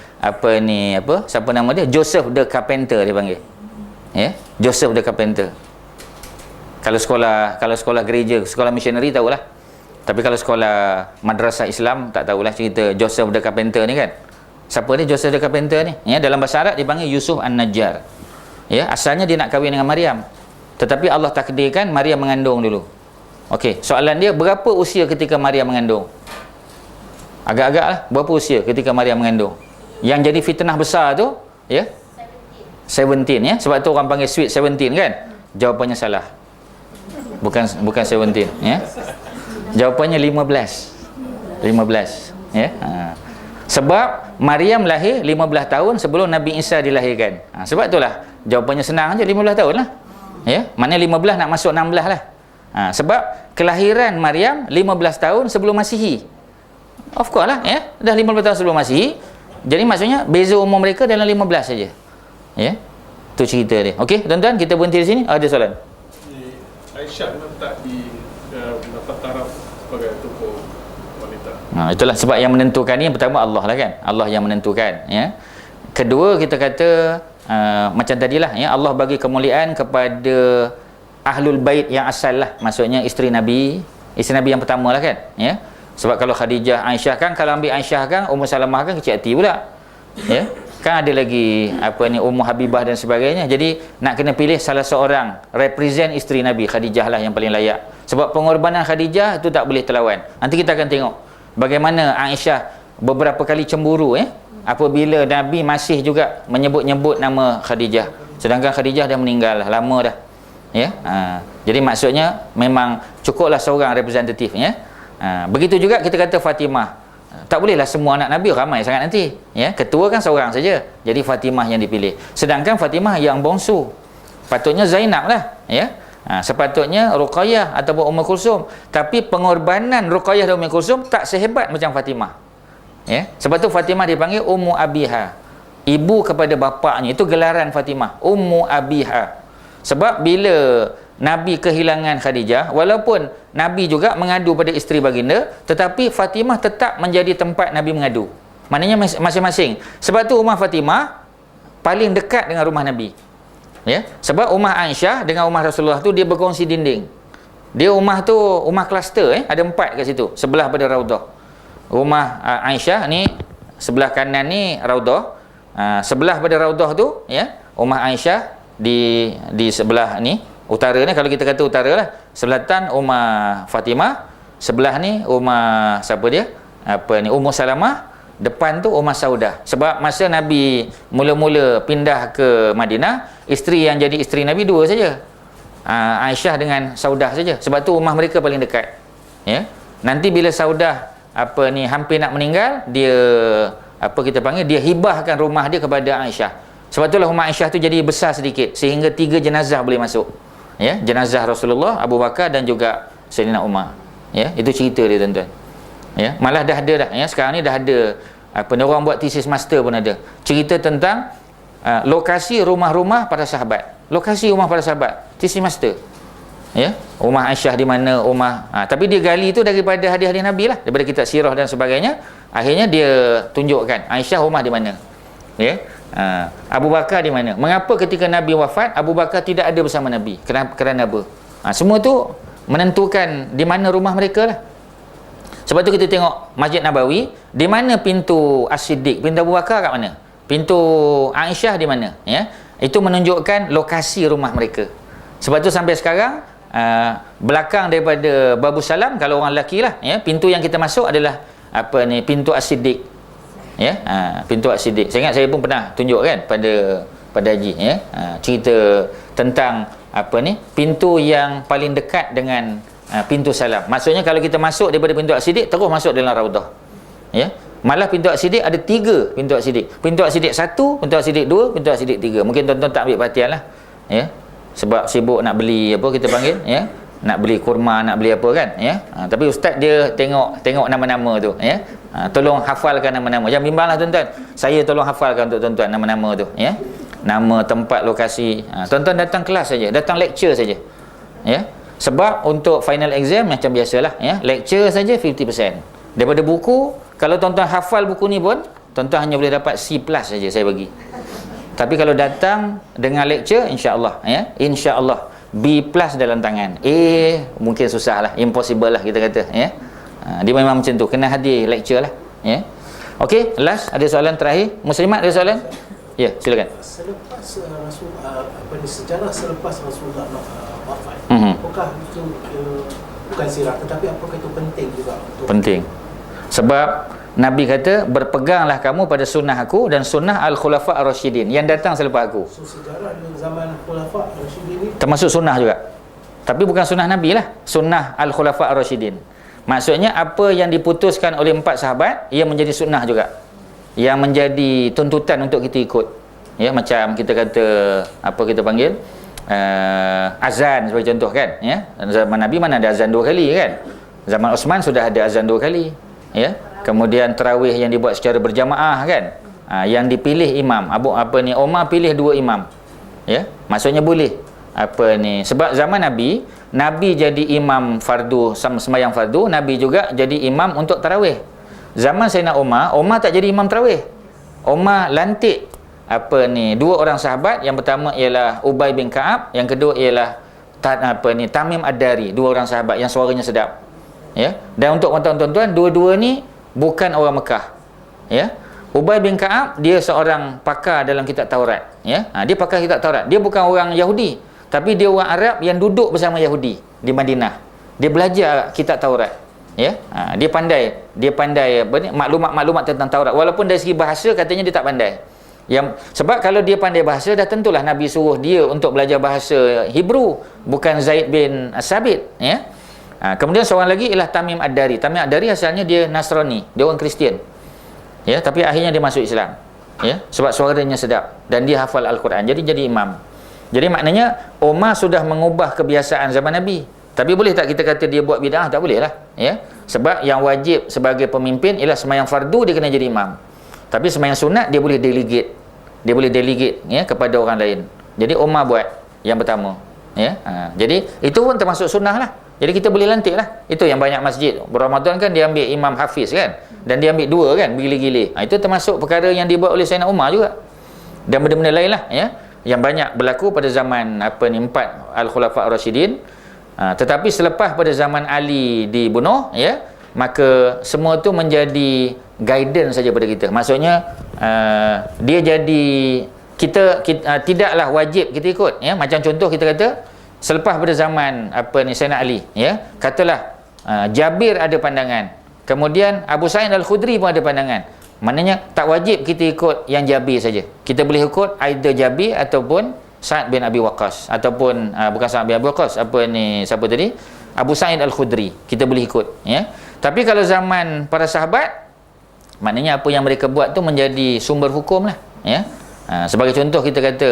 Speaker 1: siapa nama dia? Joseph the Carpenter dia panggil. Ya. Joseph the Carpenter. Kalau sekolah gereja, sekolah missionary tahulah. Tapi kalau sekolah madrasah Islam tak tahulah cerita Joseph the Carpenter ni kan. Siapa dia Joseph the Carpenter ni? Ya, dalam bahasa Arab dipanggil Yusuf An-Najjar. Ya, asalnya dia nak kahwin dengan Maryam. Tetapi Allah takdirkan Maryam mengandung dulu. Okey, soalan dia berapa usia ketika Maryam mengandung? Agak-agaklah berapa usia ketika Maryam mengandung? Yang jadi fitnah besar tu, ya? 17 ya. Sebab tu orang panggil sweet 17 kan? Jawapannya salah. Bukan 17 ya. Jawapannya 15, ya. Sebab Maryam lahir 15 tahun sebelum Nabi Isa dilahirkan. Sebab itulah jawapannya senang aja, 15 tahun lah. Ya, mana 15 nak masuk 16 lah. Sebab kelahiran Maryam 15 tahun sebelum Masihi. Of course lah, ya. Dah 15 tahun sebelum Masihi. Jadi maksudnya beza umur mereka dalam 15 saja. Ya. Tu cerita dia. Okey, tuan-tuan, kita berhenti di sini. Ada soalan?
Speaker 5: Aisyah letak di dapat taraf sebagai tokoh wanita.
Speaker 1: Itulah sebab yang menentukan ni, yang pertama Allah lah kan. Allah yang menentukan, ya. Kedua kita kata macam tadilah, ya, Allah bagi kemuliaan kepada ahlul bait yang asal lah. Maksudnya isteri Nabi yang pertama lah kan, ya. Sebab kalau Khadijah, Aisyah kan, kalau ambil Aisyah kan, Ummu Salamah kan kecil hati pula. Ya. Kan ada lagi Ummu Habibah dan sebagainya. Jadi nak kena pilih salah seorang represent isteri Nabi. Khadijah lah yang paling layak. Sebab pengorbanan Khadijah itu tak boleh terlawan. Nanti kita akan tengok bagaimana Aisyah beberapa kali cemburu, apabila Nabi masih juga menyebut-nyebut nama Khadijah. Sedangkan Khadijah dah meninggal lama dah. Ya. Jadi maksudnya memang cukuplah seorang representatif, ya. Begitu juga kita kata Fatimah. Tak bolehlah semua anak Nabi ramai sangat nanti, ya. Ketua kan seorang saja. Jadi Fatimah yang dipilih. Sedangkan Fatimah yang bongsu. Patutnya Zainab lah, ya. Sepatutnya Ruqayyah ataupun Ummul Kulsum. Tapi pengorbanan Ruqayyah dan Ummul Kulsum tak sehebat macam Fatimah. Ya. Sebab tu Fatimah dipanggil Ummu Abiha. Ibu kepada bapaknya. Itu gelaran Fatimah, Ummu Abiha. Sebab bila Nabi kehilangan Khadijah, walaupun Nabi juga mengadu pada isteri baginda, tetapi Fatimah tetap menjadi tempat Nabi mengadu. Maknanya masing-masing. Sebab tu rumah Fatimah paling dekat dengan rumah Nabi. Ya, sebab rumah Aisyah dengan rumah Rasulullah tu dia berkongsi dinding. Dia rumah tu rumah kluster, ada 4 kat situ, sebelah pada Raudah. Rumah Aisyah ni sebelah kanan ni Raudah, sebelah pada Raudah tu, ya, rumah Aisyah di sebelah ni utara ni, kalau kita kata utara lah, selatan rumah Fatimah, sebelah ni rumah siapa dia? Ummu Salamah, depan tu rumah Saudah. Sebab masa Nabi mula-mula pindah ke Madinah, isteri yang jadi isteri Nabi 2 saja. Aisyah dengan Saudah saja. Sebab tu rumah mereka paling dekat. Ya. Nanti bila Saudah hampir nak meninggal, dia dia hibahkan rumah dia kepada Aisyah. Sebab itulah rumah Aisyah tu jadi besar sedikit sehingga 3 jenazah boleh masuk. Ya, jenazah Rasulullah, Abu Bakar dan juga Sayyidina Umar. Ya, itu cerita dia tuan-tuan. Ya, malah dah ada dah, ya, sekarang ni dah ada orang buat thesis master pun ada. Cerita tentang lokasi rumah-rumah para sahabat. Lokasi rumah para sahabat, thesis master. Ya, rumah Aisyah di mana, tapi dia gali tu daripada hadis-hadis Nabi lah, daripada kitab sirah dan sebagainya. Akhirnya dia tunjukkan Aisyah rumah di mana. Ya. Abu Bakar di mana? Mengapa ketika Nabi wafat Abu Bakar tidak ada bersama Nabi? Kerana apa? Semua tu menentukan di mana rumah mereka lah. Sebab tu kita tengok Masjid Nabawi, di mana pintu As-Siddiq, pintu Abu Bakar kat mana? Pintu Aisyah di mana? Ya, itu menunjukkan lokasi rumah mereka. Sebab tu sampai sekarang belakang daripada Babu Salam, kalau orang lelaki lah, ya, pintu yang kita masuk adalah pintu As-Siddiq. Ya, pintu As-Siddiq. Saya ingat saya pun pernah tunjuk kan pada Haji, ya. Cerita tentang pintu yang paling dekat dengan pintu salam. Maksudnya kalau kita masuk daripada pintu As-Siddiq terus masuk dalam Raudah. Ya. Malah pintu As-Siddiq ada 3 pintu As-Siddiq. Pintu As-Siddiq 1, pintu As-Siddiq 2, pintu As-Siddiq 3. Mungkin tuan-tuan tak ambil perhatian lah. Ya. Sebab sibuk nak beli apa kita panggil, ya. Nak beli kurma, nak beli apa kan, ya. Tapi ustaz dia tengok nama-nama tu, ya. Tolong hafalkan nama-nama. Jangan bimbanglah tuan-tuan. Saya tolong hafalkan untuk tuan-tuan nama-nama tu, ya. Nama, tempat, lokasi. Tuan-tuan datang kelas saja, datang lecture saja. Ya. Sebab untuk final exam macam biasalah, ya. Lecture saja 50%. Daripada buku, kalau tuan-tuan hafal buku ni pun, tuan-tuan hanya boleh dapat C+ saja saya bagi. Tapi kalau datang dengan lecture, insya-Allah, ya. Insya-Allah B+ dalam tangan. A mungkin susah lah, impossible lah kita kata, ya. Dia memang macam tu, kena hadir lecture lah, ya. Okey, last ada soalan terakhir. Muslimat ada soalan? Ya, silakan.
Speaker 2: Selepas sejarah selepas Rasulullah wafat, apakah itu bukan sirah, tetapi apakah itu penting juga untuk
Speaker 1: penting. Sebab Nabi kata, berpeganglah kamu pada sunnah aku dan sunnah Al-Khulafa Ar-Rasyidin yang datang selepas aku.
Speaker 2: So sejarah zaman Khulafa Ar-Rasyidin ni
Speaker 1: Termasuk sunnah juga. Tapi bukan sunnah Nabi lah, sunnah Al-Khulafa Ar-Rasyidin. Maksudnya apa yang diputuskan oleh 4 sahabat, ia menjadi sunnah juga, yang menjadi tuntutan untuk kita ikut. Ya, macam kita kata apa kita panggil azan sebagai contoh kan, ya. Zaman Nabi mana ada azan 2 kali kan. Zaman Osman sudah ada azan 2 kali, ya. Kemudian tarawih yang dibuat secara berjamaah kan. Yang dipilih imam Umar pilih 2 imam, ya. Maksudnya boleh sebab zaman Nabi jadi imam fardu, sembahyang fardu, Nabi juga jadi imam untuk tarawih. Zaman Sayyidina Umar tak jadi imam tarawih. Umar lantik 2 orang sahabat. Yang pertama ialah Ubay bin Ka'ab, yang kedua ialah Tamim Ad-Dari, 2 orang sahabat yang suaranya sedap, ya. Dan untuk tuan-tuan, dua-dua ni bukan orang Mekah, ya. Ubay bin Ka'ab dia seorang pakar dalam kitab Taurat, ya. Dia pakar kitab Taurat. Dia bukan orang Yahudi, tapi dia orang Arab yang duduk bersama Yahudi di Madinah. Dia belajar kitab Taurat, ya. Dia pandai maklumat-maklumat tentang Taurat, walaupun dari segi bahasa katanya dia tak pandai. Sebab kalau dia pandai bahasa, dah tentulah Nabi suruh dia untuk belajar bahasa Hebrew, bukan Zaid bin Sabit, ya. Kemudian seorang lagi ialah Tamim Ad-Dari. Tamim Ad-Dari asalnya dia Nasrani, dia orang Kristian, ya, tapi akhirnya dia masuk Islam, ya, sebab suaranya sedap dan dia hafal Al-Quran, jadi imam. Jadi maknanya Umar sudah mengubah kebiasaan zaman Nabi. Tapi boleh tak kita kata dia buat bid'ah? Tak boleh lah, ya. Sebab yang wajib sebagai pemimpin ialah sembahyang fardu, dia kena jadi imam. Tapi sembahyang sunat dia boleh delegate, ya, kepada orang lain. Jadi Umar buat yang pertama, ya. Jadi itu pun termasuk sunnah lah. Jadi kita boleh lantik lah. Itu yang banyak masjid Ramadan kan dia ambil imam hafiz kan, dan dia ambil 2 kan, bergila-gila. Itu termasuk perkara yang dibuat oleh Sayyidina Umar juga. Dan benda-benda lain lah, ya, yang banyak berlaku pada zaman 4 Al-Khulafa Ar-Rasyidin. Tetapi selepas pada zaman Ali dibunuh, ya, maka semua tu menjadi guidance saja pada kita. Maksudnya dia jadi kita tidaklah wajib kita ikut, ya. Macam contoh kita kata selepas pada zaman Sayyidina Ali, ya, katalah Jabir ada pandangan, kemudian Abu Sa'id Al-Khudri pun ada pandangan. Maknanya tak wajib kita ikut yang Jabir saja. Kita boleh ikut either Jabir ataupun Sa'ad bin Abi Waqqas, ataupun bukan Sa'ad bin Abi Waqqas, siapa tadi? Abu Sa'id Al-Khudri. Kita boleh ikut, ya. Tapi kalau zaman para sahabat, maknanya apa yang mereka buat tu menjadi sumber hukum lah, ya. Sebagai contoh kita kata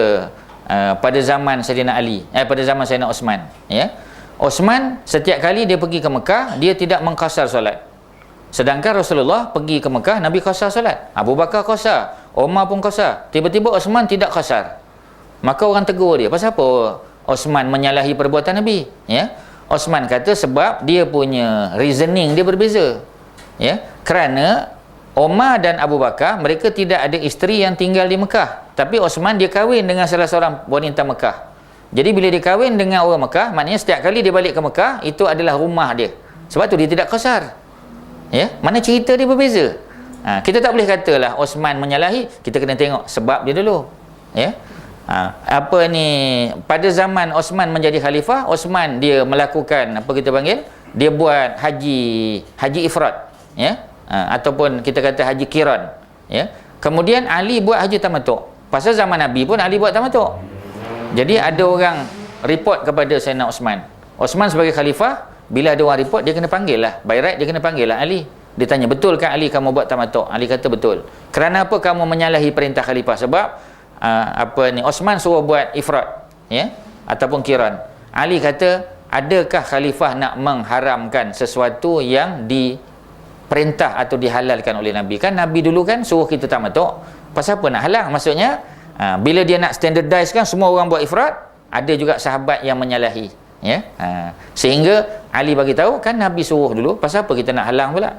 Speaker 1: pada zaman Sayyidina Ali, pada zaman Sayyidina Osman, ya. Osman setiap kali dia pergi ke Mekah, dia tidak mengqasar solat. Sedangkan Rasulullah pergi ke Mekah, Nabi qasar solat. Abu Bakar qasar, Umar pun qasar. Tiba-tiba Osman tidak qasar. Maka orang tegur dia, pasal apa Osman menyalahi perbuatan Nabi, ya. Osman kata sebab dia punya reasoning dia berbeza, ya. Kerana Umar dan Abu Bakar mereka tidak ada isteri yang tinggal di Mekah, tapi Osman dia kahwin dengan salah seorang wanita Mekah. Jadi bila dia kahwin dengan orang Mekah, maknanya setiap kali dia balik ke Mekah, itu adalah rumah dia. Sebab tu dia tidak qasar, ya. Mana cerita dia berbeza. Kita tak boleh katalah Osman menyalahi, kita kena tengok sebab dia dulu, ya. Pada zaman Osman menjadi khalifah, Osman dia melakukan apa kita panggil, dia buat haji ifrad, ya. Ataupun kita kata haji qiran, ya. Kemudian Ali buat haji tamattu'. Pasal zaman Nabi pun Ali buat tamattu'. Jadi ada orang report kepada Sayyidina Osman. Osman sebagai khalifah, bila ada orang report dia kena panggil lah. By right dia kena panggil lah Ali. Dia tanya, betul kan Ali kamu buat tamattu'? Ali kata betul. Kerana apa kamu menyalahi perintah khalifah? Sebab Osman suruh buat ifrat, ya, ataupun qiran. Ali kata, adakah khalifah nak mengharamkan sesuatu yang diperintah atau dihalalkan oleh Nabi? Kan Nabi dulu kan suruh kita tamattu'. Pasal apa nak halang? Maksudnya bila dia nak standardize kan semua orang buat ifrat, ada juga sahabat yang menyalahi, ya. Sehingga Ali bagi tahu kan Nabi suruh dulu, pasal apa kita nak halang pula?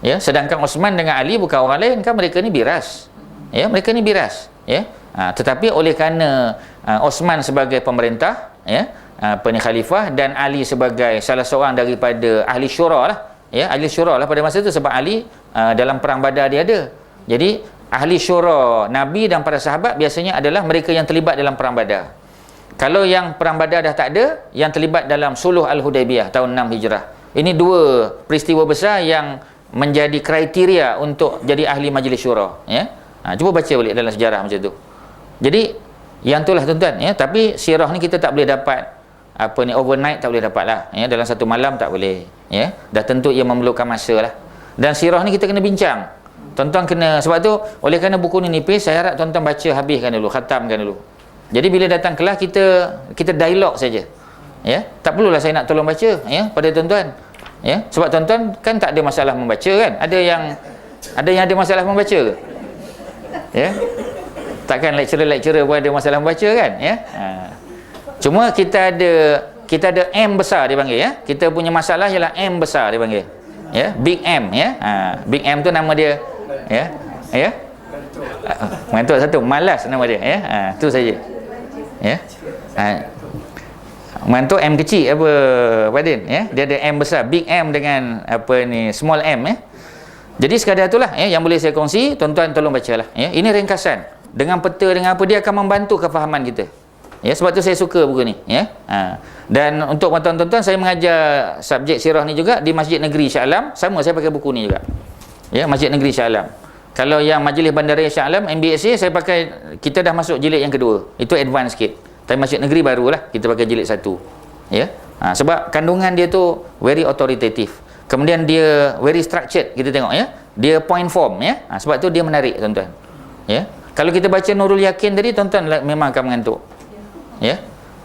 Speaker 1: Ya, sedangkan Osman dengan Ali bukan orang lain, kan mereka ni biras. Ya, mereka ni biras, ya. Tetapi oleh kerana Osman sebagai pemerintah, ya, khalifah, dan Ali sebagai salah seorang daripada ahli syura lah, ya, ahli syura lah pada masa itu, sebab Ali dalam perang Badar dia ada. Jadi ahli syura Nabi dan para sahabat biasanya adalah mereka yang terlibat dalam perang Badar. Kalau yang perang Badar dah tak ada, yang terlibat dalam Suluh Al-Hudaibiyah tahun 6 Hijrah. Ini dua peristiwa besar yang menjadi kriteria untuk jadi ahli majlis syura, ya. Cuba baca balik dalam sejarah macam tu. Jadi yang itulah tuan-tuan, ya. Tapi sirah ni kita tak boleh dapat overnight, tak boleh dapat lah, ya. Dalam satu malam tak boleh, ya. Dah tentu ia memerlukan masa lah. Dan sirah ni kita kena bincang. Tuan-tuan kena, sebab tu oleh kerana buku ni nipis, saya harap tuan-tuan baca habiskan dulu, khatamkan dulu. Jadi bila datang kelas kita dialog saja, ya. Tak perlulah saya nak tolong baca, ya, pada tuan-tuan, ya. Sebab tuan-tuan kan tak ada masalah membaca kan? Ada yang ada masalah membaca ke? Ya. Takkan lecturer pun ada masalah membaca kan, ya. Cuma kita ada M besar dia panggil, ya. Kita punya masalah ialah M besar dia panggil, ya. Big M, ya. Big M tu nama dia, ya. Ya. Mengantuk satu, malas nama dia, ya. Tu saja. Ya. Mengantuk M kecil apa Padin, ya. Dia ada M besar, big M dengan small M, ya. Jadi sekadar itulah, ya, yang boleh saya kongsi. Tuan-tuan tolong bacalah, ya. Ini ringkasan dengan peta dengan apa, dia akan membantu kefahaman kita, ya. Sebab tu saya suka buku ni, ya. Dan untuk tuan-tuan, saya mengajar subjek sirah ni juga di Masjid Negeri Shah Alam. Sama saya pakai buku ni juga, ya, Masjid Negeri Shah Alam. Kalau yang Majlis Bandaraya Shah Alam MBSA, saya pakai, kita dah masuk jilid yang kedua, itu advance sikit. Tapi Masjid Negeri barulah kita pakai jilid 1, ya. Sebab kandungan dia tu very authoritative, kemudian dia very structured, kita tengok, ya. Dia point form, ya. Sebab tu dia menarik tuan-tuan, ya. Kalau kita baca Nurul Yakin tadi, tuan-tuan memang akan mengantuk, ya.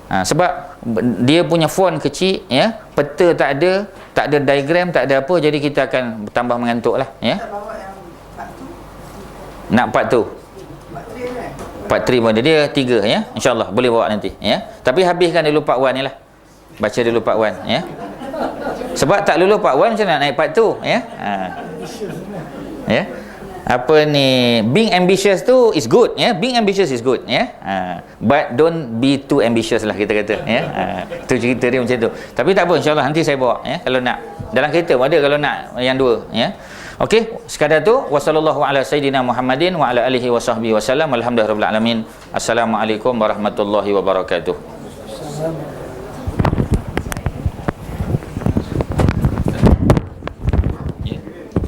Speaker 1: Sebab dia punya font kecil, ya, peta tak ada diagram, tak ada apa, jadi kita akan bertambah mengantuk lah, ya.
Speaker 4: Tak bawa yang part tu.
Speaker 1: Nak part tu, part 3 pun dia 3, ya. InsyaAllah boleh bawa nanti, ya. Tapi habiskan dulu part 1 ni lah, baca dulu part 1, ya. Sebab tak lulu part 1 macam nak naik part 2, ya. Ya. Being ambitious tu is good, ya. Being ambitious is good, ya. But don't be too ambitious lah, kita kata, ya. Tu cerita dia macam tu. Tapi tak apa, insyaAllah nanti saya bawa, ya. Kalau nak dalam kereta pun ada, kalau nak yang 2, ya. Okey, sekadar tu. Wassallallahu ala sayyidina Muhammadin wa ala alihi wa sahbihi wasallam. Alhamdulillahirabbil alamin. Assalamualaikum warahmatullahi wabarakatuh.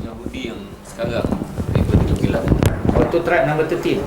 Speaker 6: Yahudi yang sekarang daripada Kilang.
Speaker 1: Auto track number 13.